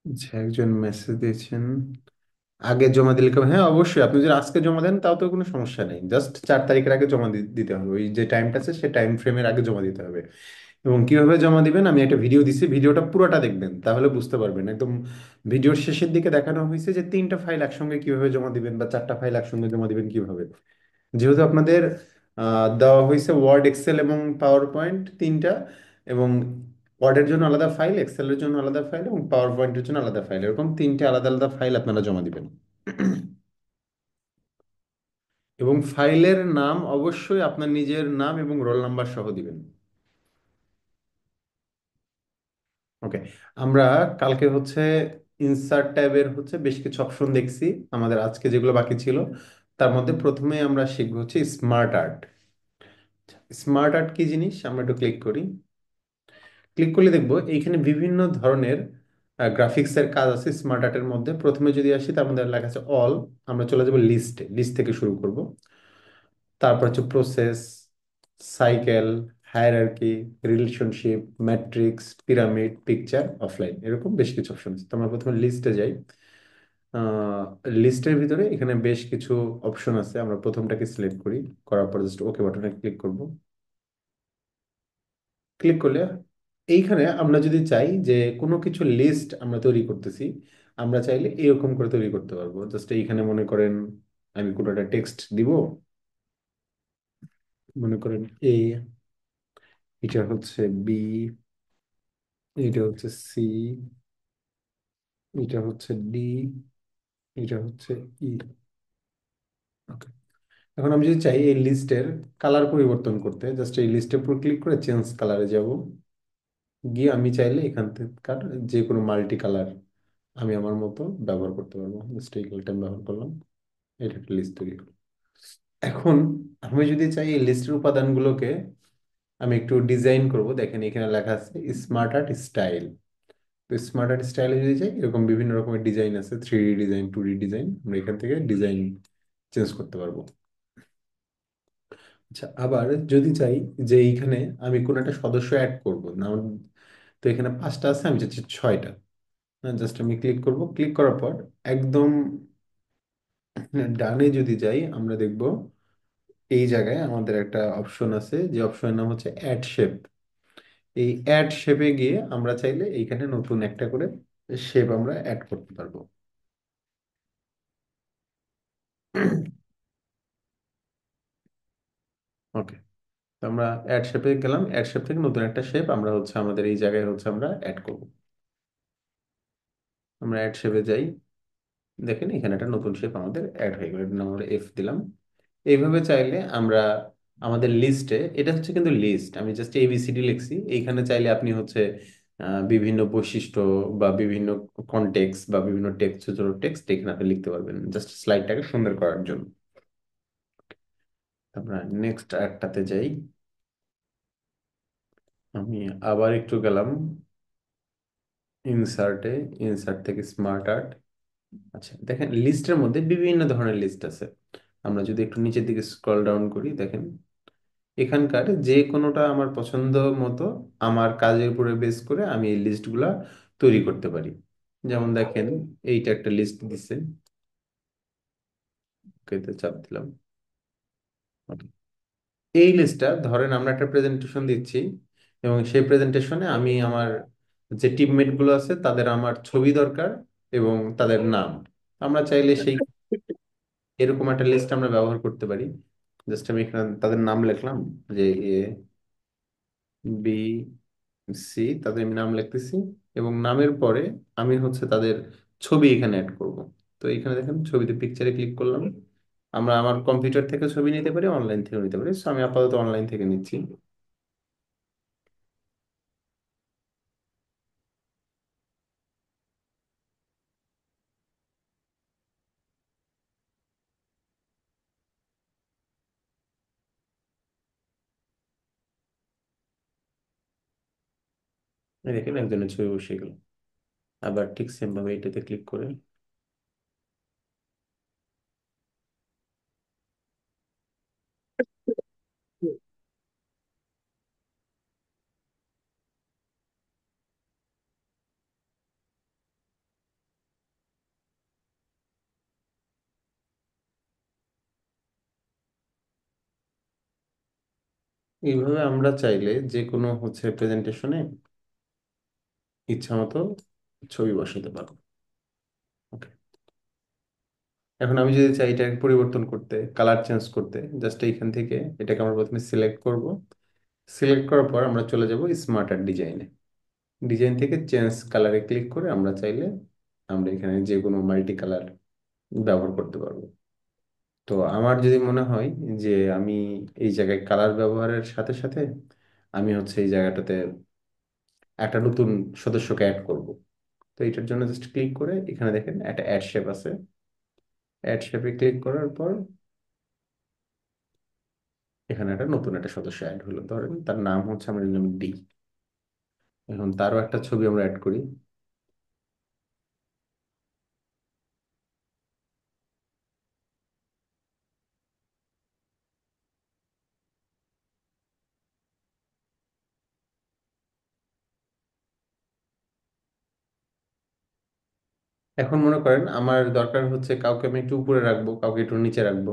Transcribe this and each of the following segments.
আচ্ছা, একজন মেসেজ দিয়েছেন আগে জমা দিলে কেমন? হ্যাঁ, অবশ্যই। আপনি যদি আজকে জমা দেন তাও তো কোনো সমস্যা নেই, জাস্ট 4 তারিখের আগে জমা দিতে হবে। ওই যে টাইমটা আছে সেই টাইম ফ্রেমের আগে জমা দিতে হবে। এবং কিভাবে জমা দিবেন আমি একটা ভিডিও দিছি, ভিডিওটা পুরোটা দেখবেন তাহলে বুঝতে পারবেন একদম। ভিডিওর শেষের দিকে দেখানো হয়েছে যে 3টা ফাইল একসঙ্গে কিভাবে জমা দিবেন বা 4টা ফাইল একসঙ্গে জমা দিবেন কিভাবে। যেহেতু আপনাদের দেওয়া হয়েছে ওয়ার্ড, এক্সেল এবং পাওয়ার পয়েন্ট তিনটা, এবং ওয়ার্ডের জন্য আলাদা ফাইল, এক্সেলের জন্য আলাদা ফাইল এবং পাওয়ার পয়েন্টের জন্য আলাদা ফাইল, এরকম তিনটে আলাদা আলাদা ফাইল আপনারা জমা দিবেন। এবং ফাইলের নাম অবশ্যই আপনার নিজের নাম এবং রোল নাম্বার সহ দিবেন। ওকে। আমরা কালকে হচ্ছে ইনসার্ট ট্যাবের হচ্ছে বেশ কিছু অপশন দেখছি, আমাদের আজকে যেগুলো বাকি ছিল তার মধ্যে প্রথমে আমরা শিখবো হচ্ছে স্মার্ট আর্ট। স্মার্ট আর্ট কি জিনিস আমরা একটু ক্লিক করি। ক্লিক করলে দেখবো এইখানে বিভিন্ন ধরনের গ্রাফিক্সের কাজ আছে স্মার্ট আর্টের মধ্যে। প্রথমে যদি আসি তার মধ্যে লেখা আছে অল, আমরা চলে যাবো লিস্টে, লিস্ট থেকে শুরু করব। তারপর হচ্ছে process, cycle, hierarchy, relationship, matrix, pyramid, picture, offline, এরকম বেশ কিছু অপশন আছে। তো আমরা প্রথমে লিস্টে যাই। লিস্টের ভিতরে এখানে বেশ কিছু অপশন আছে, আমরা প্রথমটাকে সিলেক্ট করি। করার পর জাস্ট ওকে বাটনে ক্লিক করব। ক্লিক করলে এইখানে আমরা যদি চাই যে কোনো কিছু লিস্ট আমরা তৈরি করতেছি, আমরা চাইলে এরকম করে তৈরি করতে পারবো। জাস্ট এইখানে মনে করেন আমি কোনো একটা টেক্সট দিব, মনে করেন এ, এটা হচ্ছে বি, এটা হচ্ছে সি, এটা হচ্ছে ডি, এটা হচ্ছে ই। ওকে। এখন আমি যদি চাই এই লিস্টের কালার পরিবর্তন করতে, জাস্ট এই লিস্টের উপর ক্লিক করে চেঞ্জ কালারে যাব। গিয়ে আমি চাইলে এখান থেকে যে কোনো মাল্টি কালার আমি আমার মতো ব্যবহার করতে পারবো। জাস্ট এই কালারটা আমি ব্যবহার করলাম, এটা একটা লিস্ট তৈরি হলো। এখন আমি যদি চাই এই লিস্টের উপাদানগুলোকে আমি একটু ডিজাইন করব, দেখেন এখানে লেখা আছে স্মার্ট আর্ট স্টাইল। তো স্মার্ট আর্ট স্টাইলে যদি চাই এরকম বিভিন্ন রকমের ডিজাইন আছে, 3D ডিজাইন, 2D ডিজাইন, আমরা এখান থেকে ডিজাইন চেঞ্জ করতে পারবো। আচ্ছা, আবার যদি চাই যে এইখানে আমি কোনো একটা সদস্য অ্যাড করবো না, তো এখানে 5টা আছে, আমি চাচ্ছি 6টা। জাস্ট আমি ক্লিক করব, ক্লিক করার পর একদম ডানে যদি যাই আমরা দেখব এই জায়গায় আমাদের একটা অপশন আছে, যে অপশনের নাম হচ্ছে অ্যাড শেপ। এই অ্যাড শেপে গিয়ে আমরা চাইলে এইখানে নতুন একটা করে শেপ আমরা অ্যাড করতে পারবো। ওকে। তো আমরা অ্যাড শেপে গেলাম, অ্যাড শেপ থেকে নতুন একটা শেপ আমরা হচ্ছে আমাদের এই জায়গায় হচ্ছে আমরা অ্যাড করব। আমরা অ্যাড শেপে যাই, দেখেন এখানে একটা নতুন শেপ আমাদের অ্যাড হয়ে গেল, এটার নাম আমরা এফ দিলাম। এইভাবে চাইলে আমরা আমাদের লিস্টে, এটা হচ্ছে কিন্তু লিস্ট, আমি জাস্ট এবিসিডি লিখছি, এইখানে চাইলে আপনি হচ্ছে বিভিন্ন বৈশিষ্ট্য বা বিভিন্ন কনটেক্সট বা বিভিন্ন টেক্সট, ছোট ছোট টেক্সট এখানে আপনি লিখতে পারবেন জাস্ট স্লাইডটাকে সুন্দর করার জন্য। আমরা নেক্সট একটাতে যাই। আমি আবার একটু গেলাম ইনসার্টে, ইনসার্ট থেকে স্মার্ট আর্ট। আচ্ছা, দেখেন লিস্টের মধ্যে বিভিন্ন ধরনের লিস্ট আছে। আমরা যদি একটু নিচের দিকে স্ক্রল ডাউন করি, দেখেন এখানকার যে কোনোটা আমার পছন্দ মতো আমার কাজের উপরে বেস করে আমি এই লিস্টগুলা তৈরি করতে পারি। যেমন দেখেন এইটা একটা লিস্ট দিচ্ছে, ওকে চাপ দিলাম। Okay. এই লিস্টটা ধরেন আমরা একটা প্রেজেন্টেশন দিচ্ছি, এবং সেই প্রেজেন্টেশনে আমি আমার যে টিমমেট গুলো আছে তাদের আমার ছবি দরকার এবং তাদের নাম। আমরা চাইলে সেই এরকম একটা লিস্ট আমরা ব্যবহার করতে পারি। জাস্ট আমি এখানে তাদের নাম লিখলাম, যে এ, বি, সি, তাদের আমি নাম লিখতেছি, এবং নামের পরে আমি হচ্ছে তাদের ছবি এখানে অ্যাড করব। তো এখানে দেখেন ছবিতে পিকচারে ক্লিক করলাম। আমরা আমার কম্পিউটার থেকে ছবি নিতে পারি, অনলাইন থেকে নিতে পারি, সো আমি আপাতত অনলাইন থেকে নিচ্ছি। এই দেখেন একজনের ছবি বসে গেল। আবার ঠিক সেম ভাবে এটাতে ক্লিক করে এইভাবে আমরা চাইলে যে কোনো প্রেজেন্টেশনে ইচ্ছা মতো ছবি বসাতে পারবো। ওকে, এখন আমি যদি চাই এটাকে পরিবর্তন করতে, কালার চেঞ্জ করতে, জাস্ট এইখান থেকে এটাকে আমরা প্রথমে সিলেক্ট করব। সিলেক্ট করার পর আমরা চলে যাব স্মার্ট আর ডিজাইনে। ডিজাইন থেকে চেঞ্জ কালারে ক্লিক করে আমরা চাইলে আমরা এখানে যে কোনো মাল্টি কালার ব্যবহার করতে পারবো। তো আমার যদি মনে হয় যে আমি এই জায়গায় কালার ব্যবহারের সাথে সাথে আমি এই জায়গাটাতে একটা নতুন সদস্যকে অ্যাড করব। তো এটার জন্য জাস্ট ক্লিক করে এখানে দেখেন একটা অ্যাড শেপ আছে। অ্যাড শেপে ক্লিক করার পর এখানে একটা নতুন একটা সদস্য অ্যাড হলো, ধরেন তার নাম আমরা দিলাম ডি। এখন তারও একটা ছবি আমরা অ্যাড করি। এখন মনে করেন আমার দরকার কাউকে আমি একটু উপরে রাখবো, কাউকে একটু নিচে রাখবো,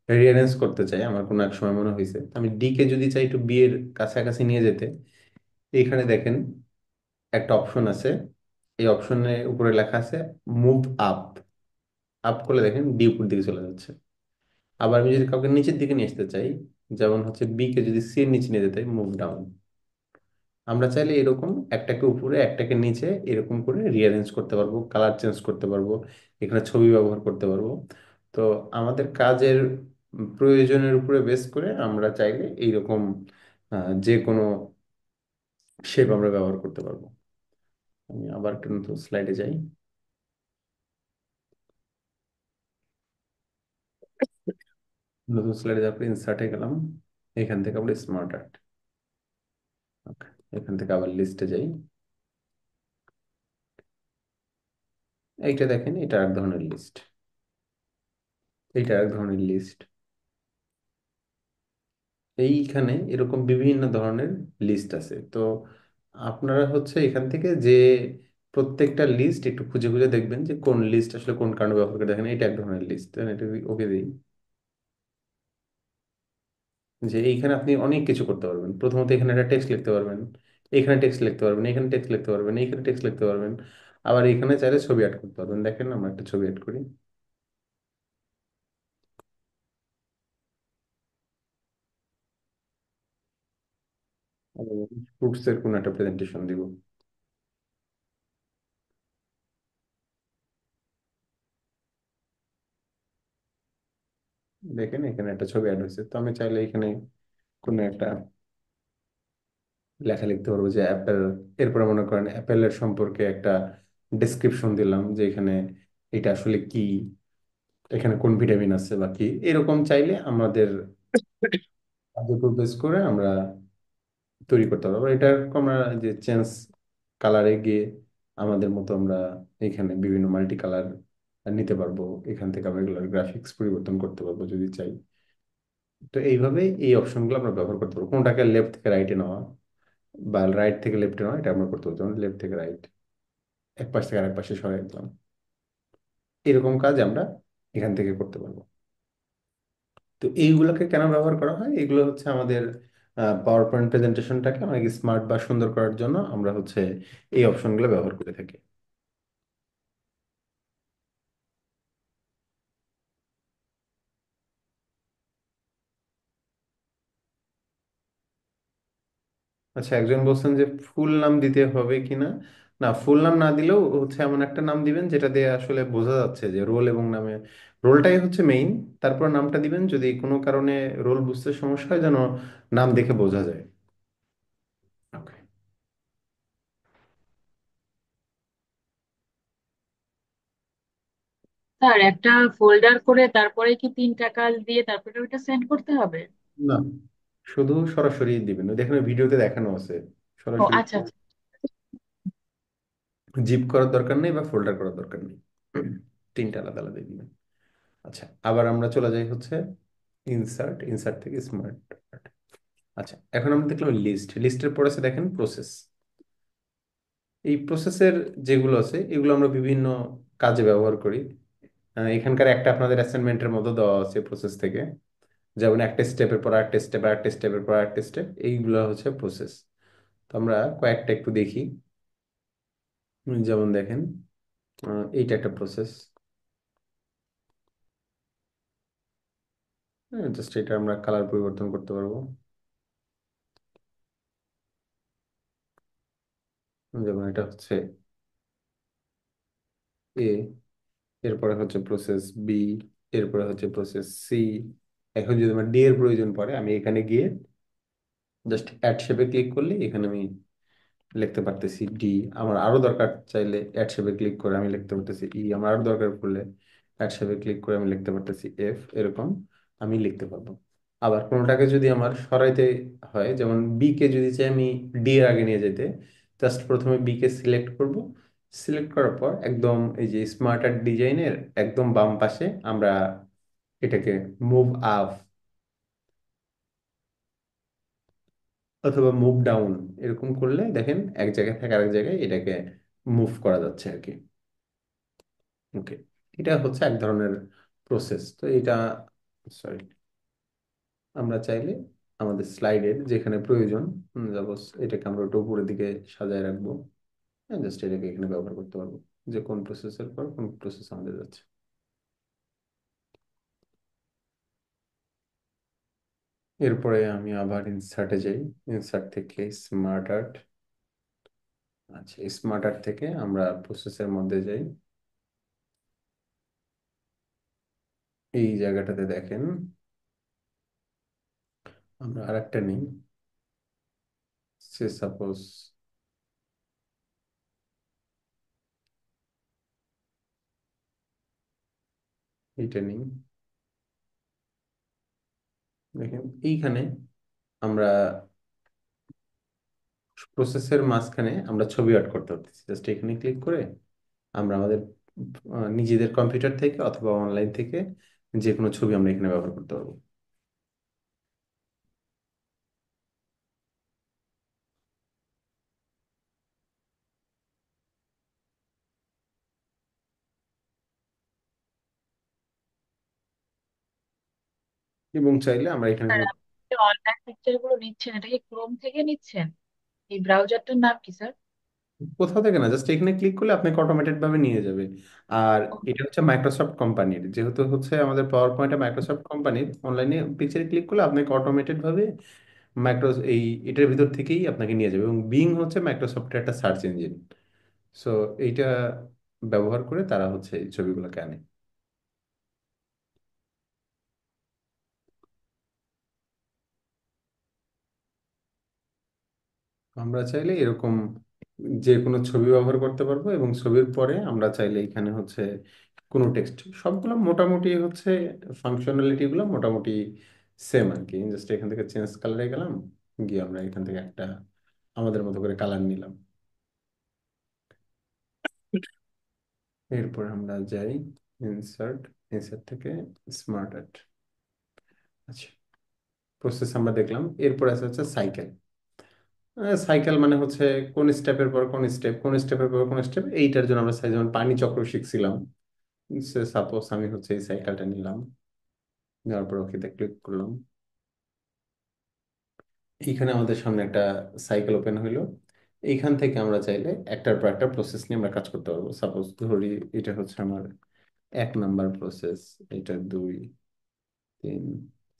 রিঅ্যারেঞ্জ করতে চাই, আমার কোনো এক সময় মনে হয়েছে আমি ডি কে যদি চাই একটু বি এর কাছাকাছি নিয়ে যেতে, এইখানে দেখেন একটা অপশন আছে। এই অপশনে উপরে লেখা আছে মুভ আপ। আপ করলে দেখেন ডি উপর দিকে চলে যাচ্ছে। আবার আমি যদি কাউকে নিচের দিকে নিয়ে আসতে চাই, যেমন বি কে যদি সি এর নিচে নিয়ে যেতে মুভ ডাউন। আমরা চাইলে এরকম একটাকে উপরে একটাকে নিচে এরকম করে রিঅ্যারেঞ্জ করতে পারবো, কালার চেঞ্জ করতে পারবো, এখানে ছবি ব্যবহার করতে পারবো। তো আমাদের কাজের প্রয়োজনের উপরে বেস করে আমরা চাইলে এইরকম যে কোনো শেপ আমরা ব্যবহার করতে পারবো। আমি আবার একটা নতুন স্লাইডে যাই। নতুন স্লাইডে যাওয়ার পর ইনসার্টে গেলাম। এখান থেকে আমরা স্মার্ট আর্ট। ওকে, এখান থেকে আবার লিস্টে যাই। এইটা দেখেন, এটা এক ধরনের লিস্ট, এইটা এক ধরনের লিস্ট। এইখানে এরকম বিভিন্ন ধরনের লিস্ট আছে। তো আপনারা এখান থেকে যে প্রত্যেকটা লিস্ট একটু খুঁজে খুঁজে দেখবেন যে কোন লিস্ট আসলে কোন কারণে ব্যবহার করে। দেখেন এটা এক ধরনের লিস্ট, এটা ওকে দিই। যে এইখানে আপনি অনেক কিছু করতে পারবেন। প্রথমত এখানে একটা টেক্সট লিখতে পারবেন, এখানে টেক্সট লিখতে পারবেন, এখানে টেক্সট লিখতে পারবেন, এইখানে টেক্সট লিখতে পারবেন, আবার এখানে চাইলে ছবি অ্যাড করতে পারবেন। দেখেন আমরা একটা ছবি অ্যাড করি। ফ্রুটস এর কোন একটা প্রেজেন্টেশন দিব। দেখেন এখানে একটা ছবি অ্যাড হয়েছে। তো আমি চাইলে এখানে কোনো একটা লেখা লিখতে পারবো যে অ্যাপেল। এরপরে মনে করেন অ্যাপেলের সম্পর্কে একটা ডেসক্রিপশন দিলাম যে এখানে এটা আসলে কি, এখানে কোন ভিটামিন আছে বা কি, এরকম চাইলে আমাদের কাজের উপর বেস করে আমরা তৈরি করতে পারবো। এটা আমরা যে চেঞ্জ কালারে গিয়ে আমাদের মতো আমরা এখানে বিভিন্ন মাল্টি কালার নিতে পারবো। এখান থেকে আমরা এগুলোর গ্রাফিক্স পরিবর্তন করতে পারবো যদি চাই। তো এইভাবে এই অপশনগুলো আমরা ব্যবহার করতে পারবো। কোনটাকে লেফট থেকে রাইটে নেওয়া বা রাইট থেকে লেফটে নেওয়া, এটা আমরা করতে পারবো। যেমন লেফট থেকে রাইট, এক পাশ থেকে আরেক পাশে সরাই দিলাম, এরকম কাজ আমরা এখান থেকে করতে পারবো। তো এইগুলোকে কেন ব্যবহার করা হয়, এগুলো আমাদের পাওয়ার পয়েন্ট প্রেজেন্টেশনটাকে অনেক স্মার্ট বা সুন্দর করার জন্য আমরা এই অপশনগুলো ব্যবহার করে থাকি। আচ্ছা, একজন বলছেন যে ফুল নাম দিতে হবে কিনা। না, ফুল নাম না দিলেও এমন একটা নাম দিবেন যেটা দিয়ে আসলে বোঝা যাচ্ছে যে রোল এবং নামে, রোলটাই মেইন। তারপর নামটা দিবেন, যদি কোনো কারণে রোল বুঝতে সমস্যা হয় যেন নাম দেখে বোঝা যায়। ওকে। স্যার, একটা ফোল্ডার করে তারপরে কি 3 টাকা দিয়ে তারপরে ওটা সেন্ড করতে হবে? না, শুধু সরাসরি দিবেন, ওই দেখেন ভিডিওতে দেখানো আছে ও সরাসরি। আচ্ছা আচ্ছা। জিপ করার দরকার নেই বা ফোল্ডার করার দরকার নেই, তিনটা আলাদা আলাদা দিবেন। আচ্ছা, আবার আমরা চলে যাই ইনসার্ট, ইনসার্ট থেকে স্মার্ট। আচ্ছা, এখন আমরা দেখলাম লিস্ট, লিস্টের পরে আছে দেখেন প্রসেস। এই প্রসেসের যেগুলো আছে এগুলো আমরা বিভিন্ন কাজে ব্যবহার করি। এখানকার একটা আপনাদের অ্যাসাইনমেন্টের মতো দেওয়া আছে প্রসেস থেকে। যেমন একটা স্টেপের পর একটা স্টেপ, আর একটা স্টেপের পর একটা স্টেপ, এইগুলো হচ্ছে প্রসেস। তো আমরা কয়েকটা একটু দেখি। যেমন দেখেন, এইটা একটা প্রসেস। জাস্ট এটা আমরা কালার পরিবর্তন করতে পারবো। যেমন এটা হচ্ছে এ, এরপরে হচ্ছে প্রসেস বি, এরপরে হচ্ছে প্রসেস সি। এখন যদি আমার ডি এর প্রয়োজন পড়ে, আমি এখানে গিয়ে জাস্ট অ্যাড শেপে ক্লিক করলে এখানে আমি লিখতে পারতেছি ডি। আমার আরো দরকার চাইলে অ্যাড শেপে ক্লিক করে আমি লিখতে পারতেছি ই। আমার আরো দরকার পড়লে অ্যাড শেপে ক্লিক করে আমি লিখতে পারতেছি এফ। এরকম আমি লিখতে পারবো। আবার কোনোটাকে যদি আমার সরাইতে হয়, যেমন বি কে যদি চাই আমি ডি এর আগে নিয়ে যেতে, জাস্ট প্রথমে বি কে সিলেক্ট করব। সিলেক্ট করার পর একদম এই যে স্মার্ট আর্ট ডিজাইনের একদম বাম পাশে আমরা এটাকে মুভ আপ অথবা মুভ ডাউন এরকম করলে দেখেন এক জায়গায় থেকে আরেক জায়গায় এটাকে মুভ করা যাচ্ছে আর কি। ওকে, এটা হচ্ছে এক ধরনের প্রসেস। তো এটা, সরি, আমরা চাইলে আমাদের স্লাইডের যেখানে প্রয়োজন, সাপোজ এটাকে আমরা একটু উপরের দিকে সাজায় রাখবো, জাস্ট এটাকে এখানে ব্যবহার করতে পারবো, যে কোন প্রসেসের পর কোন প্রসেস আমাদের যাচ্ছে। এরপরে আমি আবার ইনসার্টে যাই। ইনসার্ট থেকে স্মার্ট আর্ট। আচ্ছা, স্মার্ট আর্ট থেকে আমরা প্রসেসের মধ্যে যাই। এই জায়গাটাতে দেখেন আমরা আরেকটা নিই। সে সাপোজ এইটা নিই। দেখেন এইখানে আমরা প্রসেসের মাঝখানে আমরা ছবি আর্ট করতে পারতেছি। জাস্ট এখানে ক্লিক করে আমরা আমাদের নিজেদের কম্পিউটার থেকে অথবা অনলাইন থেকে যে কোনো ছবি আমরা এখানে ব্যবহার করতে পারবো। এবং চাইলে আমরা এখানে স্যার, আপনি যে অনলাইন লেকচার গুলো নিচ্ছেন এটা কি ক্রোম থেকে নিচ্ছেন? এই ব্রাউজারটার নাম কি স্যার? কোথাও থেকে না, জাস্ট এখানে ক্লিক করলে আপনাকে অটোমেটেড ভাবে নিয়ে যাবে। আর ও, এটা হচ্ছে মাইক্রোসফট কোম্পানির, যেহেতু হচ্ছে আমাদের পাওয়ার পয়েন্টে মাইক্রোসফট কোম্পানির, অনলাইনে পিকচারে ক্লিক করলে আপনাকে অটোমেটেড ভাবে মাইক্রো এই এটার ভিতর থেকেই আপনাকে নিয়ে যাবে। এবং বিং হচ্ছে মাইক্রোসফটের একটা সার্চ ইঞ্জিন। সো এইটা ব্যবহার করে তারা হচ্ছে এই ছবিগুলোকে আনে। আমরা চাইলে এরকম যে কোনো ছবি ব্যবহার করতে পারবো, এবং ছবির পরে আমরা চাইলে এখানে হচ্ছে কোনো টেক্সট, সবগুলো মোটামুটি হচ্ছে ফাংশনালিটি গুলো মোটামুটি সেম আর কি। জাস্ট এখান থেকে চেঞ্জ কালারে গেলাম, গিয়ে আমরা এখান থেকে একটা আমাদের মতো করে কালার নিলাম। এরপর আমরা যাই ইনসার্ট, ইনসার্ট থেকে স্মার্ট আর্ট। আচ্ছা, প্রসেস আমরা দেখলাম। এরপর আছে হচ্ছে সাইকেল। সাইকেল মানে হচ্ছে কোন স্টেপের পর কোন স্টেপ, কোন স্টেপের পর কোন স্টেপ, এইটার জন্য আমরা যেমন পানি চক্র শিখছিলাম। সাপোজ আমি হচ্ছে এই সাইকেলটা নিলাম, নেওয়ার পর ওকেতে ক্লিক করলাম। এইখানে আমাদের সামনে একটা সাইকেল ওপেন হইলো। এইখান থেকে আমরা চাইলে একটার পর একটা প্রসেস নিয়ে আমরা কাজ করতে পারবো। সাপোজ ধরি এটা হচ্ছে আমার 1 নাম্বার প্রসেস, এটা 2, 3,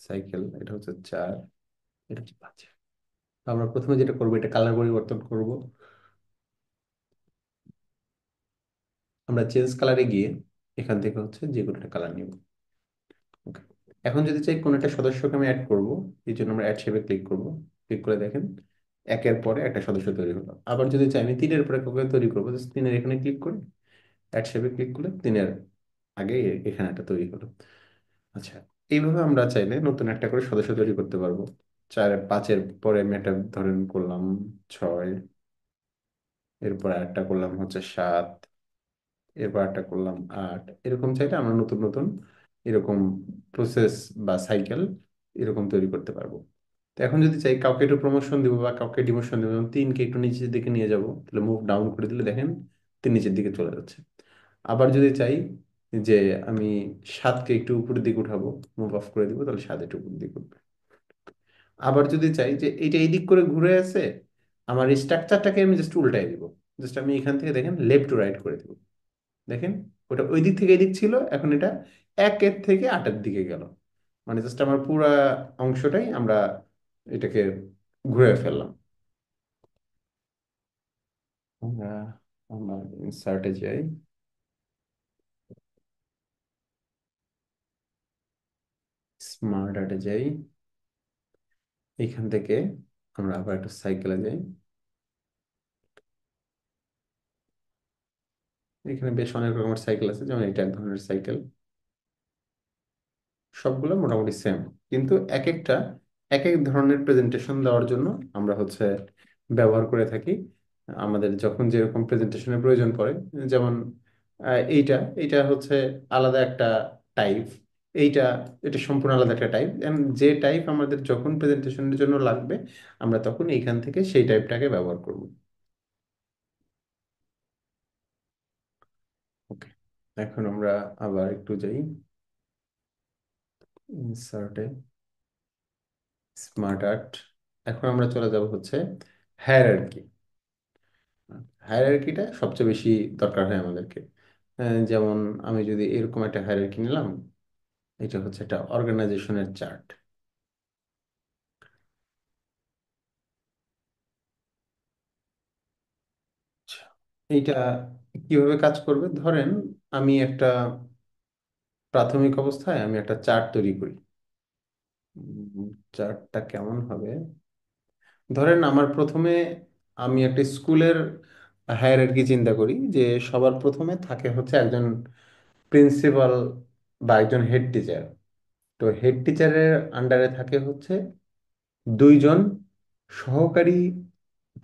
সাইকেল এটা হচ্ছে 4, এটা হচ্ছে 5। আমরা প্রথমে যেটা করবো, এটা কালার পরিবর্তন করব। আমরা চেঞ্জ কালারে গিয়ে এখান থেকে হচ্ছে যে কোনো একটা কালার নিব। Okay. এখন যদি চাই কোনো একটা সদস্যকে আমি অ্যাড করব, এই জন্য আমরা অ্যাড শেপে ক্লিক করব। ক্লিক করে দেখেন একের পরে একটা সদস্য তৈরি হলো। আবার যদি চাই আমি 3-এর পরে কাউকে তৈরি করবো, জাস্ট 3-এর এখানে ক্লিক করে অ্যাড শেপে ক্লিক করলে 3-এর আগে এখানে একটা তৈরি হলো। আচ্ছা, এইভাবে আমরা চাইলে নতুন একটা করে সদস্য তৈরি করতে পারবো। 4-5-এর পরে আমি একটা ধরেন করলাম 6, এরপর একটা করলাম হচ্ছে 7, এরপর একটা করলাম 8। এরকম চাইলে আমরা নতুন নতুন এরকম প্রসেস বা সাইকেল এরকম তৈরি করতে পারবো। তো এখন যদি চাই কাউকে একটু প্রমোশন দিব বা কাউকে ডিমোশন দিব, যেমন 3-কে একটু নিচের দিকে নিয়ে যাব, তাহলে মুভ ডাউন করে দিলে দেখেন 3 নিচের দিকে চলে যাচ্ছে। আবার যদি চাই যে আমি 7কে একটু উপরের দিকে উঠাবো, মুভ অফ করে দিব, তাহলে 7 একটু উপরের দিকে উঠবে। আবার যদি চাই যে এটা এই দিক করে ঘুরে আছে, আমার এই স্ট্রাকচারটাকে আমি জাস্ট উল্টাই দিব। জাস্ট আমি এখান থেকে দেখেন লেফট টু রাইট করে দিব। দেখেন ওটা ওই দিক থেকে এই দিক ছিল, এখন এটা 1-এর থেকে 8-এর দিকে গেল। মানে জাস্ট আমার পুরা অংশটাই আমরা এটাকে ঘুরে ফেললাম। আমরা আমার ইনসার্টে যাই, স্মার্ট আর্টে যাই, এখান থেকে আমরা আবার একটা সাইকেলে যাই। এখানে বেশ অনেক রকমের সাইকেল আছে, যেমন এটা এক ধরনের সাইকেল। সবগুলো মোটামুটি সেম, কিন্তু এক একটা এক এক ধরনের প্রেজেন্টেশন দেওয়ার জন্য আমরা হচ্ছে ব্যবহার করে থাকি। আমাদের যখন যেরকম প্রেজেন্টেশনের প্রয়োজন পড়ে, যেমন এইটা এইটা হচ্ছে আলাদা একটা টাইপ, এইটা এটা সম্পূর্ণ আলাদা একটা টাইপ। যে টাইপ আমাদের যখন প্রেজেন্টেশনের জন্য লাগবে, আমরা তখন এইখান থেকে সেই টাইপটাকে ব্যবহার করব। ওকে, এখন আমরা আবার একটু যাই ইনসার্টে, স্মার্ট আর্ট। এখন আমরা চলে যাব হচ্ছে হায়ারার্কি। হায়ারার্কিটা সবচেয়ে বেশি দরকার হয় আমাদেরকে। যেমন আমি যদি এরকম একটা হায়ারার্কি নিলাম, এটা হচ্ছে একটা অর্গানাইজেশনের চার্ট। এইটা কিভাবে কাজ করবে, ধরেন আমি একটা প্রাথমিক অবস্থায় আমি একটা চার্ট তৈরি করি। চার্টটা কেমন হবে, ধরেন আমার প্রথমে আমি একটা স্কুলের হায়ারার্কি চিন্তা করি, যে সবার প্রথমে থাকে হচ্ছে একজন প্রিন্সিপাল বা একজন হেড টিচার। তো হেড টিচারের আন্ডারে থাকে হচ্ছে 2জন সহকারী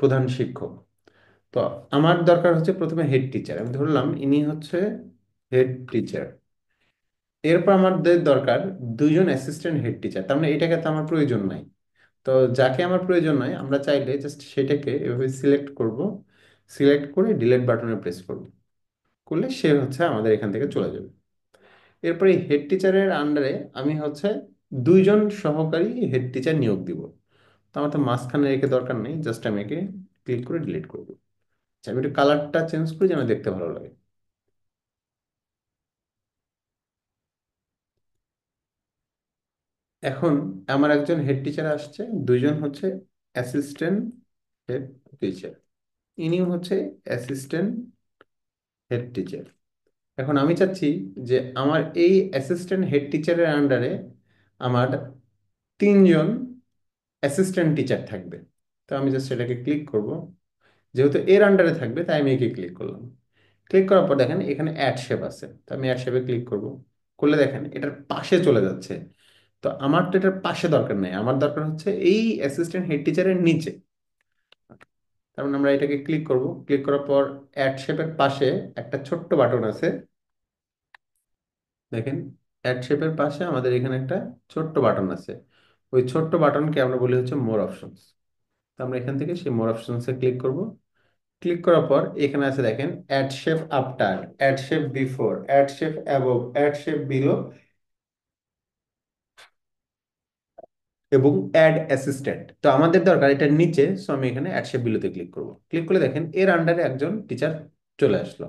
প্রধান শিক্ষক। তো আমার দরকার হচ্ছে প্রথমে হেড টিচার, আমি ধরলাম ইনি হচ্ছে হেড টিচার। এরপর আমাদের দরকার 2জন অ্যাসিস্ট্যান্ট হেড টিচার, তার মানে এটাকে তো আমার প্রয়োজন নাই। তো যাকে আমার প্রয়োজন নয়, আমরা চাইলে জাস্ট সেটাকে এভাবে সিলেক্ট করব, সিলেক্ট করে ডিলিট বাটনে প্রেস করব, করলে সে হচ্ছে আমাদের এখান থেকে চলে যাবে। এরপরে হেড টিচারের আন্ডারে আমি হচ্ছে 2জন সহকারী হেড টিচার নিয়োগ দিব। তো আমার তো মাঝখানে রেখে দরকার নেই, জাস্ট আমি একে ক্লিক করে ডিলিট করবো। আচ্ছা, আমি একটু কালারটা চেঞ্জ করি যেন দেখতে ভালো লাগে। এখন আমার একজন হেড টিচার আসছে, 2জন হচ্ছে অ্যাসিস্ট্যান্ট হেড টিচার, ইনি হচ্ছে অ্যাসিস্ট্যান্ট হেড টিচার। এখন আমি চাচ্ছি যে আমার এই অ্যাসিস্ট্যান্ট হেড টিচারের আন্ডারে আমার 3জন অ্যাসিস্ট্যান্ট টিচার থাকবে। তো আমি জাস্ট এটাকে ক্লিক করব, যেহেতু এর আন্ডারে থাকবে তাই আমি একে ক্লিক করলাম। ক্লিক করার পর দেখেন এখানে অ্যাড শেপ আছে, তো আমি অ্যাড শেপে ক্লিক করব। করলে দেখেন এটার পাশে চলে যাচ্ছে। তো আমার তো এটার পাশে দরকার নেই, আমার দরকার হচ্ছে এই অ্যাসিস্ট্যান্ট হেড টিচারের নিচে। তার মানে আমরা এটাকে ক্লিক করব, ক্লিক করার পর অ্যাড শেপের পাশে একটা ছোট্ট বাটন আছে। দেখেন অ্যাড শেপের পাশে আমাদের এখানে একটা ছোট্ট বাটন আছে। ওই ছোট্ট বাটনকে আমরা বলি হচ্ছে মোর অপশনস। তো আমরা এখান থেকে সেই মোর অপশনসে ক্লিক করব। ক্লিক করার পর এখানে আছে দেখেন add shape after, add shape before, add shape above, add shape below এবং অ্যাড অ্যাসিস্ট্যান্ট। তো আমাদের দরকার এটার নিচে, সো আমি এখানে অ্যাড শেপ বিলোতে ক্লিক করব। ক্লিক করলে দেখেন এর আন্ডারে একজন টিচার চলে আসলো।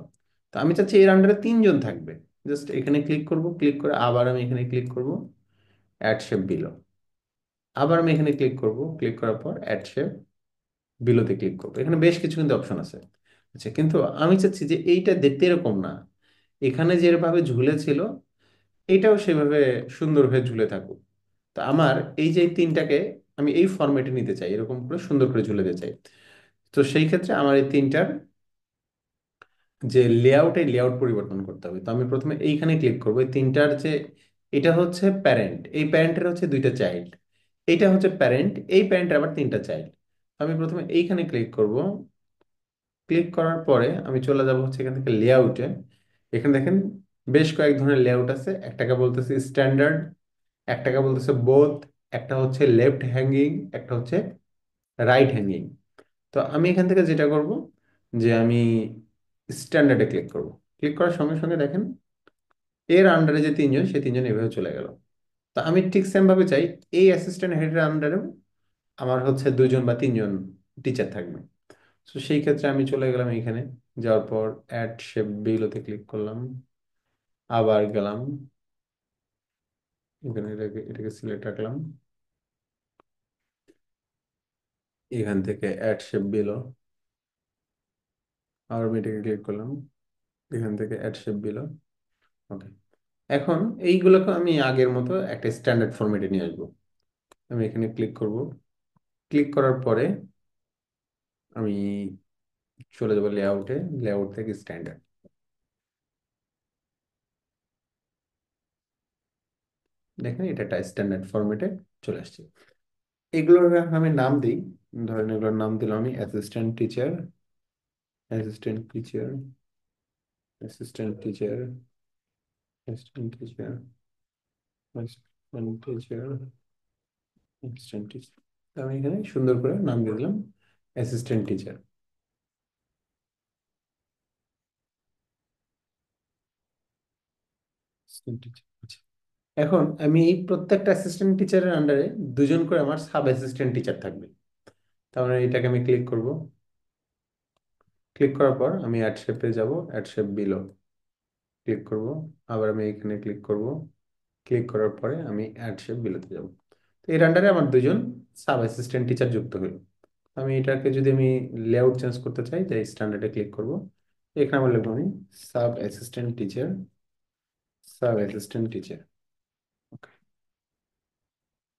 তো আমি চাচ্ছি এর আন্ডারে 3জন থাকবে। জাস্ট এখানে ক্লিক করব, ক্লিক করে আবার আমি এখানে ক্লিক করব, অ্যাড শেপ বিলো। আবার আমি এখানে ক্লিক করব, ক্লিক করার পর অ্যাড শেপ বিলোতে ক্লিক করবো। এখানে বেশ কিছু কিন্তু অপশন আছে। আচ্ছা, কিন্তু আমি চাচ্ছি যে এইটা দেখতে এরকম না, এখানে যেভাবে ঝুলেছিল এটাও সেভাবে সুন্দর হয়ে ঝুলে থাকুক। তো আমার এই যে এই তিনটাকে আমি এই ফরম্যাটে নিতে চাই, এরকম করে সুন্দর করে ঝুলে দিতে চাই। তো সেই ক্ষেত্রে আমার এই তিনটার যে লেআউট, এই লেআউট পরিবর্তন করতে হবে। তো আমি প্রথমে এইখানে ক্লিক করবো, এই তিনটার যে এটা হচ্ছে প্যারেন্ট, এই প্যারেন্টের হচ্ছে 2টা চাইল্ড, এইটা হচ্ছে প্যারেন্ট, এই প্যারেন্টের আবার 3টা চাইল্ড। আমি প্রথমে এইখানে ক্লিক করব। ক্লিক করার পরে আমি চলে যাব হচ্ছে এখান থেকে লেআউটে। এখানে দেখেন বেশ কয়েক ধরনের লেআউট আছে, একটাকে বলতেছে স্ট্যান্ডার্ড, একটাকে বলতেছে বোথ, একটা হচ্ছে লেফট হ্যাঙ্গিং, একটা হচ্ছে রাইট হ্যাঙ্গিং। তো আমি এখান থেকে যেটা করব, যে আমি স্ট্যান্ডার্ডে ক্লিক করব। ক্লিক করার সঙ্গে সঙ্গে দেখেন এর আন্ডারে যে তিনজন, সে তিনজন এভাবে চলে গেল। তো আমি ঠিক সেম ভাবে চাই এই অ্যাসিস্ট্যান্ট হেডের আন্ডারেও আমার হচ্ছে দুজন বা তিনজন টিচার থাকবে। তো সেই ক্ষেত্রে আমি চলে গেলাম এইখানে, যাওয়ার পর অ্যাড শেপ বিলোতে ক্লিক করলাম, আবার গেলাম এখানে, এটাকে এটাকে সিলেক্ট রাখলাম, এখান থেকে অ্যাড শেপ বিলো, আবার আমি এটাকে ক্লিক করলাম, এখান থেকে অ্যাড শেপ বিলো। ওকে, এখন এইগুলোকে আমি আগের মতো একটা স্ট্যান্ডার্ড ফরম্যাটে নিয়ে আসবো। আমি এখানে ক্লিক করব, ক্লিক করার পরে আমি চলে যাবো লেআউটে, লেআউট থেকে স্ট্যান্ডার্ড। দেখেন এটা একটা স্ট্যান্ডার্ড ফরম্যাটে চলে আসছে। এগুলোর আমি নাম দিই, ধরেন এগুলোর নাম দিলাম আমি assistant teacher, assistant teacher, assistant teacher, assistant teacher, assistant teacher, assistant teacher. আমি এখানে সুন্দর করে নাম দিয়ে দিলাম অ্যাসিস্ট্যান্ট টিচার, অ্যাসিস্ট্যান্ট টিচার। আচ্ছা, এখন আমি এই প্রত্যেকটা অ্যাসিস্ট্যান্ট টিচারের আন্ডারে দুজন করে আমার সাব অ্যাসিস্ট্যান্ট টিচার থাকবে। তার মানে এটাকে আমি ক্লিক করব, ক্লিক করার পর আমি অ্যাড শেপে যাব, অ্যাড শেপ বিলো ক্লিক করব, আবার আমি এখানে ক্লিক করব, ক্লিক করার পরে আমি অ্যাড শেপ বিলোতে যাব। তো এর আন্ডারে আমার দুজন সাব অ্যাসিস্ট্যান্ট টিচার যুক্ত হলো। আমি এটাকে যদি আমি লেআউট চেঞ্জ করতে চাই, তাই স্ট্যান্ডার্ডে ক্লিক করব, এখানে আমার লিখবো আমি sub assistant teacher, sub assistant teacher. Okay,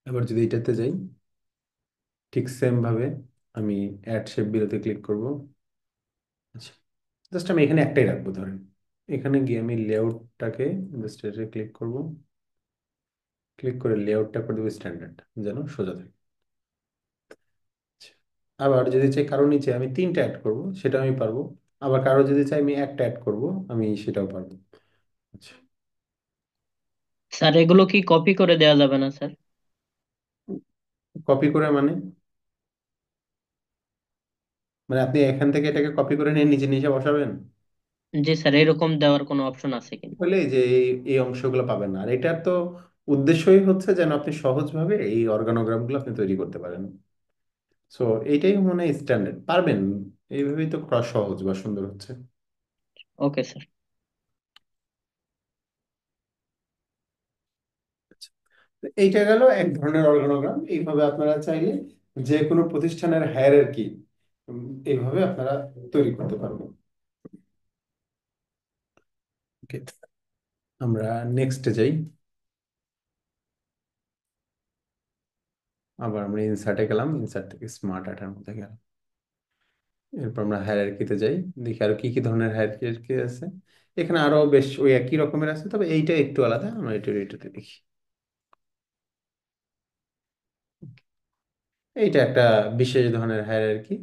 এবার যদি এটাতে যাই, ঠিক সেম ভাবে আমি অ্যাড শেপ বিলোতে ক্লিক করব। আচ্ছা, জাস্ট আমি এখানে একটাই রাখবো ধরেন, এখানে গিয়ে আমি লেআউটটাকে জাস্ট এটা ক্লিক করব, ক্লিক করে লেআউটটা করে দেবো স্ট্যান্ডার্ড, যেন সোজা থাকে। আচ্ছা, আবার যদি চাই কারো নিচে আমি তিনটা অ্যাড করব, সেটা আমি পারবো। আবার কারো যদি চাই আমি একটা অ্যাড করব, আমি সেটাও পারবো। আচ্ছা, স্যার এগুলো কি কপি করে দেওয়া যাবে না স্যার? কপি করে মানে? মানে আপনি এখান থেকে এটাকে কপি করে নিয়ে নিচে নিচে বসাবেন? জি স্যার, এরকম দেওয়ার কোনো অপশন আছে কিনা? বলে যে এই এই অংশগুলো পাবেন না, আর এটার তো উদ্দেশ্যই হচ্ছে যেন আপনি সহজভাবে এই অর্গানোগ্রামগুলো আপনি তৈরি করতে পারেন। সো এইটাই মনে হয় স্ট্যান্ডার্ড, পারবেন। এইভাবেই তো করা সহজ বা সুন্দর হচ্ছে। Okay sir. আচ্ছা, তো এইটা গেল এক ধরনের অর্গানোগ্রাম। এইভাবে আপনারা চাইলে যে কোনো প্রতিষ্ঠানের হায়ারার্কি এইভাবে আপনারা তৈরি করতে পারবেন। ওকে, আমরা নেক্সটে যাই। আবার আমরা ইনসার্টে গেলাম, ইনসার্ট থেকে স্মার্ট আঠার মধ্যে গেলাম। এরপর আমরা হায়ারার্কিতে যাই, দেখি আরো কি কি ধরনের হায়ারার্কি আছে। এখানে আরো বেশ ওই একই রকমের আছে, তবে এইটা একটু আলাদা, আমরা এটাতে দেখি। এইটা একটা বিশেষ ধরনের হায়ারার্কি।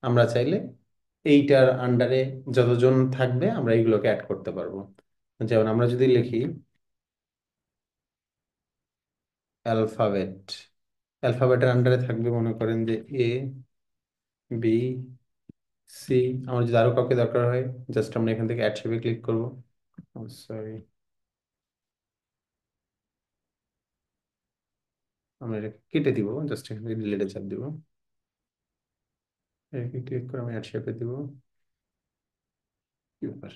আমরা চাইলে এইটার আন্ডারে যতজন থাকবে আমরা এইগুলোকে অ্যাড করতে পারবো। যেমন আমরা যদি লিখি অ্যালফাবেট, অ্যালফাবেটের আন্ডারে থাকবে মনে করেন যে এ, বি, সি। আমার যদি আরো কাউকে দরকার হয়, জাস্ট আমরা এখান থেকে অ্যাড শেপে ক্লিক করবো। সরি, আমরা এটা কেটে দিব, জাস্ট এখান থেকে ডিলিটে চাপ দিব, এটাকে ক্লিক করে আমি অ্যাড শেপে দিব। কি ব্যাপার,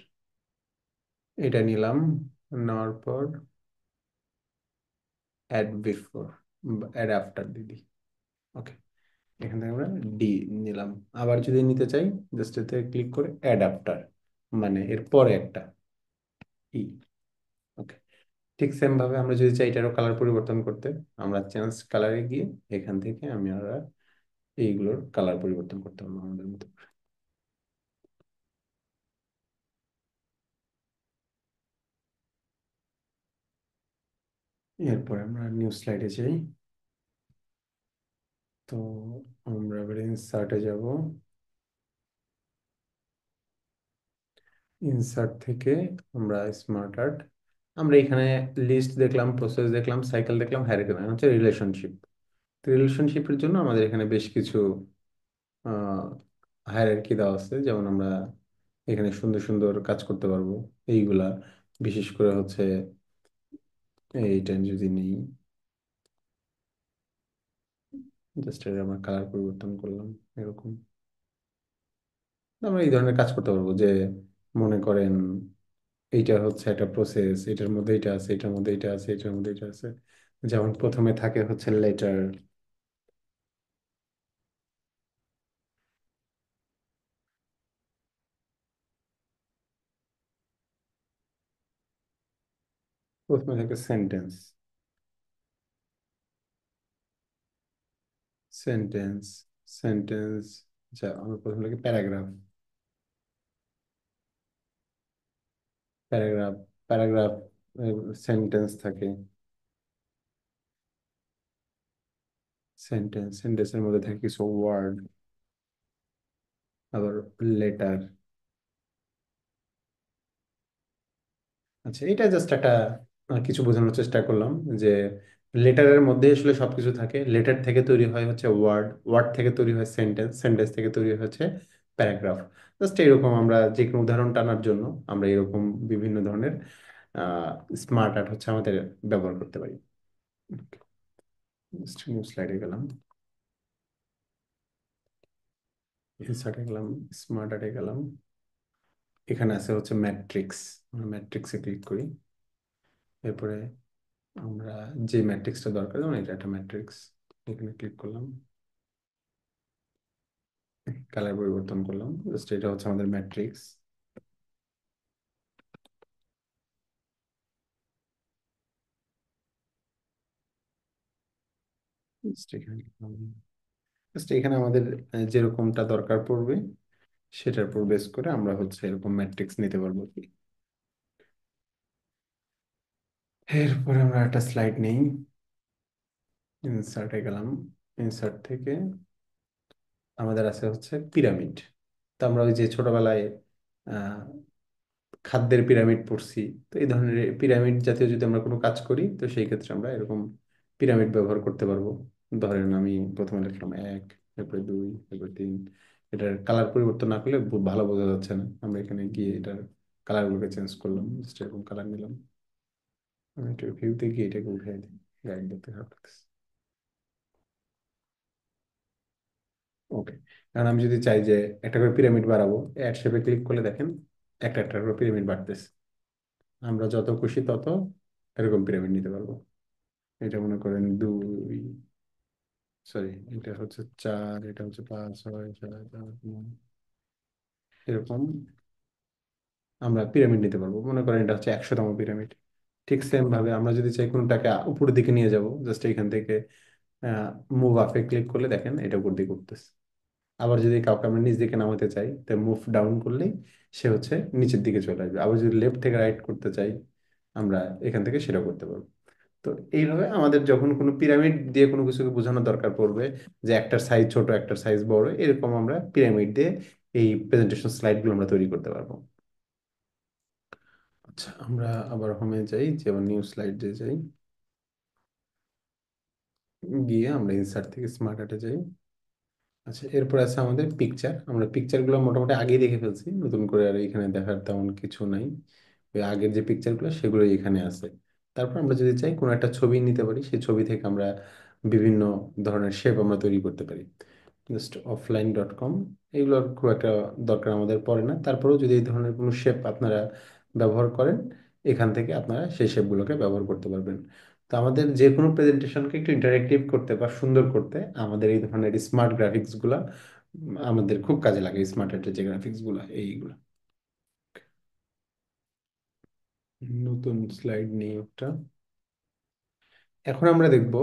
এটা নিলাম, নেওয়ার পর অ্যাড বিফোর, অ্যাড আফটার দিদি। ওকে, এখান থেকে আমরা ডি নিলাম। আবার যদি নিতে চাই, জাস্ট এতে ক্লিক করে অ্যাড আফটার, মানে এর পরে একটা ই। ওকে, ঠিক সেম ভাবে আমরা যদি চাই এটারও কালার পরিবর্তন করতে, আমরা চেঞ্জ কালারে গিয়ে এখান থেকে আমরা এইগুলোর কালার পরিবর্তন করতে পারবো আমাদের মতো করে। এরপর আমরা নিউ স্লাইডে যাই। তো আমরা এবার ইনসার্টে যাব, ইনসার্ট থেকে আমরা স্মার্ট আর্ট, আমরা এখানে লিস্ট দেখলাম, প্রসেস দেখলাম, সাইকেল দেখলাম, হায়ারার্কি দেখলাম, হচ্ছে রিলেশনশিপ। রিলেশনশিপের জন্য আমাদের এখানে বেশ কিছু হায়ারার্কি দেওয়া আছে, যেমন আমরা এখানে সুন্দর সুন্দর কাজ করতে পারবো এইগুলা। বিশেষ করে হচ্ছে এইটা যদি নেই, জাস্ট আমরা কালার পরিবর্তন করলাম এরকম। আমরা এই ধরনের কাজ করতে পারবো যে, মনে করেন এইটা হচ্ছে একটা প্রসেস, এটার মধ্যে এটা আছে, এটার মধ্যে এটা আছে, এটার মধ্যে এটা আছে। যেমন প্রথমে থাকে হচ্ছে লেটার, প্রথমে থাকে সেন্টেন্স, সেন্টেন্স সেন্টেন্স যা আমরা প্রথমে লাগে প্যারাগ্রাফ, প্যারাগ্রাফ প্যারাগ্রাফ সেন্টেন্স থাকে, সেন্টেন্সের মধ্যে থাকে কিছু ওয়ার্ড, আবার লেটার। আচ্ছা, এটা জাস্ট একটা কিছু বোঝানোর চেষ্টা করলাম যে লেটারের মধ্যে আসলে সবকিছু থাকে। লেটার থেকে তৈরি হয় হচ্ছে ওয়ার্ড, ওয়ার্ড থেকে তৈরি হয় সেন্টেন্স, সেন্টেন্স থেকে তৈরি হচ্ছে প্যারাগ্রাফ। জাস্ট এরকম আমরা যে কোনো উদাহরণ টানার জন্য আমরা এরকম বিভিন্ন ধরনের স্মার্ট আর্ট হচ্ছে আমাদের ব্যবহার করতে পারি। নিউ স্লাইডে গেলাম, ইনসার্টে গেলাম, স্মার্ট আর্টে গেলাম। এখানে আছে হচ্ছে ম্যাট্রিক্স, আমরা ম্যাট্রিক্সে ক্লিক করি। এরপরে আমরা যে ম্যাট্রিক্সটা দরকার, যেমন এটা একটা ম্যাট্রিক্স, এখানে ক্লিক করলাম, কালার পরিবর্তন করলাম, জাস্ট এটা হচ্ছে আমাদের ম্যাট্রিক্স। জাস্ট এখানে জাস্ট এখানে আমাদের যেরকমটা দরকার পড়বে সেটার উপর বেস করে আমরা হচ্ছে এরকম ম্যাট্রিক্স নিতে পারবো কি। এরপরে আমরা একটা স্লাইড নেই, ইনসার্টে গেলাম, ইনসার্ট থেকে আমাদের আছে হচ্ছে পিরামিড। তো আমরা ওই যে ছোটবেলায় আহ খাদ্যের পিরামিড পড়ছি, তো এই ধরনের পিরামিড জাতীয় যদি আমরা কোনো কাজ করি, তো সেই ক্ষেত্রে আমরা এরকম পিরামিড ব্যবহার করতে পারবো। ধরেন আমি প্রথমে লিখলাম এক, তারপরে দুই, তারপরে তিন। এটার কালার পরিবর্তন না করলে ভালো বোঝা যাচ্ছে না। আমরা এখানে গিয়ে এটার কালারগুলোকে চেঞ্জ করলাম, জাস্ট এরকম কালার নিলাম। আমি একটু ভিউতে গিয়ে এটাকে উঠিয়ে দিই, গাইড দেখতে খারাপ লাগছে। ওকে, কারণ আমি যদি চাই যে একটা করে পিরামিড বাড়াবো, অ্যাড শেপে ক্লিক করলে দেখেন একটা একটা করে পিরামিড বাড়তেছে। আমরা যত খুশি তত এরকম পিরামিড নিতে পারবো। এটা মনে করেন দুই, সরি এটা হচ্ছে চার, এটা হচ্ছে পাঁচ, ছয়, সাত, আট, নয়, এরকম আমরা পিরামিড নিতে পারবো। মনে করেন এটা হচ্ছে 100তম পিরামিড। ঠিক সেম ভাবে আমরা যদি চাই কোনটাকে উপরের দিকে নিয়ে যাব, জাস্ট এখান থেকে মুভ আপে ক্লিক করলে দেখেন এটা উপর দিকে উঠতেছে। আবার যদি কাউকে আমরা নিচ দিকে নামাতে চাই, তাই মুভ ডাউন করলেই সে হচ্ছে নিচের দিকে চলে আসবে। আবার যদি লেফট থেকে রাইট করতে চাই, আমরা এখান থেকে সেটা করতে পারবো। তো এইভাবে আমাদের যখন কোনো পিরামিড দিয়ে কোনো কিছুকে বোঝানোর দরকার পড়বে, যে একটার সাইজ ছোট একটার সাইজ বড়, এরকম আমরা পিরামিড দিয়ে এই প্রেজেন্টেশন স্লাইডগুলো আমরা তৈরি করতে পারবো। আচ্ছা, আমরা আবার হোমে যাই, যেমন নিউ স্লাইড যে যাই, গিয়ে আমরা ইনসার্ট থেকে স্মার্ট আর্টে যাই। আচ্ছা, এরপর আছে আমাদের পিকচার। আমরা পিকচারগুলো মোটামুটি আগেই দেখে ফেলছি, নতুন করে আর এখানে দেখার তেমন কিছু নাই। ওই আগের যে পিকচারগুলো সেগুলোই এখানে আছে। তারপর আমরা যদি চাই কোনো একটা ছবি নিতে পারি, সেই ছবি থেকে আমরা বিভিন্ন ধরনের শেপ আমরা তৈরি করতে পারি। জাস্ট offline.com, এগুলোর খুব একটা দরকার আমাদের পড়ে না। তারপরেও যদি এই ধরনের কোনো শেপ আপনারা ব্যবহার করেন, এখান থেকে আপনারা সেই শেপগুলোকে ব্যবহার করতে পারবেন। তো আমাদের যে কোনো প্রেজেন্টেশনকে একটু ইন্টারেক্টিভ করতে বা সুন্দর করতে আমাদের এই ধরনের স্মার্ট গ্রাফিক্স গুলা আমাদের খুব কাজে লাগে। স্মার্ট আর্টের যে গ্রাফিক্স গুলা এইগুলা। নতুন স্লাইড নেই একটা। এখন আমরা দেখব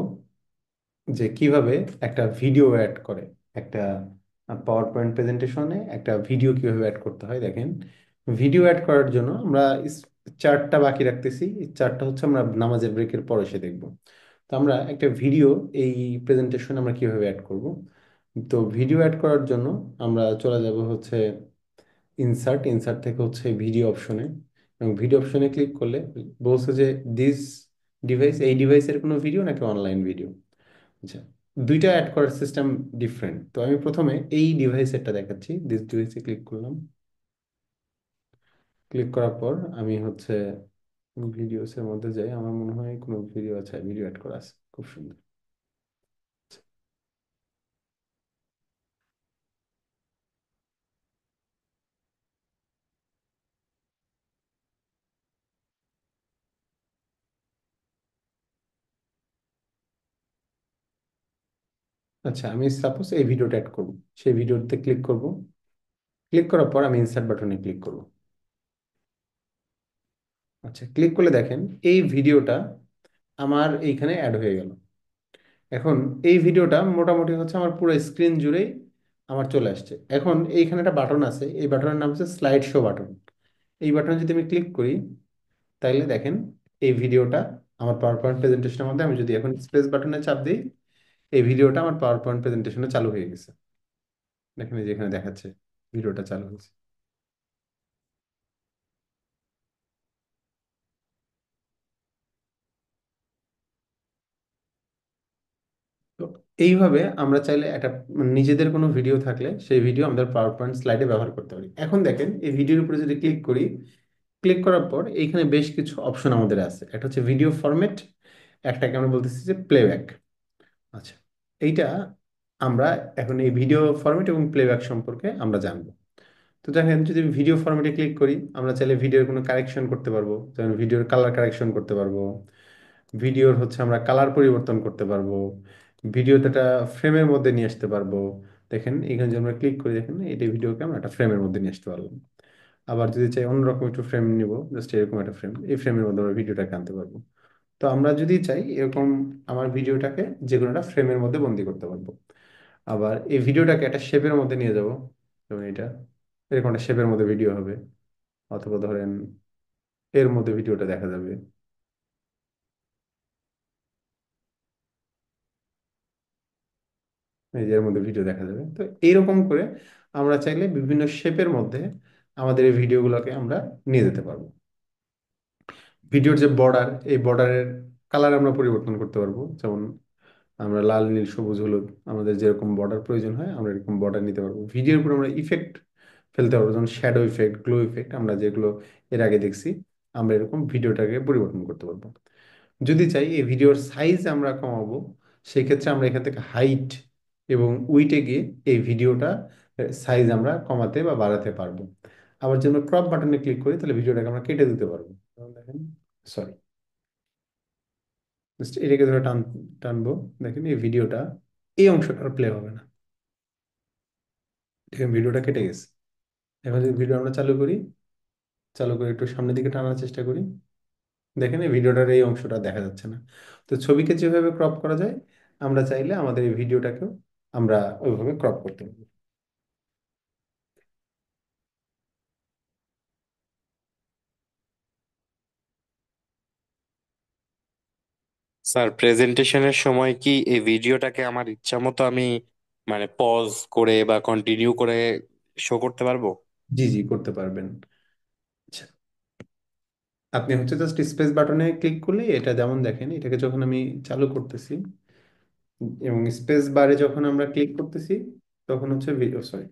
যে কিভাবে একটা ভিডিও অ্যাড করে। একটা পাওয়ার পয়েন্ট প্রেজেন্টেশনে একটা ভিডিও কিভাবে অ্যাড করতে হয় দেখেন। ভিডিও অ্যাড করার জন্য আমরা চার্টটা বাকি রাখতেছি, এই চার্টটা হচ্ছে আমরা নামাজের ব্রেকের পর এসে দেখব। তো আমরা একটা ভিডিও এই প্রেজেন্টেশনে আমরা কিভাবে অ্যাড করব। তো ভিডিও অ্যাড করার জন্য আমরা চলে যাব হচ্ছে ইনসার্ট, ইনসার্ট থেকে হচ্ছে ভিডিও অপশনে, এবং ভিডিও অপশনে ক্লিক করলে বলছে যে দিস ডিভাইস, এই ডিভাইসের কোনো ভিডিও নাকি অনলাইন ভিডিও। আচ্ছা, দুইটা অ্যাড করার সিস্টেম ডিফারেন্ট। তো আমি প্রথমে এই ডিভাইসেরটা দেখাচ্ছি, দিস ডিভাইসে ক্লিক করলাম। ক্লিক করার পর আমি হচ্ছে ভিডিওস এর মধ্যে যাই, আমার মনে হয় কোনো ভিডিও আছে, ভিডিও অ্যাড করা আছে, খুব সুন্দর। আচ্ছা, আমি সাপোজ এই ভিডিওটা অ্যাড করবো, সেই ভিডিওতে ক্লিক করব। ক্লিক করার পর আমি ইনসার্ট বাটনে ক্লিক করব। আচ্ছা, ক্লিক করলে দেখেন এই ভিডিওটা আমার এইখানে অ্যাড হয়ে গেল। এখন এই ভিডিওটা মোটামুটি হচ্ছে আমার পুরো স্ক্রিন জুড়েই আমার চলে আসছে। এখন এইখানে একটা বাটন আছে, এই বাটনের নাম হচ্ছে স্লাইড শো বাটন। এই বাটনে যদি আমি ক্লিক করি, তাইলে দেখেন এই ভিডিওটা আমার পাওয়ার পয়েন্ট প্রেজেন্টেশনের মধ্যে, আমি যদি এখন স্পেস বাটনে চাপ দিই, এই ভিডিওটা আমার পাওয়ার পয়েন্ট প্রেজেন্টেশনে চালু হয়ে গেছে। দেখেন এই যে এখানে দেখাচ্ছে ভিডিওটা চালু হয়েছে। তো এইভাবে আমরা চাইলে একটা নিজেদের কোনো ভিডিও থাকলে সেই ভিডিও আমাদের পাওয়ার পয়েন্ট স্লাইডে ব্যবহার করতে পারি। এখন দেখেন এই ভিডিওর উপরে যদি ক্লিক করি, ক্লিক করার পর এইখানে বেশ কিছু অপশন আমাদের আছে। একটা হচ্ছে ভিডিও ফরম্যাট, একটাকে আমরা বলতেছি যে প্লেব্যাক। আচ্ছা, এইটা আমরা এখন এই ভিডিও ফরম্যাট এবং প্লেব্যাক সম্পর্কে আমরা জানবো। তো দেখেন যদি ভিডিও ফরম্যাটে ক্লিক করি, আমরা চাইলে ভিডিওর কোনো কারেকশন করতে পারবো, যেমন ভিডিওর কালার কারেকশন করতে পারবো, ভিডিওর হচ্ছে আমরা কালার পরিবর্তন করতে পারবো, ভিডিওতে একটা ফ্রেমের মধ্যে নিয়ে আসতে পারবো। দেখেন এখানে যদি আমরা ক্লিক করি, দেখেন এটা ভিডিওকে আমরা একটা ফ্রেমের মধ্যে নিয়ে আসতে পারলাম। আবার যদি চাই অন্যরকম একটু ফ্রেম নিব, জাস্ট এরকম একটা ফ্রেম, এই ফ্রেমের মধ্যে আমরা ভিডিওটাকে আনতে পারবো। তো আমরা যদি চাই এরকম আমার ভিডিওটাকে যে কোনো একটা ফ্রেমের মধ্যে বন্দি করতে পারবো। আবার এই ভিডিওটাকে একটা শেপের মধ্যে নিয়ে যাব, যেমন এটা এরকম একটা শেপের মধ্যে ভিডিও হবে। অথবা ধরেন এর মধ্যে ভিডিওটা দেখা যাবে, এই যে এর মধ্যে ভিডিও দেখা যাবে। তো এইরকম করে আমরা চাইলে বিভিন্ন শেপের মধ্যে আমাদের এই ভিডিওগুলোকে আমরা নিয়ে যেতে পারবো। ভিডিওর যে বর্ডার, এই বর্ডারের কালার আমরা পরিবর্তন করতে পারবো, যেমন আমরা লাল নীল সবুজ হলুদ আমাদের যেরকম বর্ডার প্রয়োজন হয় আমরা এরকম বর্ডার নিতে পারবো। ভিডিওর উপর আমরা ইফেক্ট ফেলতে পারবো, যেমন শ্যাডো ইফেক্ট, গ্লো ইফেক্ট, আমরা যেগুলো এর আগে দেখছি, আমরা এরকম ভিডিওটাকে পরিবর্তন করতে পারবো। যদি চাই এই ভিডিওর সাইজ আমরা কমাবো, সেই ক্ষেত্রে আমরা এখান থেকে হাইট এবং উইটে গিয়ে এই ভিডিওটা সাইজ আমরা কমাতে বা বাড়াতে পারবো। আবার যদি আমরা ক্রপ বাটনে ক্লিক করি, তাহলে ভিডিওটাকে আমরা কেটে দিতে পারবো। যেমন দেখেন, সরি, জাস্ট এটাকে ধরে টানবো, দেখেন এই ভিডিওটা এই অংশটা আর প্লে হবে না। দেখেন ভিডিওটা কেটে গেছে। এখন যদি ভিডিও আমরা চালু করি, চালু করে একটু সামনের দিকে টানার চেষ্টা করি, দেখেন এই ভিডিওটার এই অংশটা দেখা যাচ্ছে না। তো ছবিকে যেভাবে ক্রপ করা যায়, আমরা চাইলে আমাদের এই ভিডিওটাকেও আমরা ওইভাবে ক্রপ করতে পারি। স্যার, প্রেজেন্টেশনের সময় কি এই ভিডিওটাকে আমার ইচ্ছা মতো আমি মানে পজ করে বা কন্টিনিউ করে শো করতে পারবো? জি জি, করতে পারবেন। আচ্ছা, আপনি হচ্ছে জাস্ট স্পেস বাটনে ক্লিক করলে এটা, যেমন দেখেন এটাকে যখন আমি চালু করতেছি এবং স্পেস বারে যখন আমরা ক্লিক করতেছি, তখন হচ্ছে সরি,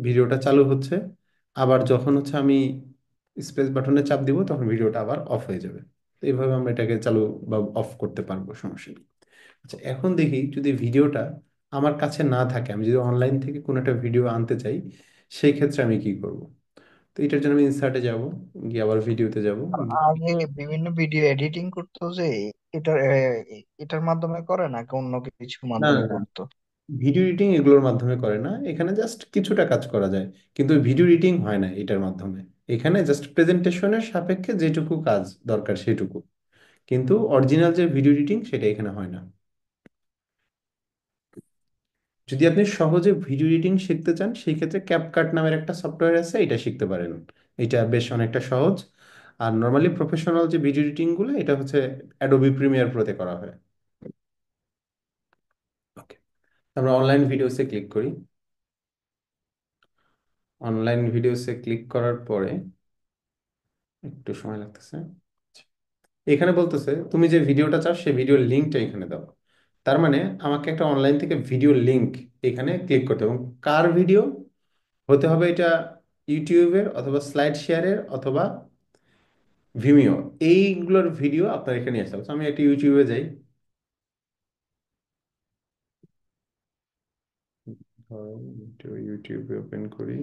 ভিডিওটা চালু হচ্ছে। আবার যখন হচ্ছে আমি স্পেস বাটনে চাপ দিব, তখন ভিডিওটা আবার অফ হয়ে যাবে। তো এইভাবে আমরা এটাকে চালু বা অফ করতে পারবো, সমস্যা নেই। আচ্ছা, এখন দেখি যদি ভিডিওটা আমার কাছে না থাকে, আমি যদি অনলাইন থেকে কোনো একটা ভিডিও আনতে চাই, সেই ক্ষেত্রে আমি কি করব? তো এটার জন্য আমি ইনসার্টে যাব, গিয়ে আবার ভিডিওতে যাব। আগে বিভিন্ন ভিডিও এডিটিং করতো যে এটার এটার মাধ্যমে করে নাকি অন্য কিছু না না মাধ্যমে না, করতো? ভিডিও এডিটিং এগুলোর মাধ্যমে করে না, এখানে জাস্ট কিছুটা কাজ করা যায়, কিন্তু ভিডিও এডিটিং হয় না এটার মাধ্যমে। এখানে জাস্ট প্রেজেন্টেশনের সাপেক্ষে যেটুকু কাজ দরকার সেটুকু, কিন্তু অরিজিনাল যে ভিডিও এডিটিং সেটা এখানে হয় না। যদি আপনি সহজে ভিডিও এডিটিং শিখতে চান, সেই ক্ষেত্রে ক্যাপকাট নামের একটা সফটওয়্যার আছে, এটা শিখতে পারেন। এটা বেশ অনেকটা সহজ। আর নর্মালি প্রফেশনাল যে ভিডিও এডিটিং গুলো, এটা হচ্ছে অ্যাডোবি প্রিমিয়ার প্রোতে করা হয়। ওকে, আমরা অনলাইন ভিডিওসে ক্লিক করি। অনলাইন ভিডিওসে ক্লিক করার পরে একটু সময় লাগতেছে। এখানে বলতেছে তুমি যে ভিডিওটা চাও সেই ভিডিওর লিঙ্কটা এখানে দাও। তার মানে আমাকে একটা অনলাইন থেকে ভিডিও লিঙ্ক এখানে ক্লিক করতে হবে, এবং কার ভিডিও হতে হবে এটা ইউটিউবের অথবা স্লাইড শেয়ারের অথবা ভিমিও, এইগুলোর ভিডিও আপনার এখানে আসতে হবে। So, আমি একটা ইউটিউবে যাই, ইউটিউবে ওপেন করি,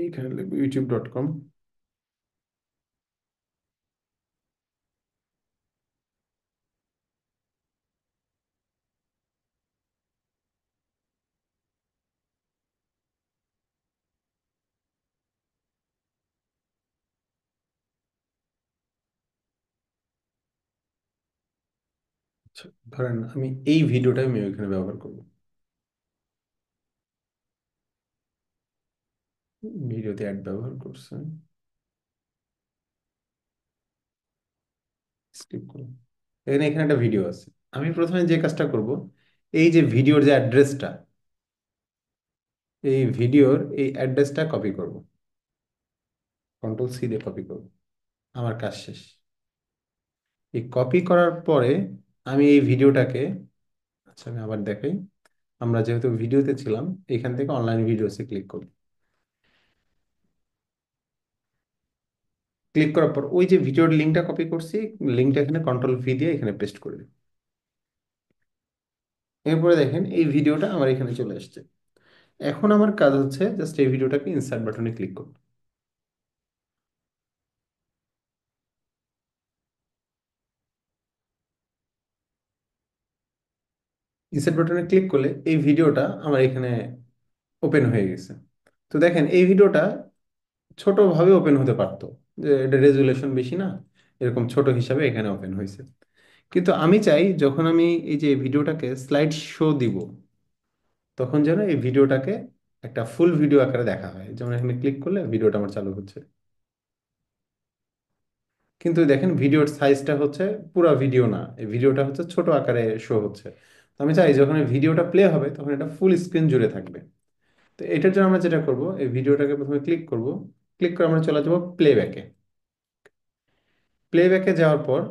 এইখানে লিখবো youtube.com। আচ্ছা, ধরেন আমি এই ভিডিওটাই আমি ওইখানে ব্যবহার করবো। ভিডিওতে অ্যাড ব্যবহার করছে, স্কিপ করুন। এখানে এখানে একটা ভিডিও আছে। আমি প্রথমে যে কাজটা করব, এই যে ভিডিওর যে অ্যাড্রেসটা, এই ভিডিওর এই অ্যাড্রেসটা কপি করব, কন্ট্রোল সি দিয়ে কপি করব। আমার কাজ শেষ। এই কপি করার পরে আমি এই ভিডিওটাকে, আচ্ছা আমি আবার দেখাই, আমরা যেহেতু ভিডিওতে ছিলাম, এখান থেকে অনলাইন ভিডিওসে ক্লিক করব। ক্লিক করার পর ওই যে ভিডিওর লিঙ্কটা কপি করছি, লিঙ্কটা এখানে কন্ট্রোল ভি দিয়ে এখানে পেস্ট করে দিই। এরপরে দেখেন এই ভিডিওটা আমার এখানে চলে আসছে। এখন আমার কাজ হচ্ছে জাস্ট এই ভিডিওটাকে ইনসার্ট বাটনে ক্লিক করব। ইনসার্ট বাটনে ক্লিক করলে এই ভিডিওটা আমার এখানে ওপেন হয়ে গেছে। তো দেখেন এই ভিডিওটা ছোটভাবে ওপেন হতে পারতো, যে এটা রেজুলেশন বেশি না, এরকম ছোট হিসাবে এখানে ওপেন হয়েছে। কিন্তু আমি চাই যখন আমি এই যে ভিডিওটাকে স্লাইড শো দিব, তখন যেন এই ভিডিওটাকে একটা ফুল ভিডিও আকারে দেখা হয়। যেমন এখানে ক্লিক করলে ভিডিওটা আমার চালু হচ্ছে, কিন্তু দেখেন ভিডিওর সাইজটা হচ্ছে পুরো ভিডিও না, এই ভিডিওটা হচ্ছে ছোট আকারে শো হচ্ছে। তো আমি চাই যখন এই ভিডিওটা প্লে হবে তখন এটা ফুল স্ক্রিন জুড়ে থাকবে। তো এটার জন্য আমরা যেটা করব, এই ভিডিওটাকে প্রথমে ক্লিক করব, ক্লিক করে আমরা চলে যাবো প্লেব্যাকে। প্লেব্যাকে যাওয়ার পর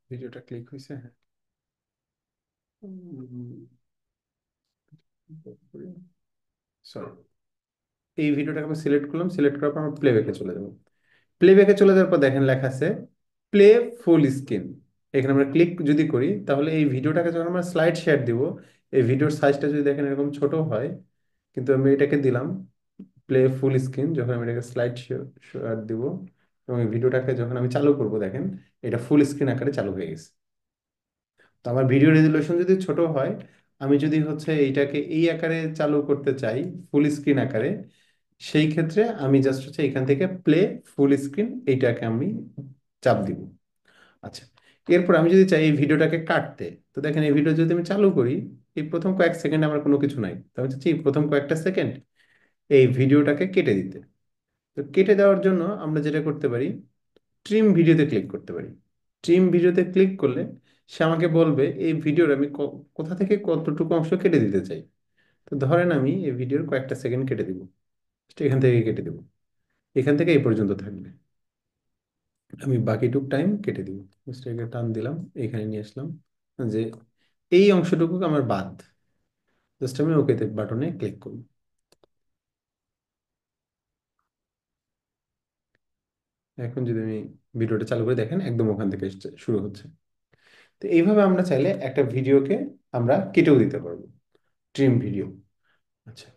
ভিডিওটা ক্লিক হয়েছে, হ্যাঁ, সরি, এই ভিডিওটাকে আমি সিলেক্ট করলাম, সিলেক্ট করার পর আমরা প্লেব্যাকে চলে যাবো। প্লেব্যাকে চলে যাওয়ার পর দেখেন লেখা আছে প্লে ফুল স্ক্রিন। এখানে আমরা ক্লিক যদি করি তাহলে এই ভিডিওটাকে যখন আমরা স্লাইড শেয়ার দিব, এই ভিডিওর সাইজটা যদি দেখেন এরকম ছোট হয়, কিন্তু আমি এটাকে দিলাম প্লে ফুল স্ক্রিন। যখন আমি এটাকে স্লাইড শেয়ার দিব এবং এই ভিডিওটাকে যখন আমি চালু করব, দেখেন এটা ফুল স্ক্রিন আকারে চালু হয়ে গেছে। তো আমার ভিডিও রেজলিউশন যদি ছোট হয়, আমি যদি হচ্ছে এইটাকে এই আকারে চালু করতে চাই ফুল স্ক্রিন আকারে, সেই ক্ষেত্রে আমি জাস্ট হচ্ছে এখান থেকে প্লে ফুল স্ক্রিন এইটাকে আমি চাপ দিব। আচ্ছা, এরপর আমি যদি চাই এই ভিডিওটাকে কাটতে, তো দেখেন এই ভিডিও যদি আমি চালু করি, এই প্রথম কয়েক সেকেন্ড আমার কোনো কিছু নাই, তো আমি চাচ্ছি এই প্রথম কয়েকটা সেকেন্ড এই ভিডিওটাকে কেটে দিতে। তো কেটে দেওয়ার জন্য আমরা যেটা করতে পারি, ট্রিম ভিডিওতে ক্লিক করতে পারি। ট্রিম ভিডিওতে ক্লিক করলে সে আমাকে বলবে এই ভিডিওর আমি কোথা থেকে কতটুকু অংশ কেটে দিতে চাই। তো ধরেন আমি এই ভিডিওর কয়েকটা সেকেন্ড কেটে দিব, এখান থেকে কেটে দেব, এখান থেকে এই পর্যন্ত থাকবে, আমি বাকিটুক টাইম কেটে দিব। জাস্ট এটাকে টান দিলাম, এখানে নিয়ে আসলাম, যে এই অংশটুকু আমার বাদ। জাস্ট আমি ওকে বাটনে ক্লিক করব। এখন যদি আমি ভিডিওটা চালু করে দেখেন একদম ওখান থেকে শুরু হচ্ছে। তো এইভাবে আমরা চাইলে একটা ভিডিওকে আমরা কেটেও দিতে পারবো, ট্রিম ভিডিও। আচ্ছা,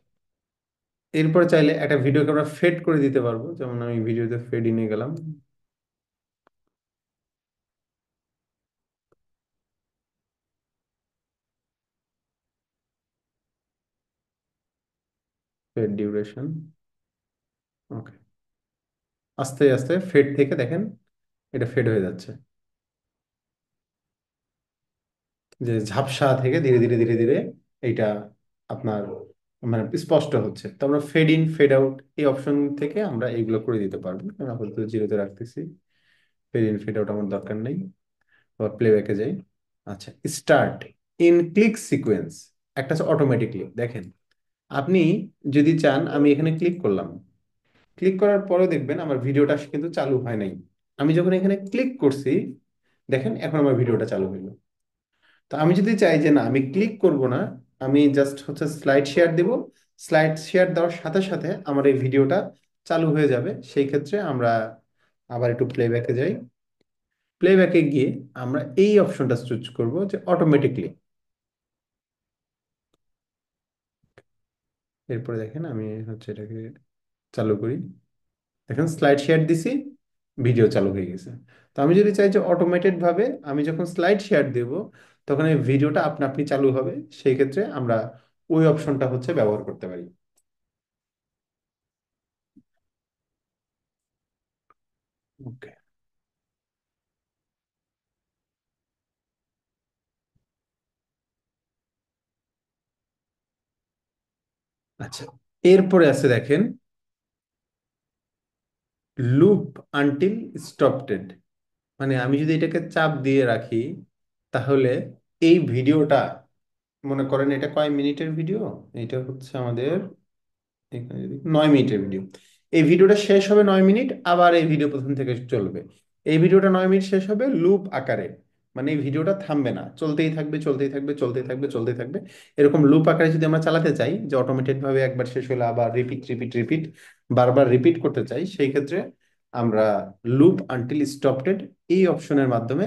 এরপর চাইলে একটা ভিডিওকে আমরা ফেড করে দিতে পারবো। যেমন আমি ভিডিওতে ফেড ইনে গেলাম, ফেড ডিউরেশন, ওকে, আস্তে আস্তে ফেড থেকে দেখেন এটা ফেড হয়ে যাচ্ছে, যে ঝাপসা থেকে ধীরে ধীরে ধীরে ধীরে এইটা আপনার মানে স্পষ্ট হচ্ছে। তো আমরা ফেড ইন ফেড আউট এই অপশন থেকে আমরা এইগুলো করে দিতে পারবো। আমি আপাতত জিরোতে রাখতেছি, ফেড ইন ফেড আউট আমার দরকার নেই। আবার প্লেব্যাকে যাই। আচ্ছা, স্টার্ট ইন ক্লিক সিকোয়েন্স একটা আছে অটোমেটিকলি। দেখেন আপনি যদি চান, আমি এখানে ক্লিক করলাম, ক্লিক করার পরে দেখবেন আমার ভিডিওটা কিন্তু চালু হয় নাই। আমি যখন এখানে ক্লিক করছি দেখেন এখন আমার ভিডিওটা চালু হইলো। তো আমি যদি চাই যে না আমি ক্লিক করব না, আমি জাস্ট হচ্ছে স্লাইড শেয়ার দেব, স্লাইড শেয়ার দেওয়ার সাথে সাথে আমার এই ভিডিওটা চালু হয়ে যাবে, সেই ক্ষেত্রে আমরা আবার একটু প্লেব্যাকে যাই। প্লেব্যাকে গিয়ে আমরা এই অপশনটা চুজ করব যে অটোমেটিকলি। এরপরে দেখেন আমি হচ্ছে এটাকে চালু করি, দেখেন স্লাইড শেয়ার দিছি, ভিডিও চালু হয়ে গেছে। তো আমি যদি চাই যে অটোমেটেড ভাবে আমি যখন স্লাইড শেয়ার দেব তখন এই ভিডিওটা আপনা আপনি চালু হবে, সেই ক্ষেত্রে আমরা ওই অপশনটা হচ্ছে ব্যবহার করতে পারি। ওকে, আচ্ছা, এরপরে আছে দেখেন লুপ আনটিল স্টপটেড। মানে আমি যদি এটাকে চাপ দিয়ে রাখি তাহলে এই ভিডিওটা, মনে করেন এটা কয় মিনিটের ভিডিও, এটা হচ্ছে আমাদের এখানে যদি 9 মিনিটের ভিডিও, এই ভিডিওটা শেষ হবে 9 মিনিট, আবার এই ভিডিও প্রথম থেকে চলবে। এই ভিডিওটা 9 মিনিট শেষ হবে লুপ আকারে, মানে এই ভিডিওটা থামবে না, চলতেই থাকবে চলতেই থাকবে চলতেই থাকবে চলতেই থাকবে। এরকম লুপ আকারে যদি আমরা চালাতে চাই যে অটোমেটেড ভাবে একবার শেষ হলে আবার রিপিট রিপিট রিপিট বারবার রিপিট করতে চাই, সেই ক্ষেত্রে আমরা লুপ আনটিল স্টপটেড এই অপশনের মাধ্যমে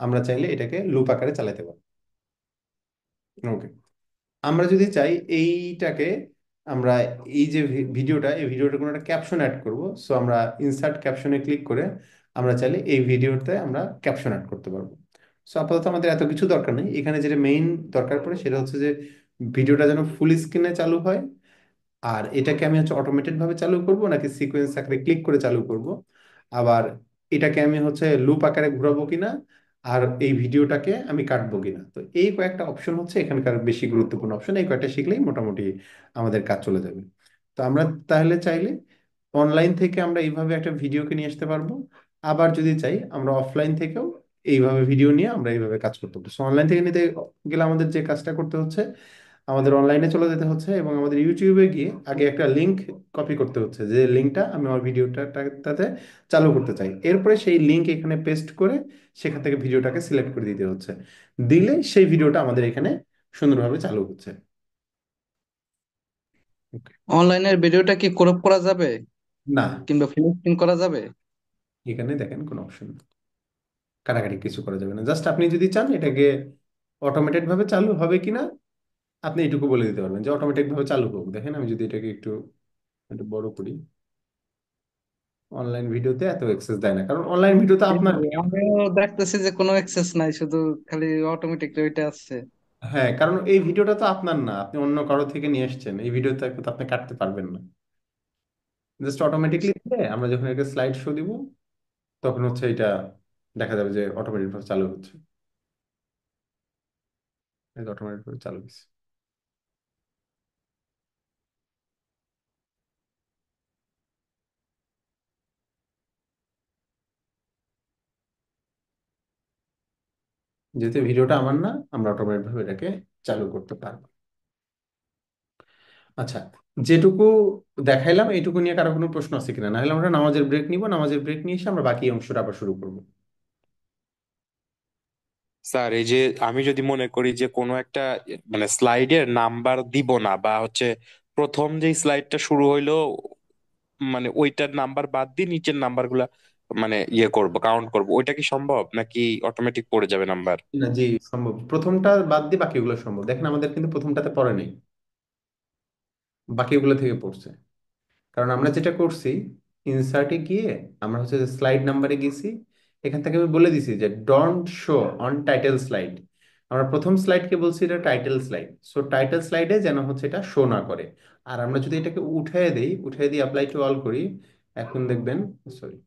আমরা চাইলে এটাকে লুপ আকারে চালাতে পারি। ওকে, আমরা যদি চাই এইটাকে, আমরা এই যে ভিডিওটা, এই ভিডিওটা কোনো একটা ক্যাপশন অ্যাড করব, সো আমরা ইনসার্ট ক্যাপশনে ক্লিক করে আমরা চাইলে এই ভিডিওতে আমরা ক্যাপশন অ্যাড করতে পারবো। সো আপাতত আমাদের এত কিছু দরকার নেই, এখানে যেটা মেইন দরকার পড়ে সেটা হচ্ছে যে ভিডিওটা যেন ফুল স্ক্রিনে চালু হয়। আর এটাকে আমি হচ্ছে অটোমেটেড ভাবে চালু করব নাকি সিকোয়েন্স আকারে ক্লিক করে চালু করব, আবার এটাকে আমি হচ্ছে লুপ আকারে ঘোরাবো কিনা, আর এই ভিডিওটাকে আমি কাটবো কিনা। তো এই কয়েকটা অপশন হচ্ছে এখানকার বেশি গুরুত্বপূর্ণ অপশন, এই কয়েকটা শিখলেই মোটামুটি আমাদের কাজ চলে যাবে। তো আমরা তাহলে চাইলে অনলাইন থেকে আমরা এইভাবে একটা ভিডিওকে নিয়ে আসতে পারবো, আবার যদি চাই আমরা অফলাইন থেকেও এইভাবে ভিডিও নিয়ে আমরা এইভাবে কাজ করতে পারবো। সো অনলাইন থেকে নিতে গেলে আমাদের যে কাজটা করতে হচ্ছে, আমাদের অনলাইনে চলে যেতে হচ্ছে এবং আমাদের ইউটিউবে গিয়ে আগে একটা লিংক কপি করতে হচ্ছে, যে লিঙ্কটা আমি আমার ভিডিওটাতে চালু করতে চাই। এরপরে সেই লিংক এখানে পেস্ট করে সেখান থেকে ভিডিওটাকে সিলেক্ট করে দিতে হচ্ছে, দিলে সেই ভিডিওটা আমাদের এখানে সুন্দরভাবে চালু হচ্ছে। Okay. অনলাইনের ভিডিওটা কি ক্রপ করা যাবে না, কিংবা ফুল স্ক্রিন করা যাবে? এখানে দেখেন কোনো অপশন কাটাকাটি কিছু করা যাবে না, জাস্ট আপনি যদি চান এটাকে অটোমেটেড ভাবে চালু হবে কিনা আপনি এটুকু বলে দিতে পারবেন যে অটোমেটিক ভাবে চালু হোক। দেখেন আমি যদি এটাকে একটু একটু বড় করি, অনলাইন ভিডিওতে এত অ্যাক্সেস দেয় না, কারণ অনলাইন ভিডিওতে আপনার, সেটাই, আমিও দেখতেছি যে কোনো অ্যাক্সেস নাই, শুধু খালি অটোমেটিক ওইটা আছে। হ্যাঁ কারণ এই ভিডিওটা তো আপনার না, আপনি অন্য কারো থেকে নিয়ে এসেছেন, এই ভিডিওতে তো আপনি কাটতে পারবেন না। জাস্ট অটোমেটিকলি দিলে আমরা যখন একটা স্লাইড শো দিব তখন হচ্ছে এটা দেখা যাবে যে অটোমেটিক ভাবে চালু হচ্ছে, অটোমেটিক ভাবে চালু হচ্ছে। যেহেতু ভিডিওটা আমার না, আমরা অটোমেটিক ভাবে এটাকে চালু করতে পারবো। আচ্ছা, যেটুকু দেখাইলাম এইটুকু নিয়ে কারো কোনো প্রশ্ন আছে কিনা, না হলে আমরা নামাজের ব্রেক নিব, নামাজের ব্রেক নিয়ে এসে আমরা বাকি অংশটা আবার শুরু করবো। স্যার এই যে আমি যদি মনে করি যে কোনো একটা মানে স্লাইডের নাম্বার দিব না, বা হচ্ছে প্রথম যে স্লাইডটা শুরু হইলো মানে ওইটার নাম্বার বাদ দিয়ে নিচের নাম্বার গুলা মানে ইয়ে করব, কাউন্ট করব, ওইটা কি সম্ভব নাকি অটোমেটিক পড়ে যাবে নাম্বার? না জি, সম্ভব, প্রথমটা বাদ দিয়ে বাকিগুলো সম্ভব। দেখেন আমাদের কিন্তু প্রথমটাতে পড়ে নেই, বাকিগুলো থেকে পড়ছে। কারণ আমরা যেটা করছি, ইনসার্টে গিয়ে আমরা হচ্ছে স্লাইড নাম্বারে গেছি, এখান থেকে আমি বলে দিছি যে don't show on title slide. আমরা প্রথম স্লাইডকে বলছি এটা টাইটেল স্লাইড, সো টাইটেল স্লাইডে যেন হচ্ছে এটা শো না করে। আর আমরা যদি এটাকে উঠায় দেই, উঠায় দিয়ে অ্যাপ্লাই টু অল করি, এখন দেখবেন, সরি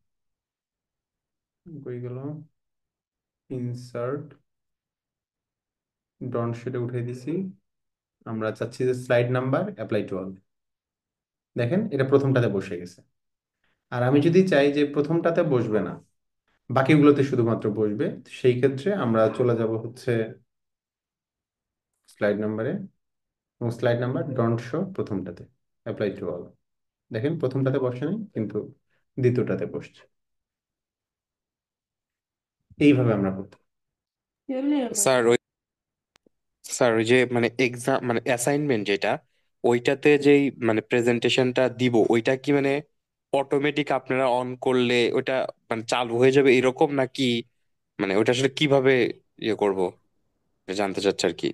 কই গেল, ইনসার্ট ডন্ট শোটা উঠাই দিছি, আমরা চাচ্ছি যে slide number apply to all, দেখেন এটা প্রথমটাতে বসে গেছে। আর আমি যদি চাই যে প্রথমটাতে বসবে না, বাকিগুলোতে শুধুমাত্র বসবে, সেই ক্ষেত্রে আমরা চলে যাব হচ্ছে স্লাইড নাম্বারে, এবং স্লাইড নাম্বার ডন্ট শো প্রথমটাতে অ্যাপ্লাই টু অল। দেখেন প্রথমটাতে বসে নেই কিন্তু দ্বিতীয়টাতে বসছে। এইভাবে আমরা করতে পারি। স্যার ওই স্যার ওই যে মানে এক্সাম মানে অ্যাসাইনমেন্ট যেটা, ওইটাতে যেই মানে প্রেজেন্টেশনটা দিব, ওইটা কি মানে অটোমেটিক আপনারা অন করলে ওইটা মানে চালু হয়ে যাবে এরকম নাকি? মানে ওইটা আসলে কিভাবে ইয়ে করব জানতে চাচ্ছি আর কি।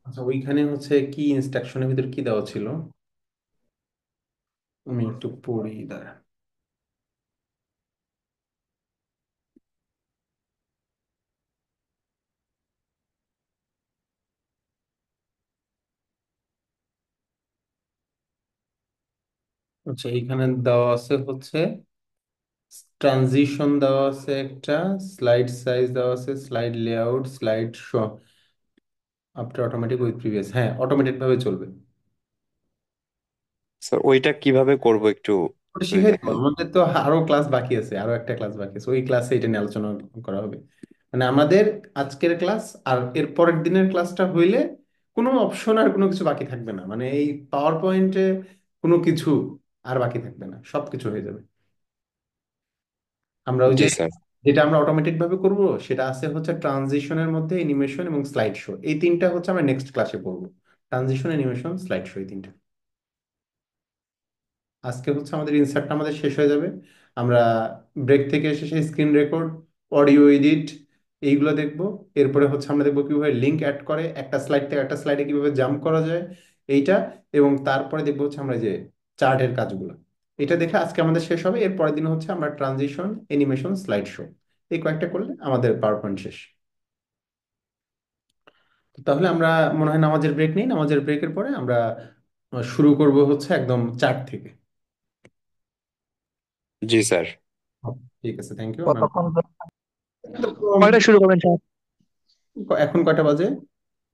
আচ্ছা, ওইখানে হচ্ছে কি ইনস্ট্রাকশনের ভিতর কি দেওয়া ছিল, আমি একটু পড়ি দাঁড়া। আচ্ছা, এইখানে দেওয়া আছে হচ্ছে ট্রানজিশন দেওয়া আছে একটা, স্লাইড সাইজ দেওয়া আছে, slide layout, slide show after automatic with previous, হ্যাঁ অটোমেটিক ভাবে চলবে। স্যার ওইটা কিভাবে করব একটু ওটা যদি শিখাই দেবো, দেখেন। আমাদের তো আরো ক্লাস বাকি আছে, আরো একটা ক্লাস বাকি আছে, ওই ক্লাসে এটা নিয়ে আলোচনা করা হবে। মানে আমাদের আজকের ক্লাস আর এর পরের দিনের ক্লাসটা হইলে কোনো অপশন আর কোনো কিছু বাকি থাকবে না, মানে এই পাওয়ার পয়েন্টে কোনো কিছু আর বাকি থাকবে না, সবকিছু হয়ে যাবে। আমরা ওই যে জি স্যার। যেটা আমরা অটোমেটিক ভাবে করব সেটা আছে হচ্ছে ট্রানজিশনের মধ্যে অ্যানিমেশন এবং স্লাইড শো, এই তিনটা হচ্ছে আমরা নেক্সট ক্লাসে পড়বো। ট্রানজিশন, অ্যানিমেশন, স্লাইড শো, এই তিনটা। আজকে হচ্ছে আমাদের ইনসার্টটা আমাদের শেষ হয়ে যাবে। আমরা ব্রেক থেকে এসে সেই স্ক্রিন রেকর্ড, অডিও এডিট, এইগুলো দেখবো। এরপরে হচ্ছে আমরা দেখবো কিভাবে লিঙ্ক অ্যাড করে একটা স্লাইড থেকে একটা স্লাইডে কিভাবে জাম্প করা যায়, এইটা। এবং তারপরে দেখবো হচ্ছে আমরা যে চার্টের কাজগুলো, এটা দেখে আজকে আমাদের শেষ হবে। এর পরের দিন হচ্ছে আমরা ট্রানজিশন, অ্যানিমেশন, স্লাইড শো, এই কয়েকটা করলে আমাদের পাওয়ার পয়েন্ট শেষ। তো তাহলে আমরা মনে হয় নামাজের ব্রেক নেই, নামাজের ব্রেকের পরে আমরা শুরু করব হচ্ছে একদম চার্ট থেকে। জি স্যার। ঠিক আছে, থ্যাংক ইউ। কতক্ষণ কয়টায় শুরু করবেন স্যার? এখন কয়টা বাজে?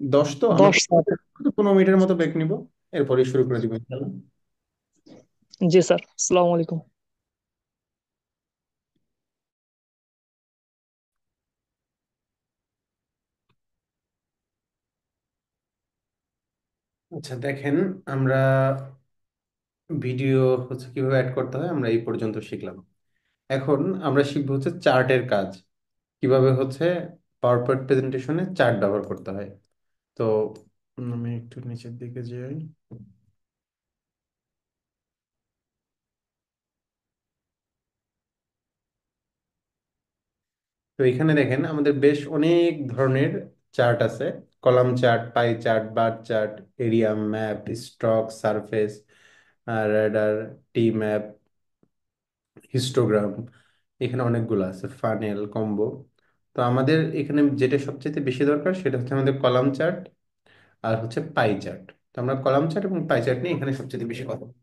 10, তো আমরা 10 স্যার। 15 মিনিটের মতো ব্রেক নিব, এরপরে শুরু করে দিব ইনশাআল্লাহ। জি স্যার, আসসালামু আলাইকুম। আচ্ছা দেখেন, আমরা ভিডিও হচ্ছে কিভাবে অ্যাড করতে হয় আমরা এই পর্যন্ত শিখলাম। এখন আমরা শিখবো হচ্ছে চার্টের কাজ, কিভাবে হচ্ছে পাওয়ার পয়েন্ট প্রেজেন্টেশনে চার্ট ব্যবহার করতে হয়। তো আমি একটু নিচের দিকে যাই। তো এখানে দেখেন আমাদের বেশ অনেক ধরনের চার্ট আছে, column chart, pie chart, bar chart, area map, stock surface, radar, tree map, histogram, এখানে অনেকগুলো আছে, ফানেল, কম্বো। তো আমাদের এখানে যেটা সবচেয়ে বেশি দরকার সেটা হচ্ছে আমাদের কলাম চার্ট আর হচ্ছে পাই চার্ট। তো আমরা কলাম চার্ট এবং পাই চার্ট নিয়ে এখানে সবচেয়ে বেশি কথা বলবো।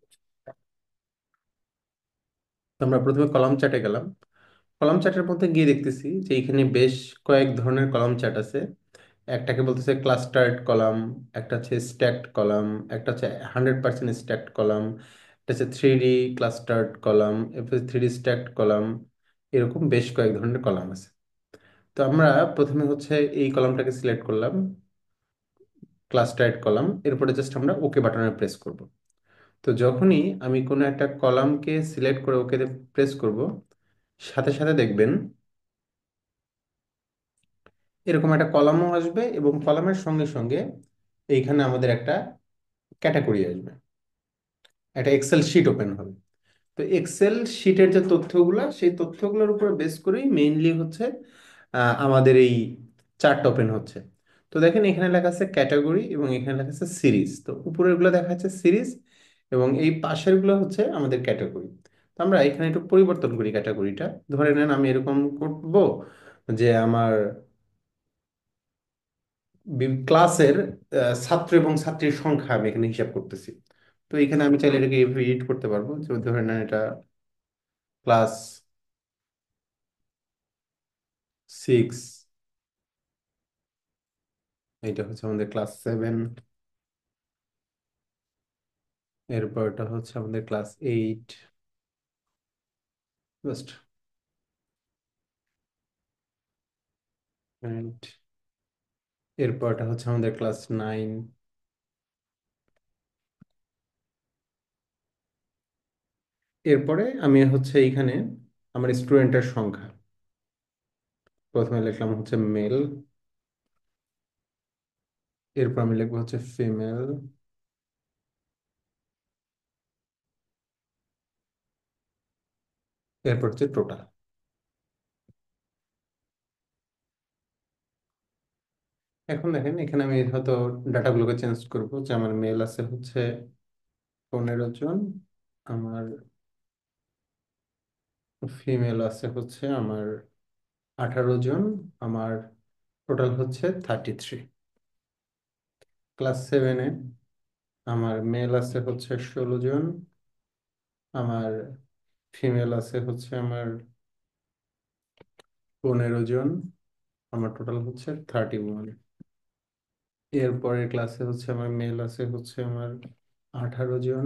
তো আমরা প্রথমে কলাম চার্টে গেলাম। কলাম চার্টের মধ্যে গিয়ে দেখতেছি যে এখানে বেশ কয়েক ধরনের কলাম চার্ট আছে। একটাকে বলতেছে ক্লাস্টার্ড কলাম, একটা হচ্ছে স্ট্যাকড কলাম, একটা হচ্ছে 100% স্ট্যাকড কলাম, একটা হচ্ছে 3D ক্লাস্টার্ড কলাম, এরপর 3D স্ট্যাকড কলাম, এরকম বেশ কয়েক ধরনের কলাম আছে। তো আমরা প্রথমে হচ্ছে এই কলামটাকে সিলেক্ট করলাম, ক্লাস্টার্ড কলাম, এরপরে জাস্ট আমরা ওকে বাটনে প্রেস করব। তো যখনই আমি কোনো একটা কলামকে সিলেক্ট করে ওকে প্রেস করব, সাথে সাথে দেখবেন এরকম একটা কলামও আসবে এবং কলামের সঙ্গে সঙ্গে এইখানে আমাদের একটা ক্যাটাগরি আসবে, একটা এক্সেল শিট ওপেন হবে। তো এক্সেল শিটের যে তথ্যগুলা সেই তথ্যগুলোর উপর বেস করেই মেইনলি হচ্ছে আমাদের এই চার্ট ওপেন হচ্ছে। তো দেখেন এখানে লেখা আছে ক্যাটাগরি এবং এখানে লেখা আছে সিরিজ, তো উপরের গুলো দেখা যাচ্ছে সিরিজ এবং এই পাশের গুলো হচ্ছে আমাদের ক্যাটাগরি। তো আমরা এখানে একটু পরিবর্তন করি ক্যাটাগরিটা। ধরে নেন আমি এরকম করব যে আমার ক্লাসের ছাত্র এবং ছাত্রীর সংখ্যা আমি এখানে হিসাব করতেছি। তো এখানে আমি চাইলে এটাকে এডিট করতে পারবো, যে ধরে নেন এটা ক্লাস 6, এটা হচ্ছে আমাদের ক্লাস 7, এরপর এটা হচ্ছে আমাদের ক্লাস 8, জাস্ট এরপর এটা হচ্ছে আমাদের ক্লাস 9। এরপরে আমি হচ্ছে এইখানে আমার স্টুডেন্টের সংখ্যা, প্রথমে লিখলাম হচ্ছে মেল, এরপর আমি লিখবো হচ্ছে ফিমেল, এরপর হচ্ছে টোটাল। এখন দেখেন এখানে আমি হয়তো ডাটাগুলোকে চেঞ্জ করব, যে আমার মেল আছে হচ্ছে 15 জন, আমার ফিমেল আছে হচ্ছে আমার 18 জন, আমার টোটাল হচ্ছে 33। ক্লাস 7-এ আমার মেল আছে হচ্ছে 16 জন, আমার ফিমেল আছে হচ্ছে আমার 15 জন, আমার টোটাল হচ্ছে 31। এরপরের ক্লাসে হচ্ছে আমার মেল আছে হচ্ছে আমার 18 জন,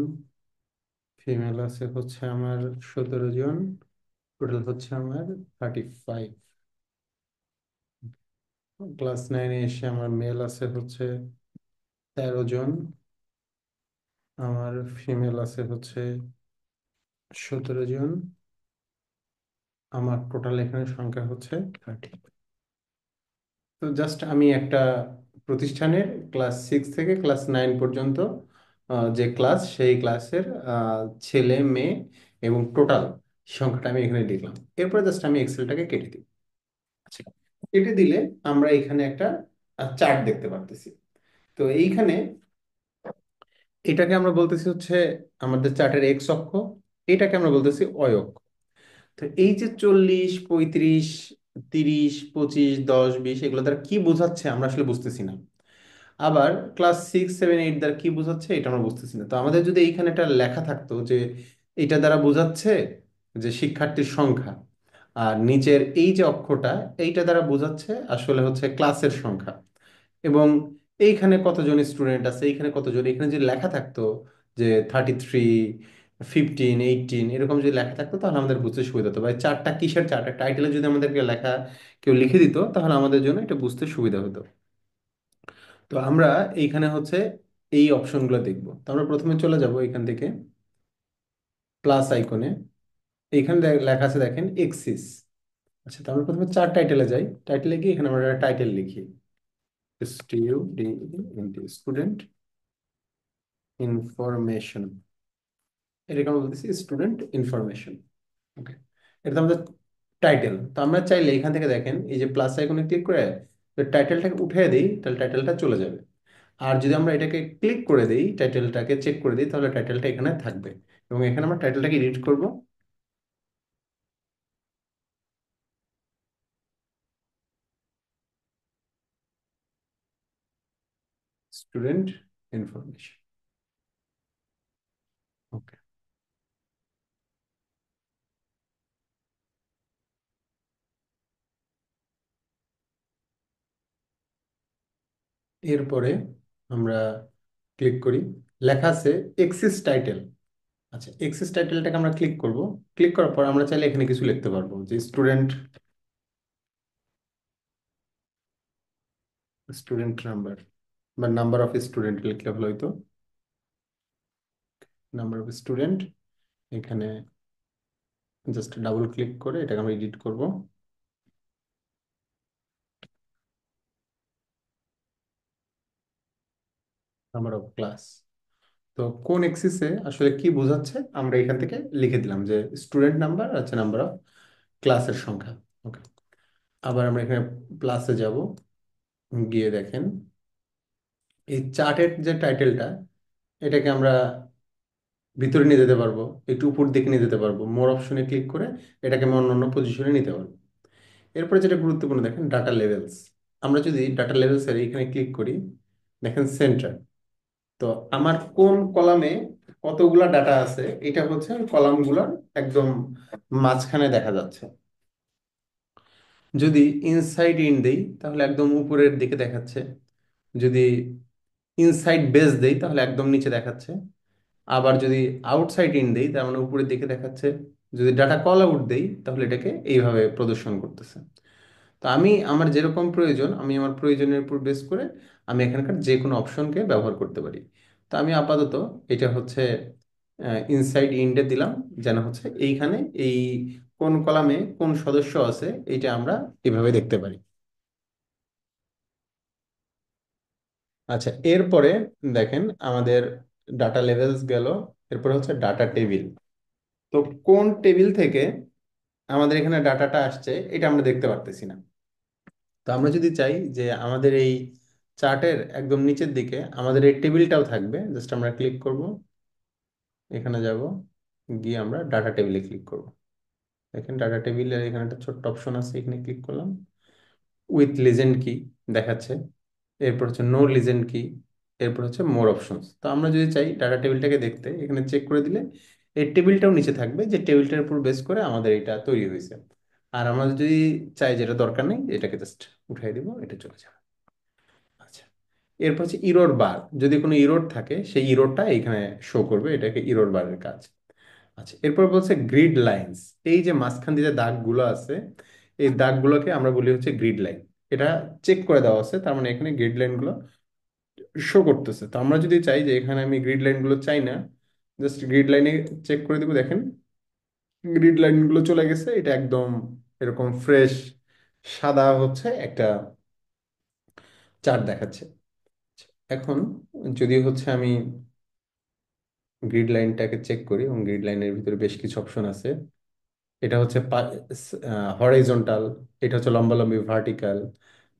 ফিমেল আছে হচ্ছে আমার 17 জন, টোটাল হচ্ছে আমার 35। ক্লাস 9-এ এসে আমার মেল আছে হচ্ছে 13 জন, আমার ফিমেল আছে হচ্ছে 17 জন, আমার টোটাল এখানে সংখ্যা হচ্ছে 30। তো জাস্ট আমি একটা প্রতিষ্ঠানের ক্লাস 6 থেকে ক্লাস 9 পর্যন্ত যে ক্লাস, সেই ক্লাসের ছেলে মেয়ে এবং টোটাল সংখ্যাটা আমি এখানে লিখলাম। এরপরে জাস্ট আমি এক্সেলটাকে কেটে দিই। আচ্ছা, কেটে দিলে আমরা এখানে একটা চার্ট দেখতে পারতেছি। তো এইখানে এটাকে আমরা বলতেছি হচ্ছে আমাদের চার্টের এক্স অক্ষ, এটাকে আমরা বলতেছি ওয়াই অক্ষ। তো এই যে 40, 35, 30, 25, 10, 20 এগুলো দ্বারা কি বোঝাচ্ছে আমরা আসলে বুঝতেছি না। আবার ক্লাস 6, 7, 8 দ্বারা কি বোঝাচ্ছে এটা আমরা বুঝতেছি না। তো আমাদের যদি এইখানে একটা লেখা থাকতো যে এটা দ্বারা বোঝাচ্ছে যে শিক্ষার্থীর সংখ্যা, আর নিচের এই যে অক্ষরটা এইটা দ্বারা বোঝাচ্ছে আসলে হচ্ছে ক্লাসের সংখ্যা, এবং এইখানে কতজন স্টুডেন্ট আছে, এইখানে কতজন, এখানে যদি লেখা থাকতো যে 33, 15, 18 এরকম যদি লেখা থাকতো তাহলে আমাদের বুঝতে সুবিধা হতো। বা এই চারটা কিসের চার্ট, টাইটেলে যদি আমাদেরকে লেখা কেউ লিখে দিত তাহলে আমাদের জন্য এটা বুঝতে সুবিধা হতো। তো আমরা এইখানে হচ্ছে এই অপশনগুলো দেখব। তো আমরা প্রথমে চলে যাব এখান থেকে প্লাস আইকনে, এইখানে লেখা আছে দেখেন এক্সিস। আচ্ছা, তো আমরা প্রথমে চার টাইটেলে যাই, টাইটেলে গিয়ে এখানে আমরা টাইটেল লিখি স্টুডেন্ট ইনফরমেশন, এটাকে আমরা বলতেছি স্টুডেন্ট ইনফরমেশন। ওকে, এটা তো আমাদের টাইটেল। তো আমরা চাইলে এখান থেকে দেখেন এই যে প্লাস আইকনে ক্লিক করে টাইটেলটাকে উঠিয়ে দিই, তাহলে টাইটেলটা চলে যাবে। আর যদি আমরা এটাকে ক্লিক করে দিই, টাইটেলটাকে চেক করে দিই, তাহলে টাইটেলটা এখানে থাকবে। এবং এখানে আমরা টাইটেলটাকে এডিট করব, স্টুডেন্ট ইনফরমেশন। ওকে, এরপরে আমরা ক্লিক করি, লেখা আছে এক্সিস টাইটেল। আচ্ছা, এক্সিস টাইটেলটাকে আমরা ক্লিক করব। ক্লিক করার পর আমরা চাইলে এখানে কিছু লিখতে পারবো, যে স্টুডেন্ট স্টুডেন্ট নাম্বার, বা নাম্বার অফ স্টুডেন্ট লিখলে ভালো হইতো। নাম্বার অফ স্টুডেন্ট, এখানে জাস্ট ডাবল ক্লিক করে এটাকে আমরা এডিট করব। নাম্বার অফ ক্লাস, তো কোন এক্সিসে আসলে কি বোঝাচ্ছে আমরা এখান থেকে লিখে দিলাম, যে স্টুডেন্ট নাম্বার আছে নাম্বার অফ ক্লাসের সংখ্যা। ওকে, আবার আমরা এখানে প্লাসে যাব, গিয়ে দেখেন এই চার্টের যে টাইটেলটা, এটাকে আমরা ভিতরে নিয়ে যেতে পারবো, একটু উপর দিকে নিয়ে যেতে পারবো, মোর অপশনে ক্লিক করে এটাকে আমি অন্য অন্য পজিশনে নিতে পারবো। এরপরে যেটা গুরুত্বপূর্ণ দেখেন ডাটা লেভেলস। আমরা যদি ডাটা লেভেলস এর এখানে ক্লিক করি, দেখেন সেন্টার। তো আমার কোন কলামে কতগুলা ডাটা আছে এটা হচ্ছে কলামগুলোর একদম মাঝখানে দেখা যাচ্ছে। যদি ইনসাইড ইন দেই তাহলে একদম উপরের দিকে দেখাচ্ছে, যদি ইনসাইড বেস দেই তাহলে একদম নিচে দেখাচ্ছে, আবার যদি আউটসাইড ইন দেই তার মানে উপরের দিকে দেখাচ্ছে, যদি ডাটা কল আউট দেই তাহলে এটাকে এইভাবে প্রদর্শন করতেছে। তো আমি আমার যেরকম প্রয়োজন আমি আমার প্রয়োজনের উপর বেস করে আমি এখানকার যে কোনো অপশনকে ব্যবহার করতে পারি। তো আমি আপাতত এটা হচ্ছে ইনসাইড ইন্ডে দিলাম, যেন হচ্ছে এইখানে এই কোন কলামে কোন সদস্য আছে এটা আমরা এভাবে দেখতে পারি। আচ্ছা, এরপরে দেখেন আমাদের ডাটা লেভেলস গেল, এরপরে হচ্ছে ডাটা টেবিল। তো কোন টেবিল থেকে আমাদের এখানে ডাটাটা আসছে এটা আমরা দেখতে পারতেছি না। তো আমরা যদি চাই যে আমাদের এই চার্টের একদম নিচের দিকে আমাদের এই টেবিলটাও থাকবে, জাস্ট আমরা ক্লিক করব, এখানে যাব, গিয়ে আমরা ডাটা টেবিলে ক্লিক করব। দেখেন ডাটা টেবিলের এখানে একটা ছোট্ট অপশন আছে, এখানে ক্লিক করলাম, উইথ লিজেন্ড কি দেখাচ্ছে, এরপর হচ্ছে নো লিজেন্ড কি, এরপর হচ্ছে মোর অপশনস। তো আমরা যদি চাই ডাটা টেবিলটাকে দেখতে, এখানে চেক করে দিলে এই টেবিলটাও নিচে থাকবে, যে টেবিলটার উপর বেস করে আমাদের এটা তৈরি হয়েছে। আর আমরা যদি চাই যেটা দরকার নেই, এটাকে জাস্ট উঠাই দিব, এটা চলে যাবে। আচ্ছা, এরপর হচ্ছে ইরোর বার, যদি কোনো ইরোর থাকে সেই ইরোরটা এখানে শো করবে, এটাকে ইরোর বারের কাজ। আচ্ছা, এরপর বলছে গ্রিড লাইন্স, এই যে মাঝখান দিয়ে যে দাগগুলো আছে এই দাগগুলোকে আমরা বলি হচ্ছে গ্রিড লাইন। এটা চেক করে দেওয়া আছে, তার মানে এখানে গ্রিড লাইনগুলো শো করতেছে। তো আমরা যদি চাই যে এখানে আমি গ্রিড লাইনগুলো চাই না, জাস্ট গ্রিড লাইনে চেক করে দিব, দেখেন গ্রিড লাইনগুলো চলে গেছে, এটা একদম এরকম ফ্রেশ সাদা হচ্ছে একটা চার্ট দেখাচ্ছে। এখন যদি হচ্ছে আমি গ্রিড লাইনটাকে চেক করি, এবং গ্রিড লাইনের ভিতরে বেশ কিছু অপশন আছে, এটা হচ্ছে হরাইজন্টাল, এটা হচ্ছে লম্বালম্বি ভার্টিক্যাল,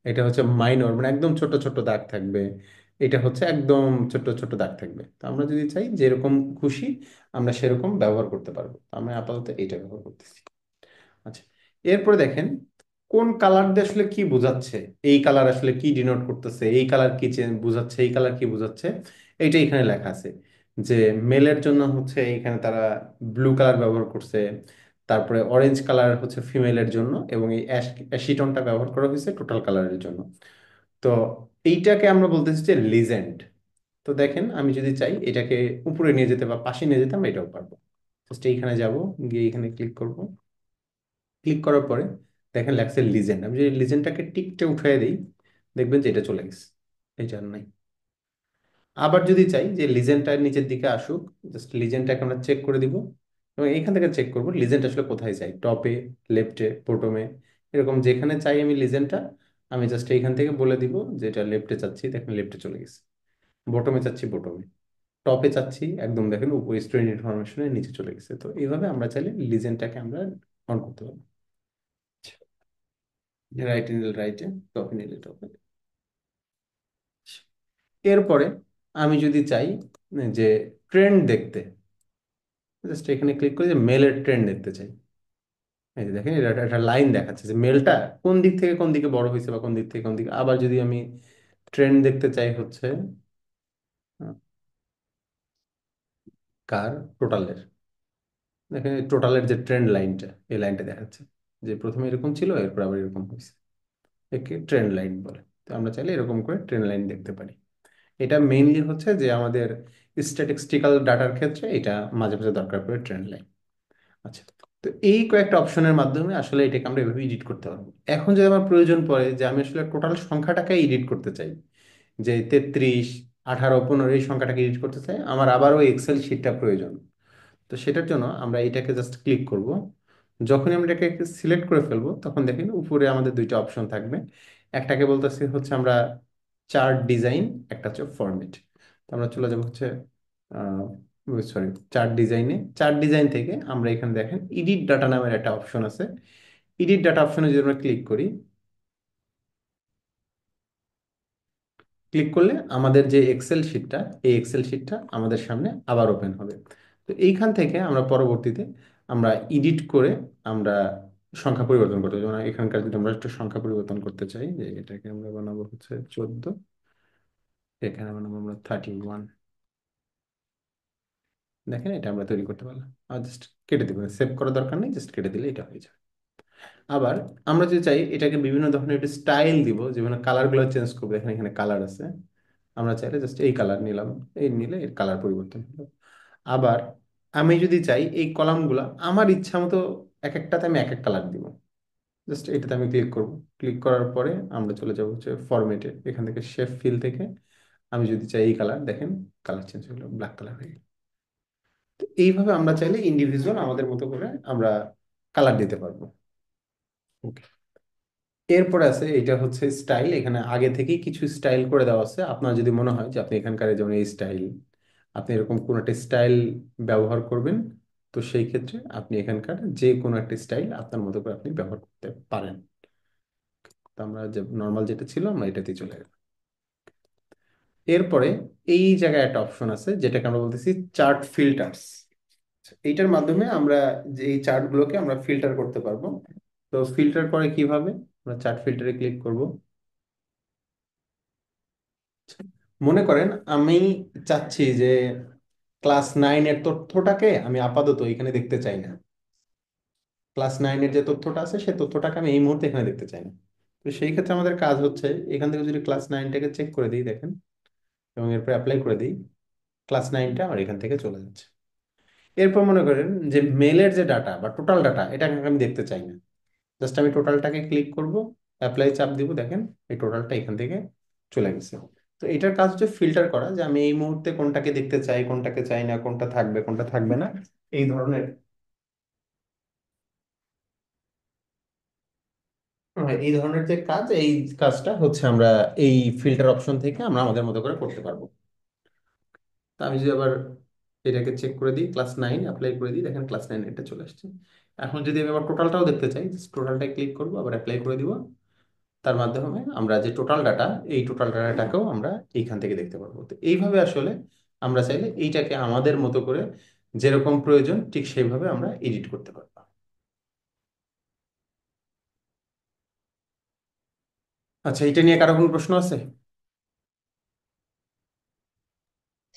এটা হচ্ছে মাইনর মানে একদম ছোট ছোট দাগ থাকবে, এটা হচ্ছে একদম ছোট ছোট দাগ থাকবে। তো আমরা যদি চাই যেরকম খুশি আমরা সেরকম ব্যবহার করতে পারবো। আমরা আপাতত এইটা ব্যবহার করতেছি। আচ্ছা, এরপরে দেখেন কোন কালার দিয়ে আসলে কি বোঝাচ্ছে, এই কালার আসলে কি ডিনোট করতেছে, এই কালার কি বোঝাচ্ছে, এই কালার কি বোঝাচ্ছে, এইটা এখানে লেখা আছে। যে মেলের জন্য হচ্ছে এখানে তারা ব্লু কালার ব্যবহার করছে, তারপরে অরেঞ্জ কালার হচ্ছে ফিমেলের জন্য, এবং এই অ্যাসিটনটা ব্যবহার করা হয়েছে টোটাল কালারের জন্য। তো এইটাকে আমরা বলতেছি যে লিজেন্ড। তো দেখেন আমি যদি চাই এটাকে উপরে নিয়ে যেতে বা পাশে নিয়ে যেতে আমরা এটাও পারবো। জাস্ট এইখানে যাব, গিয়ে এখানে ক্লিক করব, ক্লিক করার পরে দেখেন লেখছে লিজেন্ড। আমি যদি লিজেন্ডটাকে টিকটে উঠিয়ে দিই, দেখবেন যে এটা চলে গেছে, এটা আর নাই। আবার যদি চাই যে লিজেন্ডটা নিচের দিকে আসুক, জাস্ট লিজেন্ডটাকে আমরা চেক করে দিব, এবং এইখান থেকে চেক করব লিজেন্ড আসলে কোথায় চাই, টপে, লেফটে, বটমে, এরকম যেখানে চাই আমি লিজেন্ডটা, আমি জাস্ট এইখান থেকে বলে দিব যে এটা লেফটে চাচ্ছি, দেখেন লেফটে চলে গেছে। বটমে চাচ্ছি বটমে, টপে চাচ্ছি একদম দেখেন উপরে স্টুডেন্ট ইনফরমেশনের নিচে চলে গেছে। তো এইভাবে আমরা চাইলে লিজেন্ডটাকে আমরা অন করতে পারবো। রাইটে নিলে রাইটে, টপে নিলে টপে। এরপরে আমি যদি চাই যে ট্রেন্ড দেখতে, জাস্ট এখানে ক্লিক করে যে মেলের ট্রেন্ড দেখতে চাই, এই যে দেখেন এটা একটা লাইন দেখাচ্ছে যে মেলটা কোন দিক থেকে কোন দিকে বড় হয়েছে বা কোন দিক থেকে কোন দিকে। আবার যদি আমি ট্রেন্ড দেখতে চাই হচ্ছে আহ, কার টোটালের, দেখেন টোটালের যে ট্রেন্ড লাইনটা, এই লাইনটা দেখাচ্ছে যে প্রথমে এরকম ছিল, এরপর আবার এরকম হয়েছে, একে ট্রেন্ড লাইন বলে। তো আমরা চাইলে এরকম করে ট্রেন্ড লাইন দেখতে পারি। এটা মেইনলি হচ্ছে যে আমাদের স্ট্যাটিস্টিক্যাল ডাটার ক্ষেত্রে এটা মাঝে মাঝে দরকার পড়ে ট্রেন্ড লাইন। আচ্ছা, তো এই কয়েকটা অপশনের মাধ্যমে আসলে এটাকে আমরা এভাবে এডিট করতে পারবো। এখন যদি আমার প্রয়োজন পড়ে যে আমি আসলে টোটাল সংখ্যাটাকে এডিট করতে চাই, যে 33, 18, 15 এই সংখ্যাটাকে এডিট করতে চাই, আমার আবারও এক্সেল শিটটা প্রয়োজন। তো সেটার জন্য আমরা এটাকে জাস্ট ক্লিক করব। যখনই আমরা এটাকে সিলেক্ট করে ফেলবো তখন দেখেন উপরে আমাদের দুইটা অপশন থাকবে, একটাকে বলতেছি হচ্ছে আমরা চার্ট ডিজাইন, একটা হচ্ছে ফরম্যাট। তো আমরা চলে যাবো হচ্ছে সরি চার্ট ডিজাইনে। চার্ট ডিজাইন থেকে আমরা এখানে দেখেন এডিট ডাটা নামের একটা অপশন আছে। এডিট ডাটা অপশনে যদি আমরা ক্লিক করি, ক্লিক করলে আমাদের যে এক্সেল শিটটা, এই এক্সেল শিটটা আমাদের সামনে আবার ওপেন হবে। তো এইখান থেকে আমরা পরবর্তীতে আমরা এডিট করে আমরা সংখ্যা পরিবর্তন করতে পারি। যেমন এখানকার যদি আমরা একটা সংখ্যা পরিবর্তন করতে চাই, যে এটাকে আমরা বানাবো হচ্ছে 14, এখানে বানাবো আমরা 31, দেখেন এটা আমরা তৈরি করতে পারলাম। আর জাস্ট কেটে দেবো, সেভ করার দরকার নেই, জাস্ট কেটে দিলে এটা হয়ে যাবে। আবার আমরা যদি চাই এটাকে বিভিন্ন ধরনের একটু স্টাইল দিব, যেমন কালারগুলো চেঞ্জ করবো, দেখেন এখানে কালার আছে, আমরা চাইলে জাস্ট এই কালার নিলাম, এই নিলে এর কালার পরিবর্তন হলো। আবার আমি যদি চাই এই কলামগুলো আমার ইচ্ছা মতো এক একটাতে আমি এক এক কালার দিব, জাস্ট এটাতে আমি ক্লিক করব। ক্লিক করার পরে আমরা চলে যাবো হচ্ছে ফরম্যাটে, এখান থেকে শেপ ফিল থেকে আমি যদি চাই এই কালার, দেখেন কালার চেঞ্জ হলো, ব্ল্যাক কালার হয়ে গেল। তো এইভাবে আমরা চাইলে ইন্ডিভিজুয়াল আমাদের মতো করে আমরা কালার দিতে পারবো। ওকে, এরপরে আছে এটা হচ্ছে স্টাইল। এখানে আগে থেকেই কিছু স্টাইল করে দেওয়া আছে। আপনার যদি মনে হয় যে আপনি এখানকার যেমন এই স্টাইল, আপনি এরকম কোন একটা স্টাইল ব্যবহার করবেন, তো সেই ক্ষেত্রে আপনি এখানকার যে কোনো একটা স্টাইল আপনার মতো করে আপনি ব্যবহার করতে পারেন। তো আমরা যে নর্মাল যেটা ছিল আমরা এটাতেই চলে গেলাম। এরপরে এই জায়গায় একটা অপশন আছে যেটাকে আমরা বলতেছি চার্ট ফিল্টার্স। এইটার মাধ্যমে আমরা যে এই চার্টগুলোকে আমরা ফিল্টার করতে পারবো। তো ফিল্টার করে কিভাবে, আমরা চার্ট ফিল্টারে ক্লিক করব। মনে করেন আমি চাচ্ছি যে ক্লাস 9-এর তথ্যটাকে আমি আপাতত এখানে দেখতে চাই না। ক্লাস 9-এর যে তথ্যটা আছে সেই তথ্যটাকে আমি এই মুহূর্তে এখানে দেখতে চাই না। তো সেই ক্ষেত্রে আমাদের কাজ হচ্ছে এখান থেকে যদি ক্লাস 9টাকে চেক করে দিই, দেখেন, এবং এরপর অ্যাপ্লাই করে দিই, ক্লাস 9টা আমার এখান থেকে চলে যাচ্ছে। এরপর মনে করেন যে মেলের যে ডাটা বা টোটাল ডাটা, এটা আমি দেখতে চাই না। জাস্ট আমি টোটালটাকে ক্লিক করব, অ্যাপ্লাই চাপ দিব, দেখেন এই টোটালটা এখান থেকে চলে গেছে। তো এটার কাজ হচ্ছে ফিল্টার করা, যে আমি এই মুহূর্তে কোনটাকে দেখতে চাই, কোনটাকে চাই না, কোনটা থাকবে কোনটা থাকবে না, এই ধরনের। হ্যাঁ, এই ধরনের যে কাজ, এই কাজটা হচ্ছে আমরা এই ফিল্টার অপশন থেকে আমরা আমাদের মতো করে করতে পারবো। তা আমি যদি আবার এটাকে চেক করে দিই, ক্লাস 9 অ্যাপ্লাই করে দিই, দেখেন ক্লাস 9 এটা চলে আসছে। এখন যদি আমি আবার টোটালটাও দেখতে চাই, টোটালটাই ক্লিক করবো, আবার অ্যাপ্লাই করে দিব। তার মাধ্যমে আমরা যে টোটাল ডাটা, এই টোটাল ডাটাটাকেও আমরা এইখান থেকে দেখতে পারবো। তো এইভাবে আসলে আমরা চাইলে এইটাকে আমাদের মতো করে যেরকম প্রয়োজন ঠিক সেইভাবে আমরা এডিট করতে পারবো। আচ্ছা, এটা নিয়ে কারো কোনো প্রশ্ন আছে?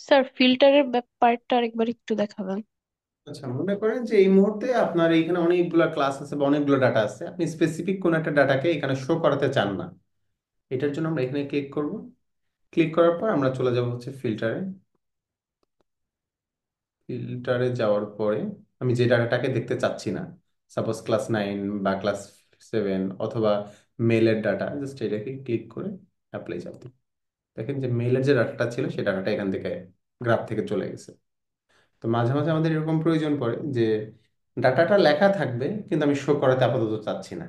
স্যার ফিল্টারের ব্যাপারটা আরেকবার একটু দেখাবেন। আচ্ছা, মনে করেন যে এই মুহূর্তে আপনার এইখানে অনেকগুলো ক্লাস আছে বা অনেকগুলো ডাটা আছে, আপনি স্পেসিফিক কোন একটা ডাটাকে এখানে শো করাতে চান না। এটার জন্য আমরা এখানে ক্লিক করব। ক্লিক করার পর আমরা চলে যাব হচ্ছে ফিল্টারে। ফিল্টারে যাওয়ার পরে আমি যে ডাটাটাকে দেখতে চাচ্ছি না, সাপোজ ক্লাস 9 বা ক্লাস 7 অথবা মেলের ডাটা, জাস্ট এটাকে ক্লিক করে অ্যাপ্লাই চাপ দিই। দেখেন যে মেলের যে ডাটাটা ছিল সেই ডাটাটা এখান থেকে গ্রাফ থেকে চলে গেছে। তো মাঝে মাঝে আমাদের এরকম প্রয়োজন পড়ে যে ডাটাটা লেখা থাকবে কিন্তু আমি শো করাতে আপাতত চাচ্ছি না।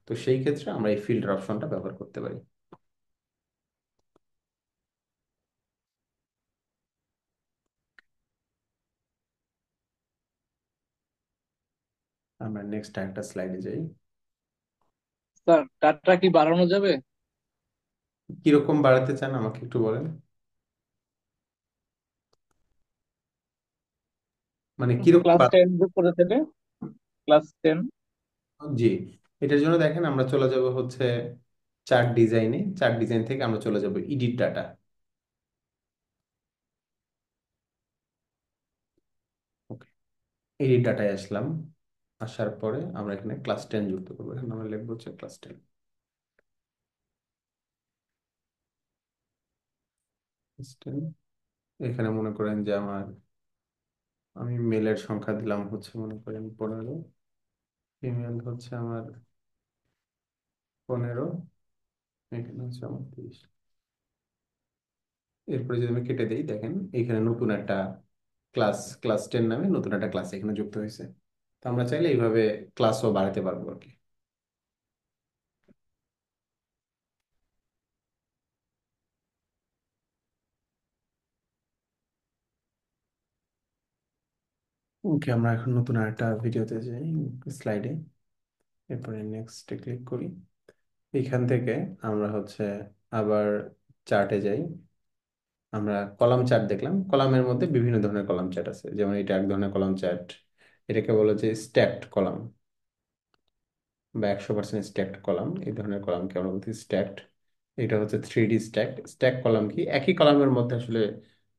তো সেই ক্ষেত্রে আমরা এই ফিল্টার অপশনটা ব্যবহার করতে পারি। আমরা নেক্সট একটা স্লাইডে যাই। স্যার ডাটা কি বাড়ানো যাবে? কিরকম বাড়াতে চান আমাকে একটু বলেন, মানে কিরকম ক্লাস 10 যোগ করে দেবে, ক্লাস 10। জি, এটার জন্য দেখেন আমরা চলে যাব হচ্ছে চার্ট ডিজাইনে। চার্ট ডিজাইন থেকে আমরা চলে যাব এডিট ডাটা। ওকে, এডিট ডাটায় আসলাম। আসার পরে আমরা এখানে ক্লাস 10 যুক্ত করবো। এখানে আমরা লিখবো হচ্ছে ক্লাস 10। এখানে মনে করেন যে আমি মেলের সংখ্যা দিলাম হচ্ছে মনে করেন 15, ফিমেল হচ্ছে আমার 15, এখানে হচ্ছে আমার 30। এরপরে যদি আমি কেটে দিই, দেখেন এখানে নতুন একটা ক্লাস 10 নামে নতুন একটা ক্লাস এখানে যুক্ত হয়েছে। তো আমরা চাইলে এইভাবে ক্লাসও বাড়াতে পারবো আর কি। ওকে, আমরা এখন নতুন আরেকটা ভিডিওতে যাই, স্লাইডে। এরপরে নেক্সটে ক্লিক করি। এখান থেকে আমরা হচ্ছে আবার চার্টে যাই। আমরা কলাম চার্ট দেখলাম, কলামের মধ্যে বিভিন্ন ধরনের কলাম চার্ট আছে, যেমন এটা এক ধরনের কলাম চার্ট। এটাকে বলে যে স্ট্যাকড কলাম বা 100% স্ট্যাকড কলাম। এই ধরনের কলামকে আমরা বলছি স্ট্যাকড। এটা হচ্ছে 3D স্ট্যাকড। স্ট্যাক কলাম কি, একই কলামের মধ্যে আসলে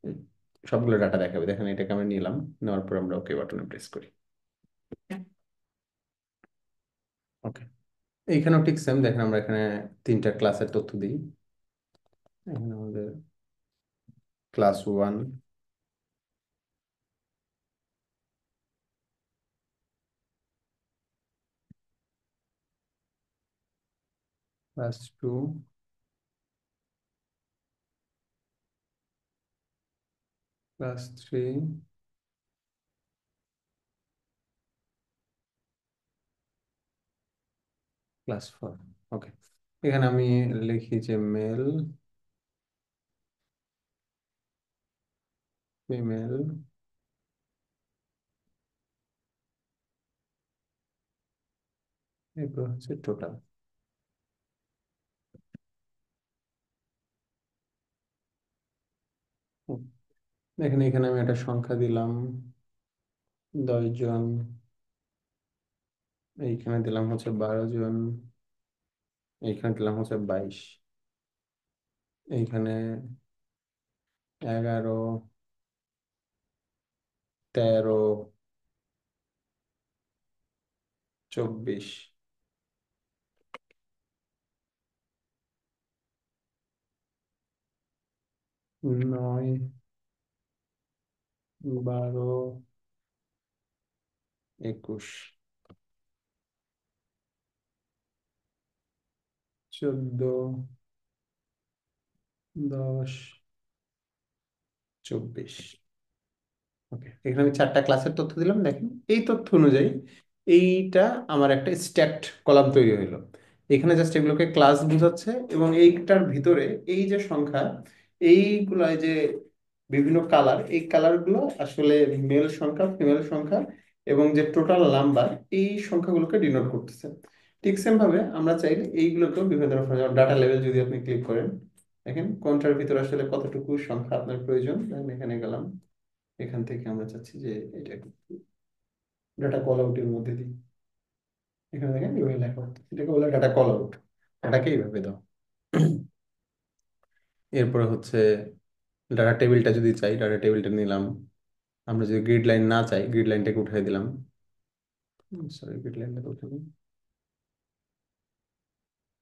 উম, সবগুলো ডাটা দেখাবে। দেখেন এটাকে আমরা নিলাম, নেওয়ার পর আমরা ওকে বাটনে প্রেস করি। ওকে, এইখানেও ঠিক সেম। দেখেন আমরা এখানে 3টা ক্লাসের তথ্য দিই। এখানে আমাদের ক্লাস 1, ক্লাস 2, ক্লাস 3, ক্লাস 4। ওকে, এখানে আমি লিখি যে মেল, ফিমেল, এরপর হচ্ছে টোটাল। এখানে এখানে আমি একটা সংখ্যা দিলাম 10 জন, এইখানে দিলাম হচ্ছে 12 জন, এইখানে দিলাম হচ্ছে 22, এইখানে 11, 13, 24, 9, 12, 21, 14, 10, 24। ওকে, এখানে আমি 4টা ক্লাসের তথ্য দিলাম। দেখেন এই তথ্য অনুযায়ী এইটা আমার একটা স্ট্যাকড কলাম তৈরি হইলো। এখানে জাস্ট এগুলোকে ক্লাস বোঝাচ্ছে, এবং এইটার ভিতরে এই যে সংখ্যা, এইগুলো এই যে বিভিন্ন কালার, এই কালারগুলো আসলে মেল সংখ্যা, ফিমেল সংখ্যা, এবং যে টোটাল নাম্বার, এই সংখ্যাগুলোকে ডিনোট করতেছে। ঠিক সেম ভাবে আমরা চাইলে এইগুলোকেও বিভিন্ন ধরনের ডাটা লেভেল যদি আপনি ক্লিক করেন, দেখেন কোনটার ভিতরে আসলে কতটুকু সংখ্যা আপনার প্রয়োজন। আমি এখানে গেলাম, এখান থেকে আমরা চাচ্ছি যে এটা ডাটা কল আউটের মধ্যে দিই। এখানে দেখেন এইভাবে লেখা হতো, এটাকে বলে ডাটা কল আউট, ডাটাকে এইভাবে দাও। এরপরে হচ্ছে ডাটা টেবিলটা যদি চাই, ডাটা টেবিলটা নিলাম। আমরা যদি গ্রিড লাইন না চাই, গ্রিড লাইনটাকে উঠিয়ে দিলাম। সরি, গ্রিড লাইনটাকে উঠিয়ে দিলাম,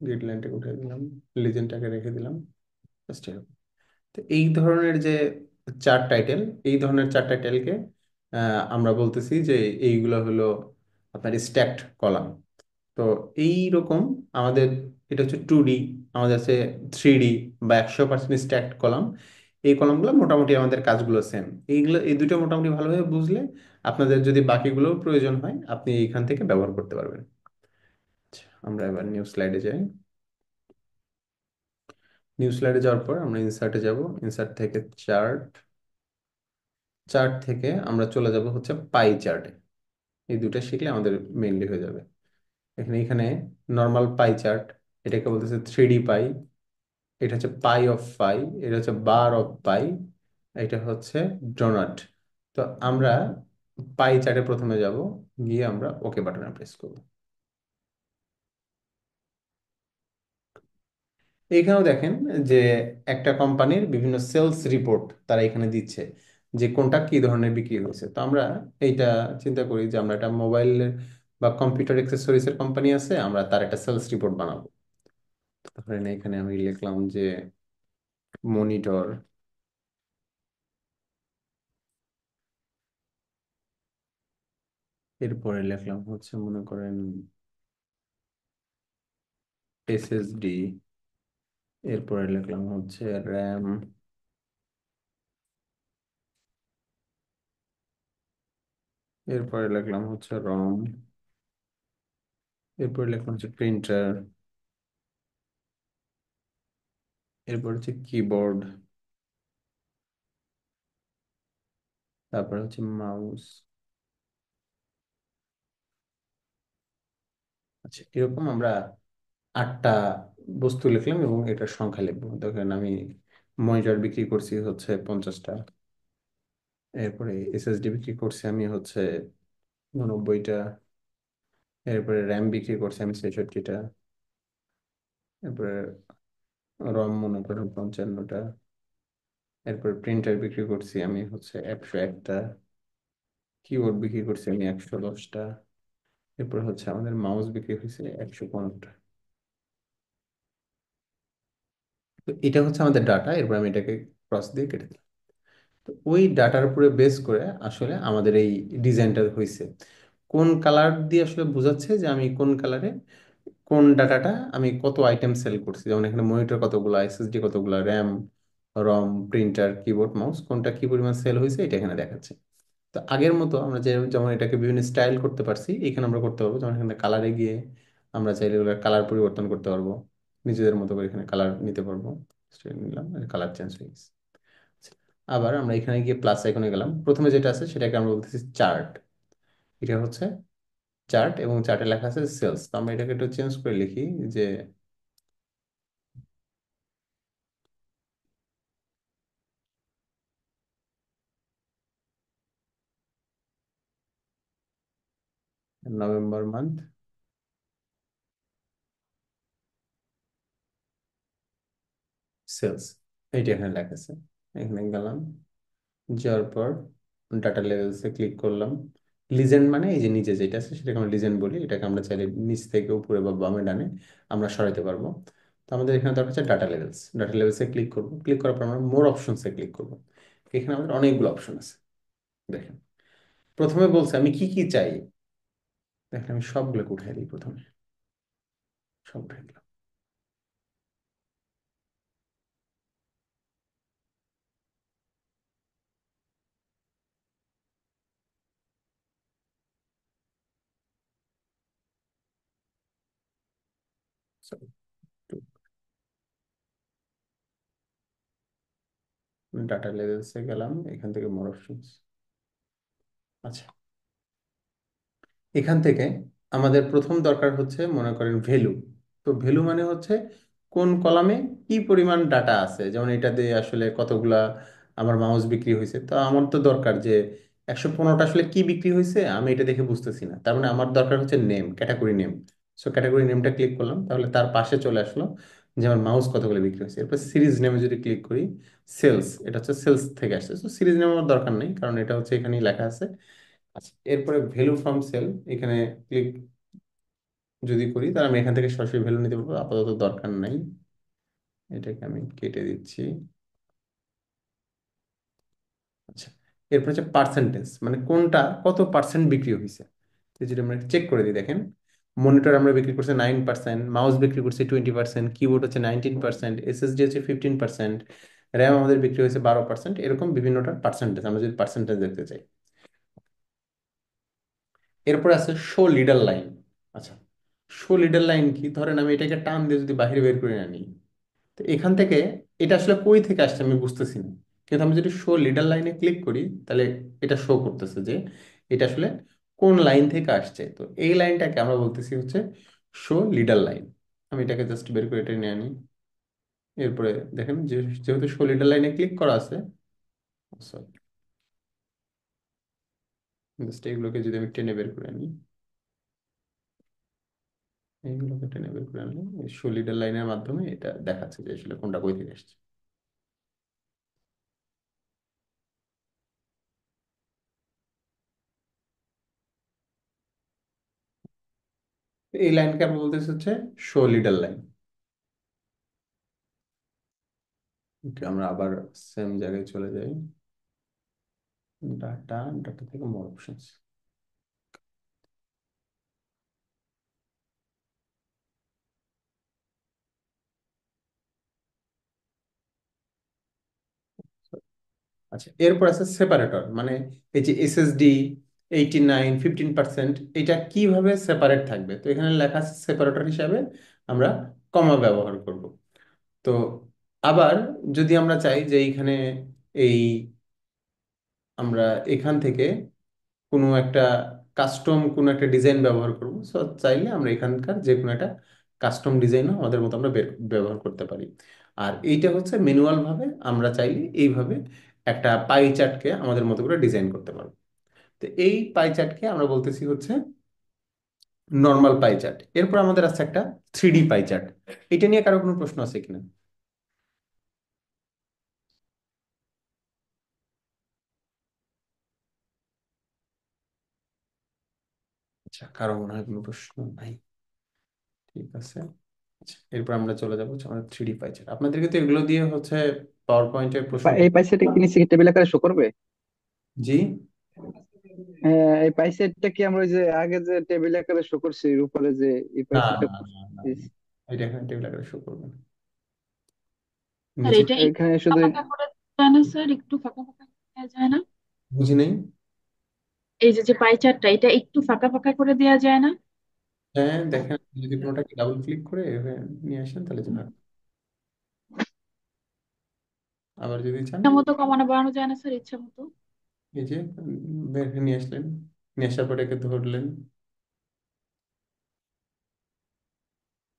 গ্রিড লাইনটাকে উঠিয়ে দিলাম, লিজেন্ডটাকে রেখে দিলাম। জাস্ট এরকম। তো এই ধরনের যে চার টাইটেল, এই ধরনের চার টাইটেলকে আমরা বলতেছি যে এইগুলো হলো আপনার স্ট্যাকড কলাম। তো এই রকম আমাদের, এটা হচ্ছে 2D, আমাদের আছে 3D বা 100% স্ট্যাকড কলাম। এই কলামগুলো মোটামুটি আমাদের কাজগুলো সেম। এইগুলো, এই দুটো মোটামুটি ভালোভাবে বুঝলে আপনাদের যদি বাকিগুলো প্রয়োজন হয়, আপনি এইখান থেকে ব্যবহার করতে পারবেন। আচ্ছা, আমরা এবার নিউ স্লাইডে যাই। নিউ স্লাইডে যাওয়ার পর আমরা ইনসার্টে যাব, ইনসার্ট থেকে চার্ট, চার্ট থেকে আমরা চলে যাব হচ্ছে পাই চার্টে। এই দুটো শিখলে আমাদের মেইনলি হয়ে যাবে। এখানে এখানে নর্মাল পাই চার্ট, এটাকে বলতেছে 3D পাই, এটা হচ্ছে পাই অফ পাই, এটা হচ্ছে বার অফ পাই, এটা হচ্ছে ডোনাট। তো আমরা পাই চার্টে প্রথমে যাব, গিয়ে আমরা ওকে বাটনে প্রেস করব। এইখানেও দেখেন যে একটা কোম্পানির বিভিন্ন সেলস রিপোর্ট তারা এখানে দিচ্ছে, যে কোনটা কি ধরনের বিক্রি হয়েছে। তো আমরা এইটা চিন্তা করি যে আমরা একটা মোবাইলের বা কম্পিউটার অ্যাক্সেসরিজের কোম্পানি আছে, আমরা তার একটা সেলস রিপোর্ট বানাবো। ধরেন এখানে আমি লিখলাম যে মনিটর, এরপরে লিখলাম হচ্ছে মনে করেন এসএসডি, এরপরে লিখলাম হচ্ছে র্যাম, এরপরে লিখলাম হচ্ছে রম, এরপরে লিখলাম হচ্ছে প্রিন্টার, এরপর হচ্ছে কিবোর্ড, তারপর হচ্ছে মাউস। আচ্ছা, এরকম আমরা 8টা বস্তু লিখলাম এবং এটার সংখ্যা লিখবো। দেখেন আমি মনিটর বিক্রি করছি হচ্ছে 50টা, এরপরে এসএসডি বিক্রি করছি আমি হচ্ছে 89টা, এরপরে র্যাম বিক্রি করছি আমি 66টা, এরপরে রম মনে করেন 55টা, এরপর প্রিন্টার বিক্রি করছি আমি হচ্ছে 101টা, কিবোর্ড বিক্রি করছি আমি 110টা, এরপর হচ্ছে আমাদের মাউস বিক্রি হয়েছে 115টা। তো এটা হচ্ছে আমাদের ডাটা, এরপর আমি এটাকে ক্রস দিয়ে কেটে দিলাম। তো ওই ডাটার উপরে বেস করে আসলে আমাদের এই ডিজাইনটা হয়েছে। কোন কালার দিয়ে আসলে বোঝাচ্ছে যে আমি কোন কালারে কোন ডাটাটা আমি কত আইটেম সেল করছি। যেমন এখানে মনিটর কতগুলো, এসএসডি কতগুলো, র্যাম, রম, প্রিন্টার, কিবোর্ড, মাউস কোনটা কি পরিমাণ সেল হয়েছে এটা এখানে দেখাচ্ছে। তো আগের মতো আমরা যে যেমন এটাকে বিভিন্ন স্টাইল করতে পারছি, এখানে আমরা করতে পারবো। যেমন এখানে কালারে গিয়ে আমরা চাইলে এগুলোর কালার পরিবর্তন করতে পারবো, নিজেদের মতো করে এখানে কালার নিতে পারবো। Straight নিলাম, কালার চেঞ্জ হয়ে গেছে। আচ্ছা, আবার আমরা এখানে গিয়ে প্লাস আইকনে গেলাম, প্রথমে যেটা আছে সেটাকে আমরা বলতেছি চার্ট। এটা হচ্ছে চার্ট, এবং চার্টে লেখা আছে সেলস। তো আমরা এটাকে একটু চেঞ্জ করে লিখি যে নভেম্বর মান্থ সেলস, এইটা এখানে লেখা আছে। এখানে গেলাম, যাওয়ার পর ডাটা লেভেলসে ক্লিক করলাম। লিজেন্ড মানে এই যে নিচে যেটা আছে সেটাকে আমরা লিজেন্ড বলি, এটাকে আমরা চাইলে নিচ থেকে উপরে বা বামে ডানে আমরা সরাইতে পারবো। তো আমাদের এখানে দরকার হচ্ছে ডাটা লেভেলস। ডাটা লেভেলসে ক্লিক করবো, ক্লিক করার পর আমরা মোর অপশনসে ক্লিক করবো। এখানে আমাদের অনেকগুলো অপশন আছে। দেখেন, প্রথমে বলছে আমি কি কি চাই। দেখেন আমি সবগুলোকে উঠাই দিই, প্রথমে সব উঠাই দিলাম। ডাটা লেভেলসে গেলাম, এখান থেকে মোর অপশনস। আচ্ছা, এখান থেকে আমাদের প্রথম দরকার হচ্ছে মনে করেন ভ্যালু। তো ভ্যালু মানে হচ্ছে কোন কলামে কি পরিমাণ ডাটা আছে, যেমন এটা দিয়ে আসলে কতগুলা আমার মাউস বিক্রি হয়েছে। তো আমার তো দরকার যে 115টা আসলে কি বিক্রি হয়েছে, আমি এটা দেখে বুঝতেছি না। তার মানে আমার দরকার হচ্ছে name, category name. So category নেমটা ক্লিক করলাম, তাহলে তার পাশে চলে আসলো যে আমার মাউস কতগুলো বিক্রি হয়েছে। এরপর সিরিজ নেমে যদি ক্লিক করি, সেলস, এটা হচ্ছে সেলস থেকে আসছে। তো সিরিজ নেম আমার দরকার নেই, কারণ এটা হচ্ছে এখানেই লেখা আছে। আচ্ছা, এরপরে ভ্যালু ফ্রম সেল, এখানে ক্লিক যদি করি তাহলে আমি এখান থেকে সরাসরি ভ্যালু নিতে পারবো, আপাতত দরকার নাই। এটাকে আমি কেটে দিচ্ছি। আচ্ছা, এরপর হচ্ছে পার্সেন্টেজ, মানে কোনটা কত পার্সেন্ট বিক্রি হয়েছে। তো যদি আমরা চেক করে দিই, দেখেন মনিটর আমরা বিক্রি করছি 9%, মাউস বিক্রি করছি 20%, কিবোর্ড হচ্ছে 19%, এসএসডি হচ্ছে 15%, র্যাম আমাদের বিক্রি হয়েছে 12%। এরকম বিভিন্নটার পার্সেন্টেজ আমরা যদি পার্সেন্টেজ দেখতে চাই। এরপর আছে শো লিডার লাইন। আচ্ছা, শো লিডার লাইন কি, ধরেন আমি এটাকে টান দিয়ে যদি বাইরে বের করে আনি, তো এখান থেকে এটা আসলে কই থেকে আসছে আমি বুঝতেছি না। কিন্তু আমি যদি শো লিডার লাইনে ক্লিক করি, তাহলে এটা শো করতেছে যে এটা আসলে কোন লাইন থেকে আসছে। তো এই লাইনটাকে আমরা বলতেছি হচ্ছে শো লিডার লাইন। আমি এটাকে জাস্ট বের করে টেনে আনি। এরপরে দেখেন যে যেহেতু শো লিডার লাইনে ক্লিক করা আছে, সরি, জাস্ট এগুলোকে যদি আমি টেনে বের করে আনি, এইগুলোকে টেনে বের করে আনলে শো লিডার লাইনের মাধ্যমে এটা দেখাচ্ছে যে আসলে কোনটা কই থেকে আসছে। তো এই লাইনকে আমরা বলতেছি হচ্ছে শো লিডার লাইন। ওকে, আমরা আবার সেম জায়গায় চলে যাই, ডাটা, ডাটা থেকে মোর অপশনস। আচ্ছা, এরপর আছে সেপারেটর, মানে এই যে এসএসডি 89 15%, এটা কিভাবে সেপারেট থাকবে। তো এখানে লেখা আছে সেপারেটর হিসাবে আমরা কমা ব্যবহার করব। তো আবার যদি আমরা চাই যে এইখানে এই আমরা এখান থেকে কোনো একটা কাস্টম কোনো একটা ডিজাইন ব্যবহার করব, সো চাইলে আমরা এখানকার যে কোনো একটা কাস্টম ডিজাইনও আমাদের মতো আমরা ব্যবহার করতে পারি। আর এইটা হচ্ছে ম্যানুয়াল ভাবে আমরা চাইলে এইভাবে একটা পাই চার্টকে আমাদের মতো করে ডিজাইন করতে পারবো। তো এই পাই চার্টকে আমরা বলতেছি হচ্ছে নর্মাল পাই চার্ট। এরপর আমাদের আছে একটা 3D পাই চার্ট। এটা নিয়ে কারো কোনো প্রশ্ন আছে কিনা? আচ্ছা, কারো মনে হয় কোনো প্রশ্ন নাই, ঠিক আছে। আচ্ছা, এরপর আমরা চলে যাবো হচ্ছে আমাদের 3D পাই চার্ট। আপনাদেরকে তো এগুলো দিয়ে হচ্ছে পাওয়ার পয়েন্টের প্রশ্ন এই পাইসেটটা কি নিচে টেবিল আকারে শো করবে? জি, এই পাইসেটটা কি আমরা ওই যে আগে যে টেবিল আকারে শো করছি এর উপরে যে এই না পাইসেটটা না না না না। এটা এখানে টেবিল আকারে শো করবে না, স্যার নিচে। এটা একটু এখানে ফাঁকা শুধু ফাঁকা করে দেওয়া যায় না স্যার? একটু ফাঁকা ফাঁকা করে দেওয়া যায় না? বুঝি নেই। এই যে যে পাই চার্টটা, এটা একটু ফাঁকা ফাঁকা করে দেওয়া যায় না? হ্যাঁ দেখেন, যদি কোনোটাকে ডাবল ক্লিক করে এভাবে নিয়ে আসেন তাহলে যে ভালো। আবার যদি চান, ইচ্ছা মতো কমানো বাড়ানো যায় না স্যার, ইচ্ছা মতো? এই যে বের করে নিয়ে আসলেন, নিয়ে আসার পর এটাকে ধরলেন,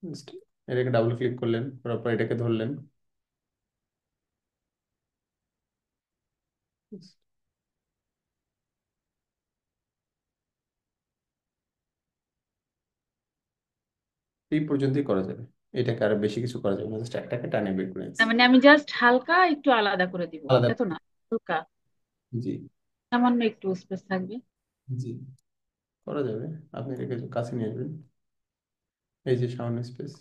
Just এটাকে ডাবল ক্লিক করলেন, করার পর এটাকে ধরলেন, এই পর্যন্তই করা যাবে। এটাকে আর বেশি কিছু করা যাবে না, জাস্ট একটাকে টানে বের করে তার নিচ্ছি মানে আমি জাস্ট হালকা একটু আলাদা করে দিব, আলাদা। এত না? হালকা, জি, সামান্য একটু স্পেস থাকবে। জি, করা যাবে। আপনি এটাকে কাছে নিয়ে আসবেন, এই যে সামান্য স্পেস,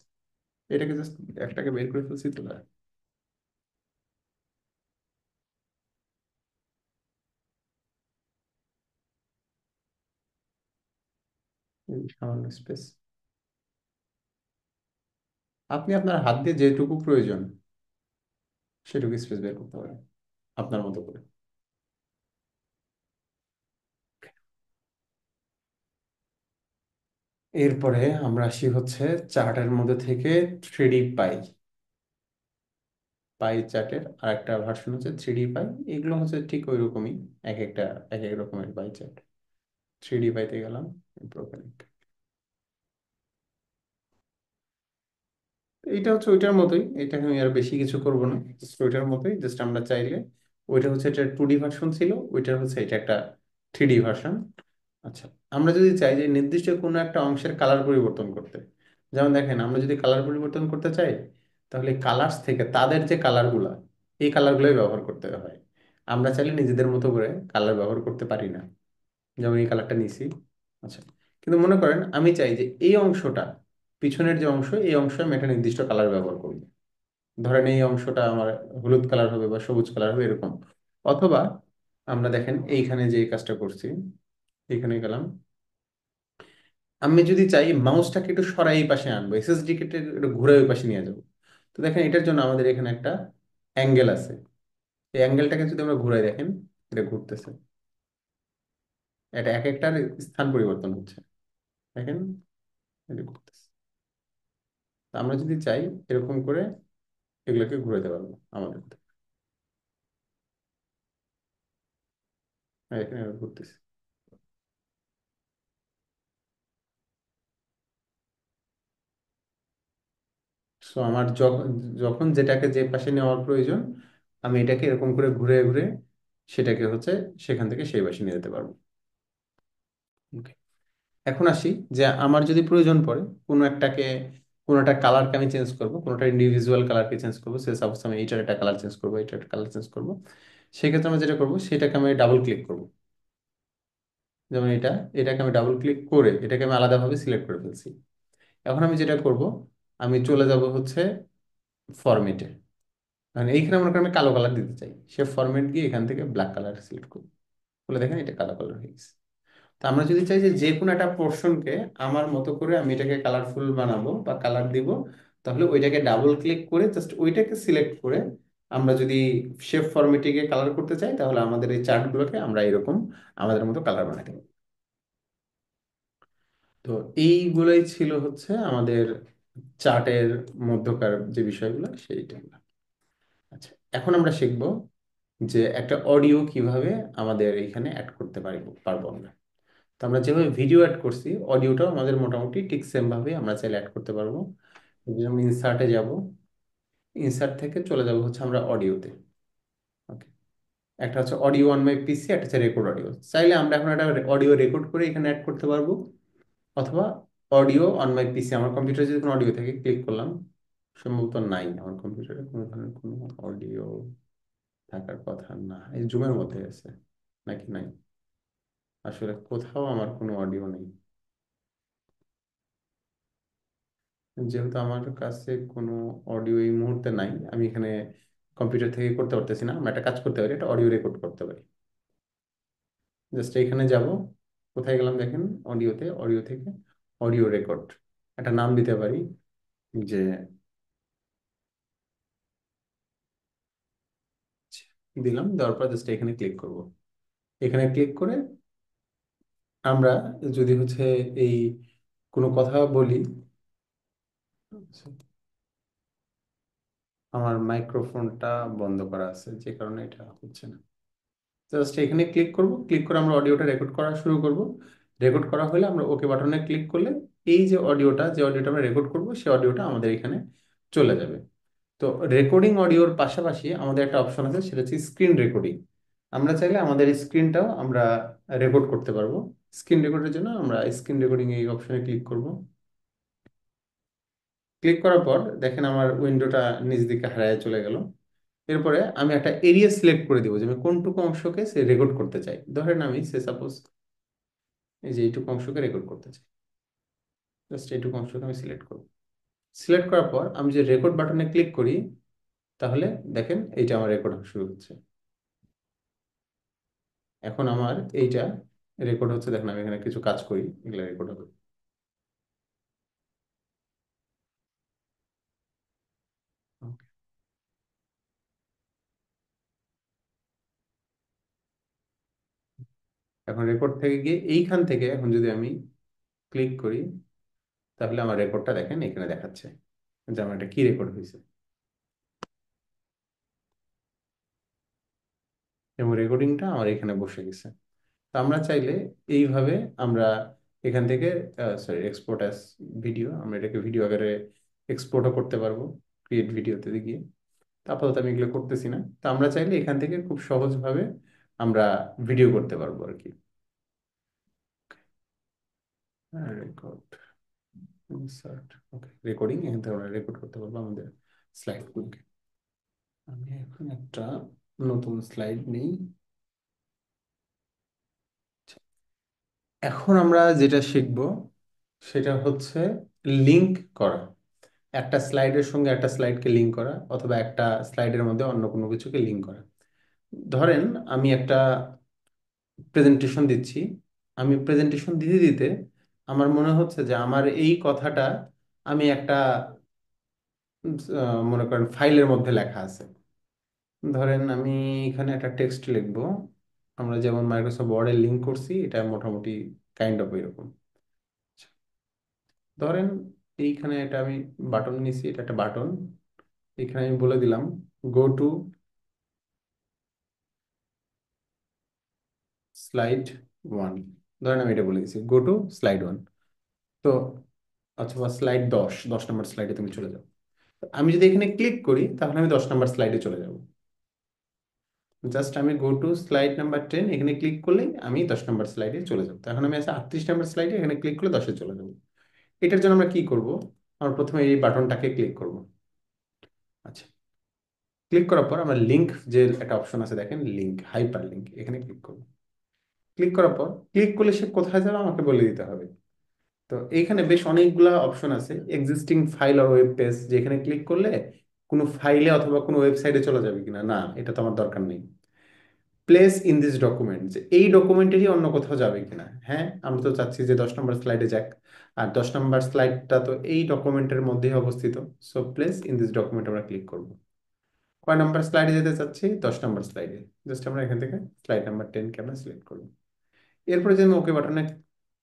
এটাকে জাস্ট একটাকে বের করে ফেলছি তো, এই সামান্য স্পেস। আপনি আপনার হাত দিয়ে যেটুকু প্রয়োজন সেটুকু স্পেস বের করতে পারেন আপনার মতো করে। এরপরে আমরা আসি হচ্ছে চার্টের মধ্যে থেকে 3D পাই। পাই চার্টের আর একটা ভার্সন হচ্ছে 3D পাই। এগুলো হচ্ছে ঠিক ওই রকমই, এক একটা এক এক রকমের পাই চার্ট। 3D পাইতে গেলাম, এইটা হচ্ছে ওইটার মতোই, এটাকে আমি আর বেশি কিছু করব না, জাস্ট ওইটার মতোই। জাস্ট আমরা চাইলে, ওইটা হচ্ছে এটা 2D ভার্সন ছিল, ওইটার হচ্ছে এটা একটা 3D ভার্সন। আচ্ছা, আমরা যদি চাই যে নির্দিষ্ট কোনো একটা অংশের কালার পরিবর্তন করতে, যেমন দেখেন আমরা যদি কালার পরিবর্তন করতে চাই, তাহলে কালার্স থেকে তাদের যে কালারগুলা, এই কালারগুলোই ব্যবহার করতে হয়। আমরা চাইলে নিজেদের মতো করে কালার ব্যবহার করতে পারি না। যেমন এই কালারটা নিছি, আচ্ছা, কিন্তু মনে করেন আমি চাই যে এই অংশটা, পিছনের যে অংশ, এই অংশে আমি একটা নির্দিষ্ট কালার ব্যবহার করব। ধরেন এই অংশটা আমার হলুদ কালার হবে বা সবুজ কালার হবে এরকম। অথবা আমরা দেখেন এইখানে যে কাজটা করছি, এখানে গেলাম, আমি যদি চাই মাউসটাকে একটু সরাই এই পাশে আনবো, এসএসডি কে একটু ঘুরে ওই পাশে নিয়ে যাবো, তো দেখেন এটার জন্য আমাদের এখানে একটা অ্যাঙ্গেল আছে। এই অ্যাঙ্গেলটাকে যদি আমরা ঘুরাই, দেখেন এটা ঘুরতেছে, এটা এক একটার স্থান পরিবর্তন হচ্ছে, দেখেন এটা ঘুরতেছে। তো আমরা যদি চাই এরকম করে এগুলোকে ঘুরাতে পারবো আমাদের, এখানে এভাবে ঘুরতেছে। সো আমার যখন যখন যেটাকে যে পাশে নেওয়ার প্রয়োজন, আমি এটাকে এরকম করে ঘুরে ঘুরে সেটাকে হচ্ছে সেখান থেকে সেই পাশে নিয়ে যেতে পারবো। Okay. এখন আসি যে আমার যদি প্রয়োজন পড়ে কোনো একটাকে, কোনো একটা কালারকে আমি চেঞ্জ করবো, কোনোটা ইন্ডিভিজুয়াল কালারকে চেঞ্জ করবো, সে সাপোজ আমি এইটার একটা কালার চেঞ্জ করবো, এইটার একটা কালার চেঞ্জ করবো, সেক্ষেত্রে আমি যেটা করবো সেটাকে আমি ডাবল ক্লিক করবো। যেমন এটাকে আমি ডাবল ক্লিক করে এটাকে আমি আলাদাভাবে সিলেক্ট করে ফেলছি। এখন আমি যেটা করব, আমি চলে যাব হচ্ছে ফরম্যাটে। মানে এইখানে মনে করেন আমি কালো কালার দিতে চাই, সে ফরম্যাট গিয়ে এখান থেকে ব্ল্যাক কালার সিলেক্ট করবো, বলে দেখেন এটা কালো কালার হয়ে গেছে। তো আমরা যদি চাই যে যে কোনো একটা পোর্শনকে আমার মতো করে আমি এটাকে কালারফুল বানাবো বা কালার দিব, তাহলে ওইটাকে ডাবল ক্লিক করে জাস্ট ওইটাকে সিলেক্ট করে আমরা যদি শেপ ফরম্যাটে কালার করতে চাই, তাহলে আমাদের এই চার্টগুলোকে আমরা এরকম আমাদের মতো কালার বানাতে পারি। তো এইগুলোই ছিল হচ্ছে আমাদের চার্টের মধ্যকার যে বিষয়গুলো সেইটা। আচ্ছা, এখন আমরা শিখব যে একটা অডিও কিভাবে আমাদের এখানে অ্যাড করতে পারবো আমরা। তো আমরা যেভাবে ভিডিও অ্যাড করছি, অডিওটাও আমাদের মোটামুটি ঠিক সেম ভাবে আমরা চাইলে অ্যাড করতে পারবো। যেমন ইনসার্টে যাব, ইনসার্ট থেকে চলে যাব হচ্ছে আমরা অডিওতে। ওকে, একটা হচ্ছে অডিও অন মাই পিসি, একটা হচ্ছে রেকর্ড অডিও। চাইলে আমরা এখন একটা অডিও রেকর্ড করে এখানে অ্যাড করতে পারবো, অথবা অডিও অন মাই পিসি, আমার কম্পিউটারে যদি কোনো অডিও থেকে ক্লিক করলাম, সম্ভবত নাই আমার কম্পিউটারে কোনো ধরনের কোনো অডিও থাকার কথা না, এই জুমের মধ্যে আছে নাকি নাই, আসলে কোথাও আমার কোনো অডিও নেই। যেহেতু আমার কাছে কোনো অডিও এই মুহূর্তে নাই, আমি এখানে কম্পিউটার থেকে করতে পারতেছি না, আমরা একটা কাজ করতে পারি, একটা অডিও রেকর্ড করতে পারি। জাস্ট এখানে যাব, কোথায় গেলাম দেখেন, অডিওতে, অডিও থেকে অডিও রেকর্ড, একটা নাম দিতে পারি যে দিলাম, দেওয়ার পর জাস্ট এখানে ক্লিক করব। এখানে ক্লিক করে আমরা যদি হচ্ছে এই কোনো কথা বলি, আচ্ছা, আমার মাইক্রোফোনটা বন্ধ করা আছে যে কারণে এটা হচ্ছে না। জাস্ট এখানে ক্লিক করব, ক্লিক করে আমরা অডিওটা রেকর্ড করা শুরু করব। রেকর্ড করা হলে আমরা ওকে বাটনে ক্লিক করলে এই যে অডিওটা আমরা রেকর্ড করব সেই অডিওটা আমাদের এখানে চলে যাবে। তো রেকর্ডিং অডিওর পাশাপাশি আমাদের একটা অপশন আছে, সেটা হচ্ছে স্ক্রিন রেকর্ডিং। আমরা চাইলে আমাদের স্ক্রিনটাও আমরা রেকর্ড করতে পারবো। স্ক্রিন রেকর্ডের জন্য আমরা স্ক্রিন রেকর্ডিং এই অপশনে ক্লিক করব। ক্লিক করার পর দেখেন আমার উইন্ডোটা নিচ দিকে হারিয়ে চলে গেল। এরপরে আমি একটা এরিয়া সিলেক্ট করে দিব যে আমি কোনটুকু অংশকে সে রেকর্ড করতে চাই। ধরেন আমি সাপোজ এই যে এইটুকু অংশকে রেকর্ড করতে চাই, জাস্ট এইটুকু অংশকে আমি সিলেক্ট করব। সিলেক্ট করার পর আমি যে রেকর্ড বাটনে ক্লিক করি, তাহলে দেখেন এইটা আমার রেকর্ড শুরু হচ্ছে। এখন আমার এইটা রেকর্ড হচ্ছে, দেখেন আমি এখানে কিছু কাজ করি, এগুলো রেকর্ড হবে। Okay. এখন রেকর্ড থেকে গিয়ে এইখান থেকে এখন যদি আমি ক্লিক করি, তাহলে আমার রেকর্ডটা দেখেন এখানে দেখাচ্ছে যে আমার এটা কি রেকর্ড হয়েছে, এবং রেকর্ডিংটা আমার এখানে বসে গেছে। তো আমরা চাইলে এইভাবে আমরা এখান থেকে সরি এক্সপোর্ট অ্যাজ ভিডিও, আমরা এটাকে ভিডিও আকারে এক্সপোর্টও করতে পারবো ক্রিয়েট ভিডিওতে গিয়ে। তা আপাতত আমি এগুলো করতেছি না। তো আমরা চাইলে এখান থেকে খুব সহজভাবে আমরা ভিডিও করতে পারবো আর কি। রেকর্ড ইনসার্ট, ওকে, রেকর্ডিং এখান থেকে আমরা রেকর্ড করতে পারবো আমাদের স্লাইডগুলোকে। আমি এখন একটা নতুন স্লাইড নিই। এখন আমরা যেটা শিখব সেটা হচ্ছে লিংক করা, একটা স্লাইডের সঙ্গে একটা স্লাইডকে লিংক করা, অথবা একটা স্লাইডের মধ্যে অন্য কোনো কিছুকে লিংক করা। ধরেন আমি একটা প্রেজেন্টেশন দিচ্ছি, আমি প্রেজেন্টেশন দিতে দিতে আমার মনে হচ্ছে যে আমার এই কথাটা আমি একটা মনে করেন ফাইলের মধ্যে লেখা আছে। ধরেন আমি এখানে একটা টেক্সট লিখবো, আমরা যেমন মাইক্রোসফট ওয়ার্ডে লিংক করছি, এটা মোটামুটি কাইন্ড অফ এরকম। ধরেন এইখানে এটা আমি বাটন নিছি, এটা একটা বাটন, এখানে আমি বলে দিলাম গো টু স্লাইড 1। ধরেন আমি এটা বলে দিচ্ছি গো টু স্লাইড 1। তো অথবা স্লাইড 10 নম্বর স্লাইডে তুমি চলে যাও। আমি যদি এখানে ক্লিক করি তাহলে আমি 10 নম্বর স্লাইডে চলে যাব। জাস্ট আমি গো টু স্লাইড নাম্বার 10 এখানে ক্লিক করলেই আমি 10 নম্বর স্লাইডে চলে যাব। এখন আমি আছে 38 নম্বর স্লাইডে, এখানে ক্লিক করলে 10-এ চলে যাব। এটার জন্য আমরা কি করব, আমরা প্রথমে এই বাটনটাকে ক্লিক করব। আচ্ছা, ক্লিক করার পর আমরা লিংক যে একটা অপশন আছে দেখেন, লিংক, হাইপার লিংক, এখানে ক্লিক করব। ক্লিক করার পর ক্লিক করলে সে কোথায় যাবে আমাকে বলে দিতে হবে। তো এইখানে বেশ অনেকগুলা অপশন আছে, এক্সিস্টিং ফাইল আর ওয়েব পেজ, যেখানে ক্লিক করলে কোনো ফাইলে অথবা কোনো ওয়েবসাইটে চলে যাবে কিনা, না এটা তো আমার দরকার নেই। প্লেস ইন দিস ডকুমেন্ট, যে এই ডকুমেন্টেরই অন্য কোথাও যাবে কিনা, হ্যাঁ আমরা তো চাচ্ছি যে 10 নম্বর স্লাইডে যাক, আর 10 নম্বর স্লাইডটা তো এই ডকুমেন্টের মধ্যেই অবস্থিত। So place in this document আমরা ক্লিক করব। কয় নাম্বার স্লাইডে যেতে চাচ্ছি, 10 নম্বর স্লাইডে। জাস্ট আমরা এখান থেকে স্লাইড নাম্বার 10কে আমরা সিলেক্ট করব। এরপরে যে আমি ওকে বাটনে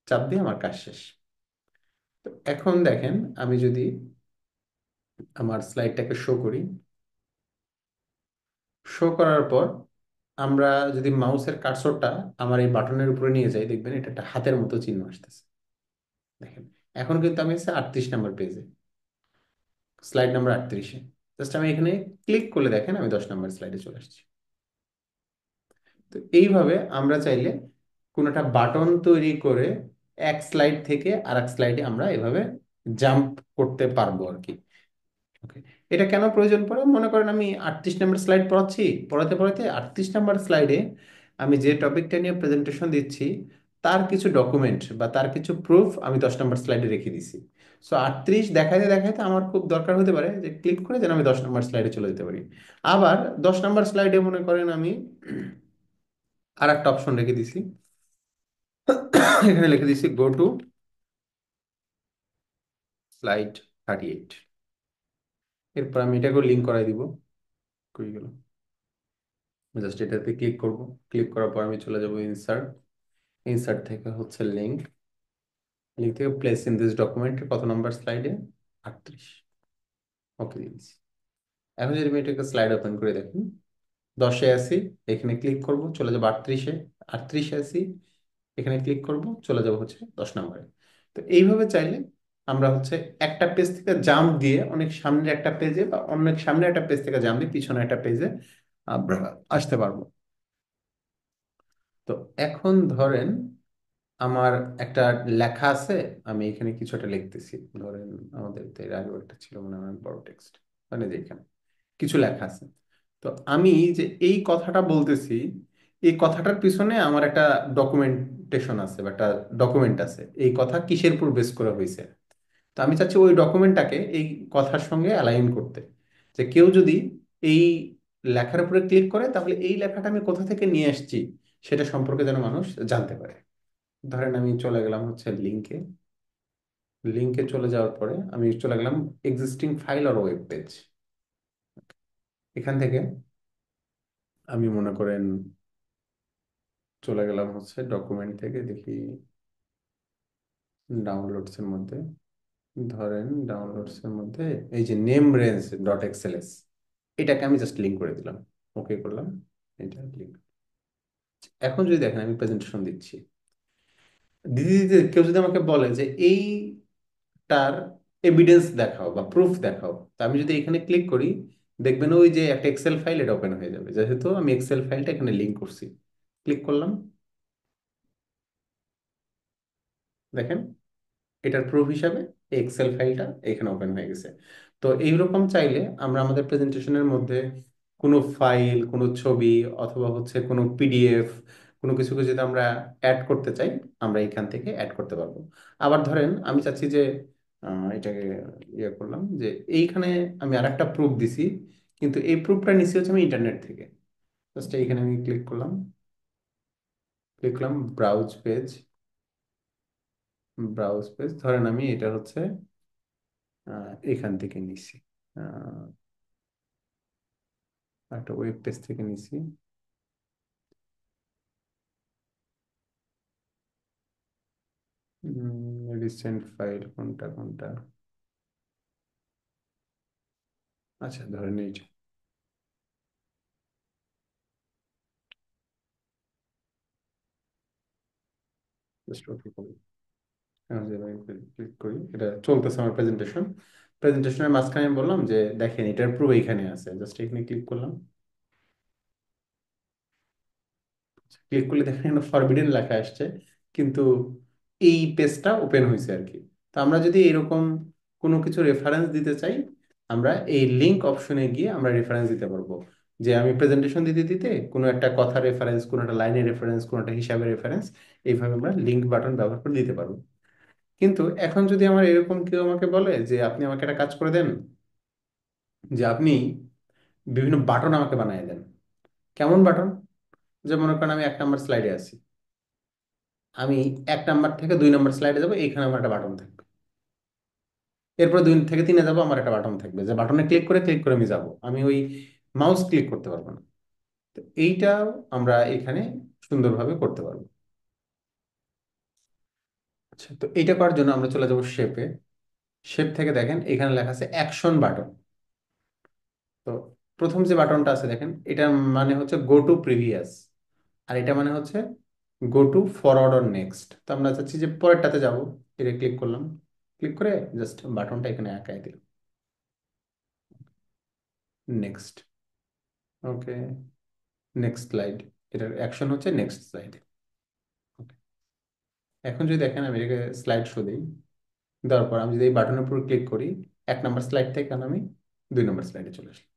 চাপ দিয়ে আমার কাজ শেষ। তো এখন দেখেন আমি যদি আমার স্লাইডটাকে শো করি, শো করার পর আমরা যদি মাউসের কার্সরটা আমার এই বাটনের উপরে নিয়ে যাই, দেখবেন এটা একটা হাতের মতো চিহ্ন আসতেছে। দেখেন এখন কিন্তু আমি আছি 38 নম্বর পেজে, স্লাইড নাম্বার 38-এ। জাস্ট আমি এখানে ক্লিক করলে দেখেন আমি 10 নম্বর স্লাইডে চলে আসছি। তো এইভাবে আমরা চাইলে কোনো একটা বাটন তৈরি করে এক স্লাইড থেকে আর এক স্লাইডে আমরা এভাবে জাম্প করতে পারবো আর কি। ওকে, এটা কেন প্রয়োজন পড়ে, মনে করেন আমি 38 নম্বর স্লাইড পড়াচ্ছি, পড়াতে পড়াতে 38 নম্বর স্লাইডে আমি যে টপিকটা নিয়ে প্রেজেন্টেশন দিচ্ছি তার কিছু ডকুমেন্ট বা তার কিছু প্রুফ আমি 10 নম্বর স্লাইডে রেখে দিছি। সো 38 দেখাইতে দেখাইতে আমার খুব দরকার হতে পারে যে ক্লিক করে যেন আমি 10 নম্বর স্লাইডে চলে যেতে পারি। আবার 10 নম্বর স্লাইডে মনে করেন আমি আর একটা অপশন রেখে দিছি, এখানে লিখে দিছি গো টু স্লাইড 38। এরপর আমি এটাকেও লিঙ্ক করাই দিব, কই গেল, জাস্ট এটাতে ক্লিক করব। ক্লিক করার পর আমি চলে যাব ইনসার্ট, ইনসার্ট থেকে হচ্ছে লিঙ্ক, লিখতে হবে প্লেস ইন দিস ডকুমেন্ট কত নাম্বার স্লাইডে, 38। ওকে দিয়েছি। এখন যদি আমি এটাকে স্লাইড ওপেন করে দেখি, 10-এ আছি, এখানে ক্লিক করব, চলে যাবো 38-এ। 38-এ আছি, এখানে ক্লিক করব, চলে যাবো হচ্ছে 10 নম্বরে। তো এইভাবে চাইলে আমরা হচ্ছে একটা পেজ থেকে জাম্প দিয়ে অনেক সামনের একটা পেজে বা অনেক সামনে একটা পেজ থেকে জাম্প দিয়ে পিছনে একটা পেজে আমরা আসতে পারবো। তো এখন ধরেন আমার একটা লেখা আছে, আমি এখানে কিছু একটা লিখতেছি। ধরেন আমাদের তো এর আগে একটা ছিল মনে হয় অনেক বড় টেক্সট, মানে যে এখানে কিছু লেখা আছে। তো আমি যে এই কথাটা বলতেছি, এই কথাটার পিছনে আমার একটা ডকুমেন্টেশন আছে বা একটা ডকুমেন্ট আছে, এই কথা কিসের উপর বেস করা হয়েছে। তো আমি চাচ্ছি ওই ডকুমেন্টটাকে এই কথার সঙ্গে অ্যালাইন করতে, যে কেউ যদি এই লেখার উপরে ক্লিক করে তাহলে এই লেখাটা আমি কোথা থেকে নিয়ে আসছি সেটা সম্পর্কে যেন মানুষ জানতে পারে। ধরেন আমি চলে গেলাম হচ্ছে লিঙ্কে। লিঙ্কে চলে যাওয়ার পরে আমি চলে গেলাম এক্সিস্টিং ফাইল আর ওয়েব পেজ। এখান থেকে আমি মনে করেন চলে গেলাম হচ্ছে ডকুমেন্ট থেকে, দেখি ডাউনলোডস এর মধ্যে। ধরেন ডাউনলোডস এর মধ্যে এই যে নেম রেঞ্জ ডট এক্সএলএস, এটাকে আমি জাস্ট লিঙ্ক করে দিলাম, ওকে করলাম, এটা লিঙ্ক। এখন যদি দেখেন আমি প্রেজেন্টেশন দিচ্ছি, দিদি দিদি কেউ যদি আমাকে বলে যে এইটার এভিডেন্স দেখাও বা প্রুফ দেখাও, তা আমি যদি এখানে ক্লিক করি, দেখবেন ওই যে একটা এক্সেল ফাইল এটা ওপেন হয়ে যাবে, যেহেতু আমি এক্সেল ফাইলটা এখানে লিঙ্ক করছি। ক্লিক করলাম, দেখেন এটার প্রুফ হিসাবে এক্সেল ফাইলটা এখানে ওপেন হয়ে গেছে। তো এইরকম চাইলে আমরা আমাদের প্রেজেন্টেশনের মধ্যে কোনো ফাইল, কোনো ছবি অথবা হচ্ছে কোনো পিডিএফ, কোনো কিছুকে যদি আমরা অ্যাড করতে চাই, আমরা এখান থেকে অ্যাড করতে পারবো। আবার ধরেন আমি চাচ্ছি যে এটাকে ইয়ে করলাম যে এইখানে আমি আরেকটা প্রুফ দিছি, কিন্তু এই প্রুফটা নিচ্ছি হচ্ছে আমি ইন্টারনেট থেকে। জাস্ট এইখানে আমি ক্লিক করলাম, ক্লিক করলাম ব্রাউজ পেজ। ব্রাউজ পেজ ধরেন আমি এটা হচ্ছে এখান থেকে নিছি, আহ, একটা ওয়েব পেজ থেকে নিছি। রিসেন্ট ফাইল কোনটা কোনটা, আচ্ছা ধরেন এইটা। জাস্ট ওকে করি, ক্লিক করি, এটা চলতেছে আমার প্রেজেন্টেশন। প্রেজেন্টেশনের মাঝখানে আমি বললাম যে দেখেন এটার প্রুফ এখানে আছে, জাস্ট এখানে ক্লিক করলাম। ক্লিক করলে দেখেন এখানে ফরবিডেন লেখা আসছে, কিন্তু এই পেজটা ওপেন হয়েছে আর কি। তো আমরা যদি এরকম কোনো কিছু রেফারেন্স দিতে চাই, আমরা এই লিঙ্ক অপশনে গিয়ে আমরা রেফারেন্স দিতে পারবো। যে আমি প্রেজেন্টেশন দিতে দিতে কোনো একটা কথা রেফারেন্স, কোনো একটা লাইনের রেফারেন্স, কোনো একটা হিসাবের রেফারেন্স, এইভাবে আমরা লিঙ্ক বাটন ব্যবহার করে দিতে পারবো। কিন্তু এখন যদি আমার এরকম কেউ আমাকে বলে যে আপনি আমাকে একটা কাজ করে দেন, যে আপনি বিভিন্ন বাটন আমাকে বানিয়ে দেন। কেমন বাটন? যে মনে করেন আমি 1 নম্বর স্লাইডে আছি, আমি 1 নম্বর থেকে 2 নম্বর স্লাইডে যাবো, এইখানে আমার একটা বাটন থাকবে। এরপর 2 থেকে 3-এ যাবো, আমার একটা বাটন থাকবে, যে বাটনে ক্লিক করে আমি যাবো, আমি ওই মাউস ক্লিক করতে পারবো না। তো এইটা আমরা এখানে সুন্দরভাবে করতে পারবো। আচ্ছা, তো এইটা করার জন্য আমরা চলে যাবো শেপে। শেপ থেকে দেখেন এখানে লেখা আছে অ্যাকশন বাটন। তো প্রথম যে বাটনটা আছে দেখেন, এটার মানে হচ্ছে গো টু প্রিভিয়াস, আর এটা মানে হচ্ছে go to forward or next. তো আমরা চাচ্ছি যে পরেরটাতে যাব, এটা ক্লিক করলাম, ক্লিক করে জাস্ট বাটনটা এখানে আঁকাই দিলাম, নেক্সট। ওকে, নেক্সট স্লাইড, এটার অ্যাকশন হচ্ছে নেক্সট স্লাইড। এখন যদি দেখেন আমি এটাকে স্লাইড শো দিই, দেওয়ার পর আমি যদি এই বাটনের উপর ক্লিক করি, 1 নম্বর স্লাইড থেকে আমি 2 নম্বর স্লাইডে চলে আসলাম।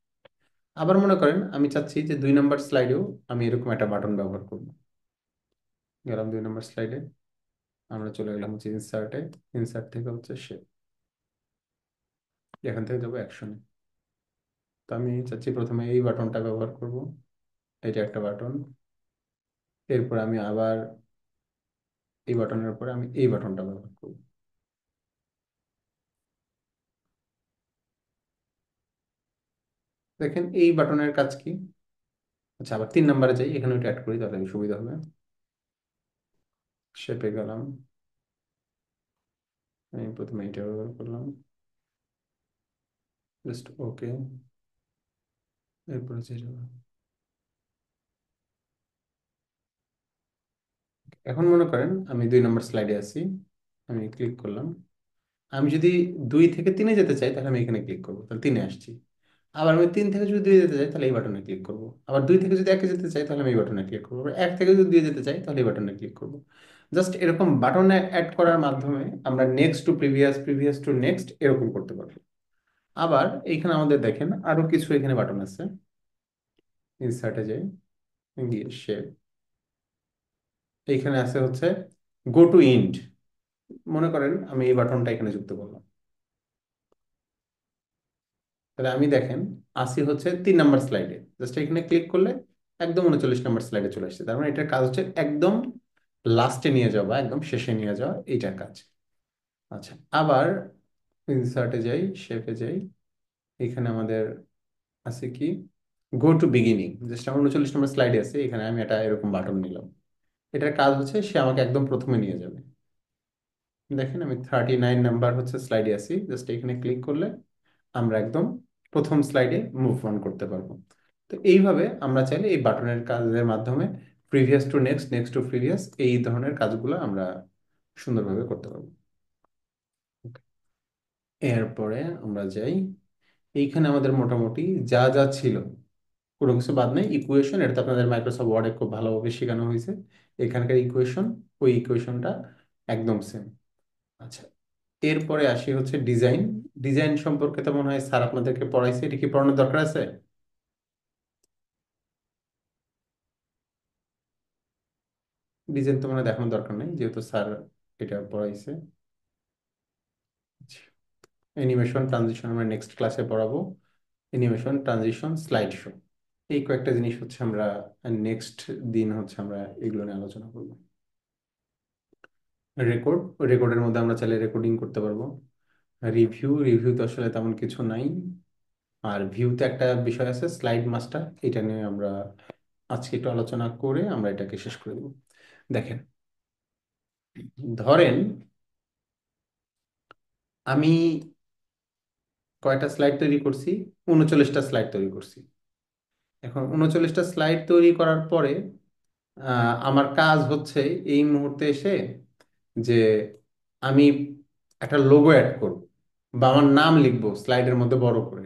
আবার মনে করেন আমি চাচ্ছি যে 2 নম্বর স্লাইডেও আমি এরকম একটা বাটন ব্যবহার করব। গেলাম 2 নম্বর স্লাইডে, আমরা চলে গেলাম হচ্ছে ইনসার্টে। ইনসার্ট থেকে হচ্ছে শেপ, এখান থেকে যাবো অ্যাকশনে। তো আমি চাচ্ছি প্রথমে এই বাটনটা ব্যবহার করব, এটা একটা বাটন। এরপর আমি আবার এই বাটনের উপরে আমি এই বাটনটা ব্যবহার করব। দেখেন এই বাটনের কাজ কি। আচ্ছা, আবার 3 নম্বরে যাই, এখানে ওইটা অ্যাড করি তাহলে সুবিধা হবে। শেপে গেলাম, আমি প্রথমে এটা ব্যবহার করলাম, জাস্ট ওকে, এরপর হচ্ছে এটা। এখন মনে করেন আমি 2 নম্বর স্লাইডে আছি, আমি ক্লিক করলাম। আমি যদি 2 থেকে 3-এ যেতে চাই তাহলে আমি এখানে ক্লিক করবো, তাহলে 3-এ আসছি। আবার আমি 3 থেকে যদি 2-এ যেতে চাই তাহলে এই বাটনে ক্লিক করবো। আবার 2 থেকে যদি 1-এ যেতে চাই তাহলে আমি এই বাটনে ক্লিক করবো। আবার 1 থেকে যদি 2-এ যেতে চাই তাহলে এই বাটনে ক্লিক করবো। জাস্ট এরকম বাটনে অ্যাড করার মাধ্যমে আমরা next to previous, previous to next এরকম করতে পারবো। আবার এইখানে আমাদের দেখেন আরো কিছু এখানে বাটন আছে। ইনসার্টে যাই, গিয়ে শেপ, এইখানে আছে হচ্ছে গো টু ইন্ড। মনে করেন আমি এই বাটনটা এখানে যুক্ত করলাম, তাহলে আমি দেখেন আসি হচ্ছে 3 নম্বর স্লাইডে। জাস্ট এখানে ক্লিক করলে একদম 39 নম্বর স্লাইডে চলে আসছে। তার মানে এটার কাজ হচ্ছে একদম লাস্টে নিয়ে যাওয়া, একদম শেষে নিয়ে যাওয়া, এইটার কাজ। আচ্ছা, আবার ইনসার্টে যাই, শেপে যাই, এখানে আমাদের আছে কি গো টু বিগিনিং। জাস্ট আমার 39 নম্বর স্লাইডে আছে, এখানে আমি এটা এরকম বাটন নিলাম। এটার কাজ হচ্ছে সে আমাকে একদম প্রথমে নিয়ে যাবে। দেখেন আমি 39 নম্বর হচ্ছে স্লাইডে আছি, জাস্ট এখানে ক্লিক করলে আমরা একদম প্রথম স্লাইডে মুভ অন করতে পারবো। তো এইভাবে আমরা চাইলে এই বাটনের কাজের মাধ্যমে previous to next, next to previous, এই ধরনের কাজগুলো আমরা সুন্দরভাবে করতে পারবো। Okay. এরপরে আমরা যাই, এইখানে আমাদের মোটামুটি যা যা ছিল কোনো কিছু বাদ নেই। ইকুয়েশন, এটা তো আপনাদের মাইক্রোসফট ওয়ার্ডে খুব ভালোভাবে শেখানো হয়েছে। এখানকার ইকুয়েশন, ওই ইকুয়েশনটা একদম সেম। আচ্ছা, এরপরে আসি হচ্ছে ডিজাইন। ডিজাইন সম্পর্কে তো মনে হয় স্যার আপনাদেরকে পড়াইছে, এটা কি পড়ানোর দরকার আছে? ডিজাইন তো মনে হয় দেখানোর দরকার নেই, যেহেতু স্যার এটা পড়াইছে। অ্যানিমেশন, ট্রানজিশন আমরা নেক্সট ক্লাসে পড়াবো। অ্যানিমেশন, ট্রানজিশন, স্লাইড শো, এই কয়েকটা জিনিস হচ্ছে আমরা নেক্সট দিন হচ্ছে আমরা এগুলো নিয়ে আলোচনা করবো। রেকর্ড, রেকর্ডের মধ্যে আমরা চাইলে রেকর্ডিং করতে পারবো। রিভিউ, রিভিউ তো আসলে তেমন কিছু নাই। আর ভিউতে একটা বিষয় আছে স্লাইড মাস্টার, এটা নিয়ে আমরা আজকে একটু আলোচনা করে আমরা এটাকে শেষ করে দেবো। দেখেন, ধরেন আমি কয়টা স্লাইড তৈরি করছি? 39টা স্লাইড তৈরি করছি। এখন 39টা স্লাইড তৈরি করার পরে আমার কাজ হচ্ছে এই মুহূর্তে এসে যে আমি একটা লোগো অ্যাড করব বা আমার নাম লিখবো স্লাইডের মধ্যে বড় করে,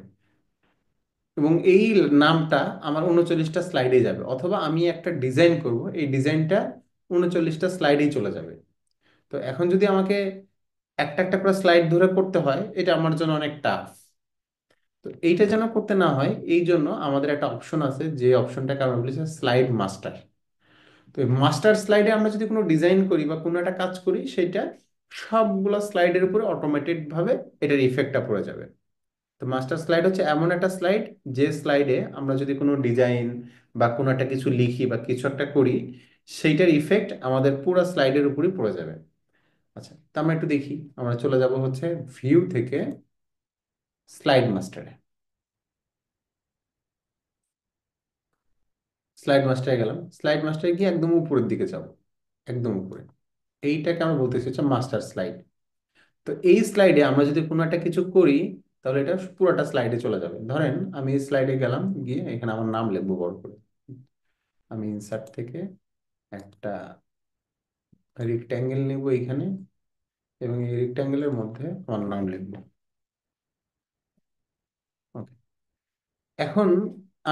এবং এই নামটা আমার 39টা স্লাইডে যাবে। অথবা আমি একটা ডিজাইন করব, এই ডিজাইনটা 39টা স্লাইডেই চলে যাবে। তো এখন যদি আমাকে একটা একটা করে স্লাইড ধরে করতে হয়, এটা আমার জন্য অনেক টাফ। তো এইটা যেন করতে না হয়, এই জন্য আমাদের একটা অপশন আছে, যে অপশনটাকে আমরা বলেছি স্লাইড মাস্টার। তো এই মাস্টার স্লাইডে আমরা যদি কোনো ডিজাইন করি বা কোনো একটা কাজ করি, সেটা সবগুলো স্লাইডের উপরে অটোমেটেড ভাবে এটার ইফেক্টটা পড়ে যাবে। তো মাস্টার স্লাইড হচ্ছে এমন একটা স্লাইড, যে স্লাইডে আমরা যদি কোনো ডিজাইন বা কোনো একটা কিছু লিখি বা কিছু একটা করি, সেইটার ইফেক্ট আমাদের পুরো স্লাইডের উপরই পড়ে যাবে। আচ্ছা, তো আমরা একটু দেখি, আমরা চলে যাব হচ্ছে ভিউ থেকে স্লাইড মাস্টারে। স্লাইড মাস্টারে গেলাম, স্লাইড মাস্টারে গিয়ে একদম উপরের দিকে যাব, একদম উপরে। এইটাকে আমরা বলতেছি হচ্ছে মাস্টার স্লাইড। তো এই স্লাইডে আমরা যদি কোনো একটা কিছু করি, তাহলে এটা পুরোটা স্লাইডে চলে যাবে। ধরেন আমি এই স্লাইডে গেলাম, গিয়ে এখানে আমার নাম লিখবো বড় করে। আমি ইনসার্ট থেকে একটা রেক্ট্যাঙ্গেল নেব এখানে, এবং এই রেক্ট্যাঙ্গেলের মধ্যে আমার নাম লিখবো। ওকে, এখন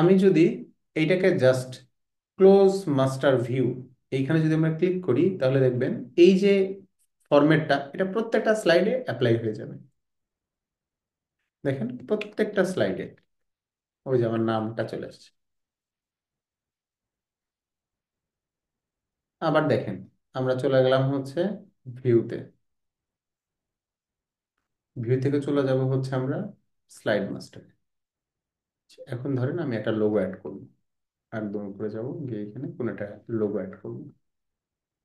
আমি যদি এইটাকে জাস্ট ক্লোজ মাস্টার ভিউ, এইখানে যদি আমরা ক্লিক করি, তাহলে দেখবেন এই যে ফরম্যাটটা, এটা প্রত্যেকটা স্লাইডে অ্যাপ্লাই হয়ে যাবে। দেখেন প্রত্যেকটা স্লাইডে ওই যে আমার নামটা চলে আসছে। আবার দেখেন, আমরা চলে গেলাম হচ্ছে ভিউতে, ভিউ থেকে চলে যাব হচ্ছে আমরা স্লাইড মাস্টারে। এখন ধরেন আমি একটা লোগো অ্যাড করব, একদম উপরে যাব, গিয়ে এখানে কোন একটা লোগো অ্যাড করব।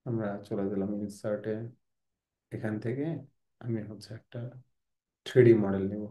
আমরা চলে গেলাম ইনসার্টে, এখান থেকে আমি হচ্ছে একটা 3D মডেল নেব।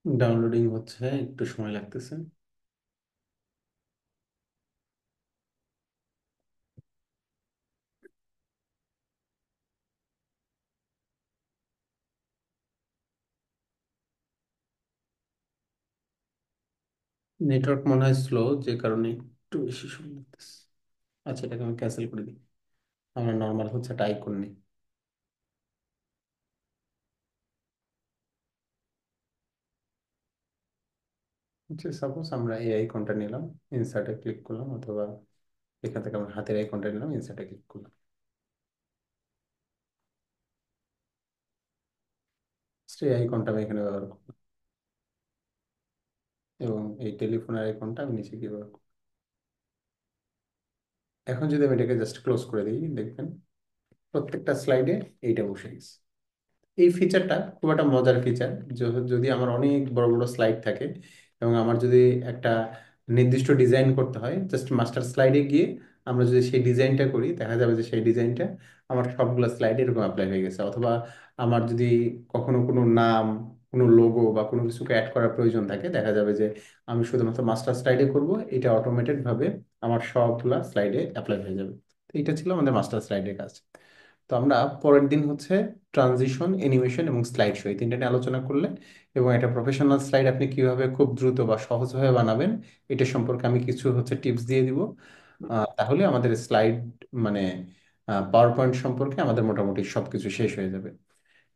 ডাউনলোডিং হচ্ছে, একটু সময় লাগতেছে। নেটওয়ার্ক মনে হয় স্লো, যে কারণে একটু বেশি সময় লাগতেছে। আচ্ছা, এটাকে আমি ক্যান্সেল করে দিই। আমরা নর্মাল হচ্ছে একটা আইকন নিই। সাপোজ আমরা এই আইকনটা নিলাম, ইনসার্টে ক্লিক করলাম, অথবা এখান থেকে আমরা হাতের আইকনটা নিলাম, ইনসার্টে ক্লিক করলাম। এই আইকনটা আমি এখানে ব্যবহার করলাম, এবং এই টেলিফোনের আইকনটা আমি নিচে গিয়ে ব্যবহার করলাম। এখন যদি আমি এটাকে জাস্ট ক্লোজ করে দিই, দেখবেন প্রত্যেকটা স্লাইডে এইটা বসে গেছে। এই ফিচারটা খুব একটা মজার ফিচার। যদি আমার অনেক বড় বড় স্লাইড থাকে এবং আমার যদি একটা নির্দিষ্ট ডিজাইন করতে হয়, জাস্ট মাস্টার স্লাইডে গিয়ে আমরা যদি সেই ডিজাইনটা করি, দেখা যাবে যে সেই ডিজাইনটা আমার সবগুলো স্লাইডে এরকম অ্যাপ্লাই হয়ে গেছে। অথবা আমার যদি কখনো কোনো নাম, কোনো লোগো বা কোনো কিছুকে অ্যাড করার প্রয়োজন থাকে, দেখা যাবে যে আমি শুধুমাত্র মাস্টার স্লাইডে করব, এটা অটোমেটেড ভাবে আমার সবগুলা স্লাইডে অ্যাপ্লাই হয়ে যাবে। তো এটা ছিল আমাদের মাস্টার স্লাইডের কাজ। তো আমরা পরের দিন হচ্ছে ট্রানজিশন, অ্যানিমেশন এবং স্লাইড শো, এই তিনটা নিয়ে আলোচনা করলে, এবং একটা প্রফেশনাল স্লাইড আপনি কিভাবে খুব দ্রুত বা সহজভাবে বানাবেন এটা সম্পর্কে আমি কিছু হচ্ছে টিপস দিয়ে দিব। তাহলে আমাদের স্লাইড মানে পাওয়ার পয়েন্ট সম্পর্কে আমাদের মোটামুটি সবকিছু শেষ হয়ে যাবে।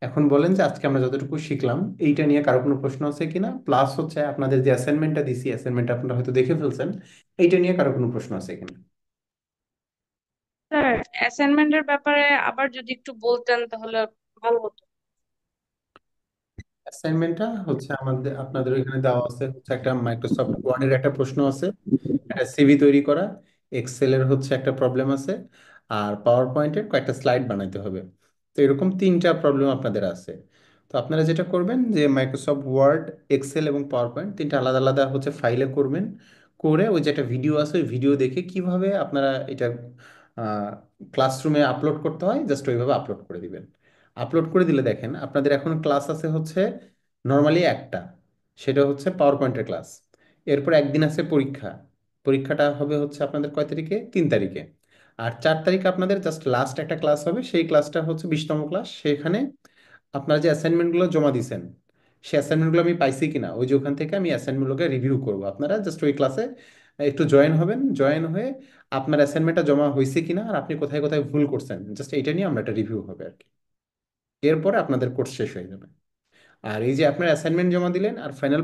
এখন বলেন যে আজকে আমরা যতটুকু শিখলাম এইটা নিয়ে কারো কোনো প্রশ্ন আছে কিনা, প্লাস হচ্ছে আপনাদের যে অ্যাসাইনমেন্টটা দিছি, অ্যাসাইনমেন্টটা আপনারা হয়তো দেখে ফেলছেন, এইটা নিয়ে কারো কোনো প্রশ্ন আছে কিনা? স্যার, অ্যাসাইনমেন্টের ব্যাপারে আবার যদি একটু বলতেন তাহলে ভালো হতো। অ্যাসাইনমেন্টটা হচ্ছে আমাদের আপনাদের ওইখানে দেওয়া আছে হচ্ছে একটা মাইক্রোসফট ওয়ার্ডের একটা প্রশ্ন আছে, একটা সিভি তৈরি করা, এক্সেলের হচ্ছে একটা প্রবলেম আছে, আর পাওয়ার পয়েন্টের কয়েকটা স্লাইড বানাইতে হবে। তো এরকম তিনটা প্রবলেম আপনাদের আছে। তো আপনারা যেটা করবেন যে মাইক্রোসফট ওয়ার্ড, এক্সেল এবং পাওয়ার পয়েন্ট তিনটা আলাদা আলাদা হচ্ছে ফাইলে করবেন। করে ওই যে একটা ভিডিও আছে, ওই ভিডিও দেখে কিভাবে আপনারা এটা ক্লাসরুমে আপলোড করতে হয়, জাস্ট ওইভাবে আপলোড করে দিবেন। আপলোড করে দিলে দেখেন আপনাদের এখন ক্লাস আছে হচ্ছে নর্মালি একটা, সেটা হচ্ছে পাওয়ার পয়েন্টের ক্লাস। এরপর একদিন আছে পরীক্ষা। পরীক্ষাটা হবে হচ্ছে আপনাদের কয় তারিখে? 3 তারিখে। আর 4 তারিখে আপনাদের জাস্ট লাস্ট একটা ক্লাস হবে, সেই ক্লাসটা হচ্ছে 20তম ক্লাস। সেখানে আপনারা যে অ্যাসাইনমেন্টগুলো জমা দিয়েছেন, সেই অ্যাসাইনমেন্টগুলো আমি পাইছি কিনা, ওই যে ওখান থেকে আমি অ্যাসাইনমেন্টগুলোকে রিভিউ করব। আপনারা জাস্ট ওই ক্লাসে একটু জয়েন হবেন, জয়েন হয়ে আপনার অ্যাসাইনমেন্টটা জমা হয়েছে কিনা আর আপনি কোথায় কোথায় ভুল করছেন, জাস্ট এটা নিয়ে আমরা একটা রিভিউ হবে আর কি। এরপরে আপনাদের কোর্স শেষ হয়ে যাবে। আর এই যে আপনার অ্যাসাইনমেন্ট জমা দিলেন আর ফাইনাল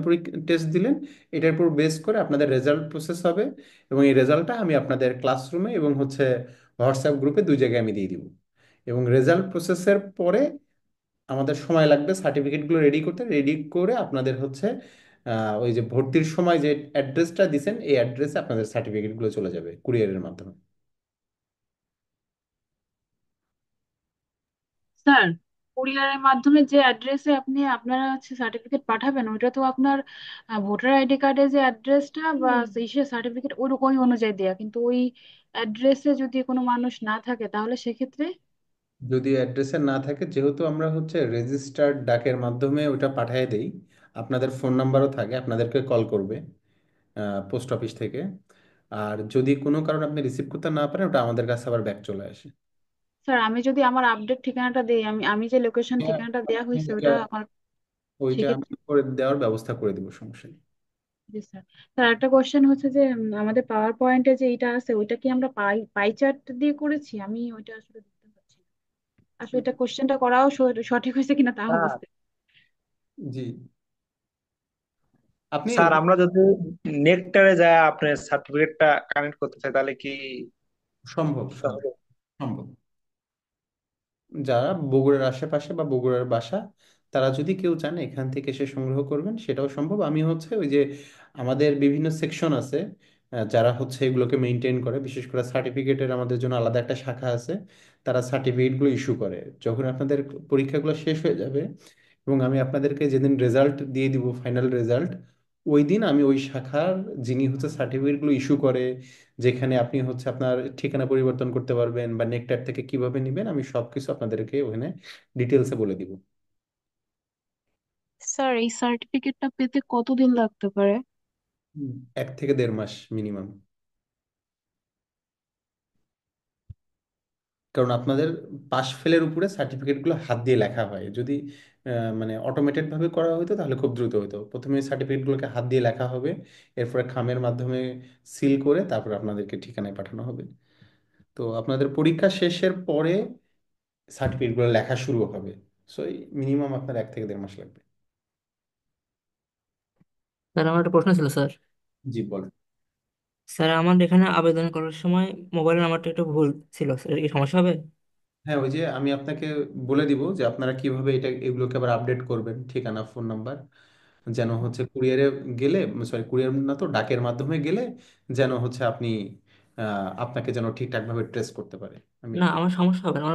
টেস্ট দিলেন, এটার উপর বেস করে আপনাদের রেজাল্ট প্রসেস হবে, এবং এই রেজাল্টটা আমি আপনাদের ক্লাসরুমে এবং হচ্ছে হোয়াটসঅ্যাপ গ্রুপে দুই জায়গায় আমি দিয়ে দিব। এবং রেজাল্ট প্রসেসের পরে আমাদের সময় লাগবে সার্টিফিকেটগুলো রেডি করতে। রেডি করে আপনাদের হচ্ছে ওই যে ভর্তির সময় যে অ্যাড্রেসটা দিছেন, এই অ্যাড্রেসে আপনাদের সার্টিফিকেটগুলো চলে যাবে কুরিয়ারের মাধ্যমে। স্যার, কুরিয়ারের মাধ্যমে যে অ্যাড্রেসে আপনারা হচ্ছে সার্টিফিকেট পাঠাবেন, ওইটা তো আপনার ভোটার আইডি কার্ডে যে অ্যাড্রেসটা বা ইসে সার্টিফিকেট ওই অনুযায়ী দেয়া, কিন্তু ওই অ্যাড্রেসে যদি কোনো মানুষ না থাকে তাহলে সেক্ষেত্রে। যদি অ্যাড্রেসে না থাকে, যেহেতু আমরা হচ্ছে রেজিস্টার্ড ডাকের মাধ্যমে ওটা পাঠিয়ে দেই, আপনাদের ফোন নাম্বারও থাকে, আপনাদেরকে কল করবে পোস্ট অফিস থেকে। আর যদি কোনো কারণে আপনি রিসিভ করতে না পারেন, ওটা আমাদের কাছে আবার ব্যাক চলে আসে। স্যার, আমি যদি আমার আপডেট ঠিকানাটা দেই, আমি আমি যে লোকেশন হ্যাঁ, ঠিকানাটা দেয়া হয়েছে ওইটা ওইটা আমার ওইটা সেক্ষেত্রে। আমি করে দেওয়ার ব্যবস্থা করে দিব, সমস্যা নেই। জি স্যার। স্যার, একটা কোশ্চেন হচ্ছে যে আমাদের পাওয়ার পয়েন্টে যে এটা আছে ওইটা কি আমরা পাই পাই চার্ট দিয়ে করেছি? আমি ওইটা আসলে দেখতে পাচ্ছি না। আসলে এটা কোশ্চেনটা করাও সঠিক হয়েছে কিনা তাও স্যার বুঝতে। জি, আপনি স্যার আমরা যদি নেক্টারে যায় আপনার সার্টিফিকেটটা কানেক্ট করতে চাই তাহলে কি সম্ভব, সম্ভব, সহজ? সম্ভব। যারা বগুড়ার আশেপাশে বা বগুড়ার বাসা, তারা যদি কেউ চান এখান থেকে এসে সংগ্রহ করবেন, সেটাও সম্ভব। আমি হচ্ছে ওই যে আমাদের বিভিন্ন সেকশন আছে, যারা হচ্ছে এগুলোকে মেনটেন করে, বিশেষ করে সার্টিফিকেটের আমাদের জন্য আলাদা একটা শাখা আছে। তারা সার্টিফিকেটগুলো ইস্যু করে। যখন আপনাদের পরীক্ষাগুলো শেষ হয়ে যাবে এবং আমি আপনাদেরকে যেদিন রেজাল্ট দিয়ে দিব, ফাইনাল রেজাল্ট, ওই দিন আমি ওই শাখার যিনি হচ্ছে সার্টিফিকেটগুলো ইস্যু করে, যেখানে আপনি হচ্ছে আপনার ঠিকানা পরিবর্তন করতে পারবেন বা নেকটার থেকে কিভাবে নেবেন, আমি সবকিছু আপনাদেরকে ওখানে ডিটেলসে বলে দিব। স্যার এই সার্টিফিকেটটা পেতে কতদিন লাগতে পারে? 1 থেকে 1.5 মাস মিনিমাম। কারণ আপনাদের পাশ ফেলের উপরে সার্টিফিকেটগুলো হাত দিয়ে লেখা হয়। যদি মানে অটোমেটেড ভাবে করা হতো তাহলে খুব দ্রুত হতো। প্রথমে সার্টিফিকেটগুলোকে হাত দিয়ে লেখা হবে, এরপরে খামের মাধ্যমে সিল করে তারপর আপনাদেরকে ঠিকানায় পাঠানো হবে। তো আপনাদের পরীক্ষা শেষের পরে সার্টিফিকেটগুলো লেখা শুরু হবে। সো মিনিমাম আপনার 1 থেকে 1.5 মাস লাগবে। স্যার আমার একটা প্রশ্ন ছিল স্যার। জি বল। স্যার আমার এখানে আবেদন করার সময় মোবাইল নাম্বারটা একটু ভুল ছিল স্যার, এটা কি সমস্যা হবে? হ্যাঁ, ওই যে আমি আপনাকে বলে দিব যে আপনারা কিভাবে এগুলোকে আবার আপডেট করবেন, ঠিকানা ফোন নাম্বার, যেন হচ্ছে কুরিয়ারে গেলে, সরি কুরিয়ার না তো ডাকের মাধ্যমে গেলে যেন হচ্ছে আপনি আপনাকে যেন ঠিকঠাক ভাবে ট্রেস করতে পারে। আমি না আমার সমস্যা হবে না, আমার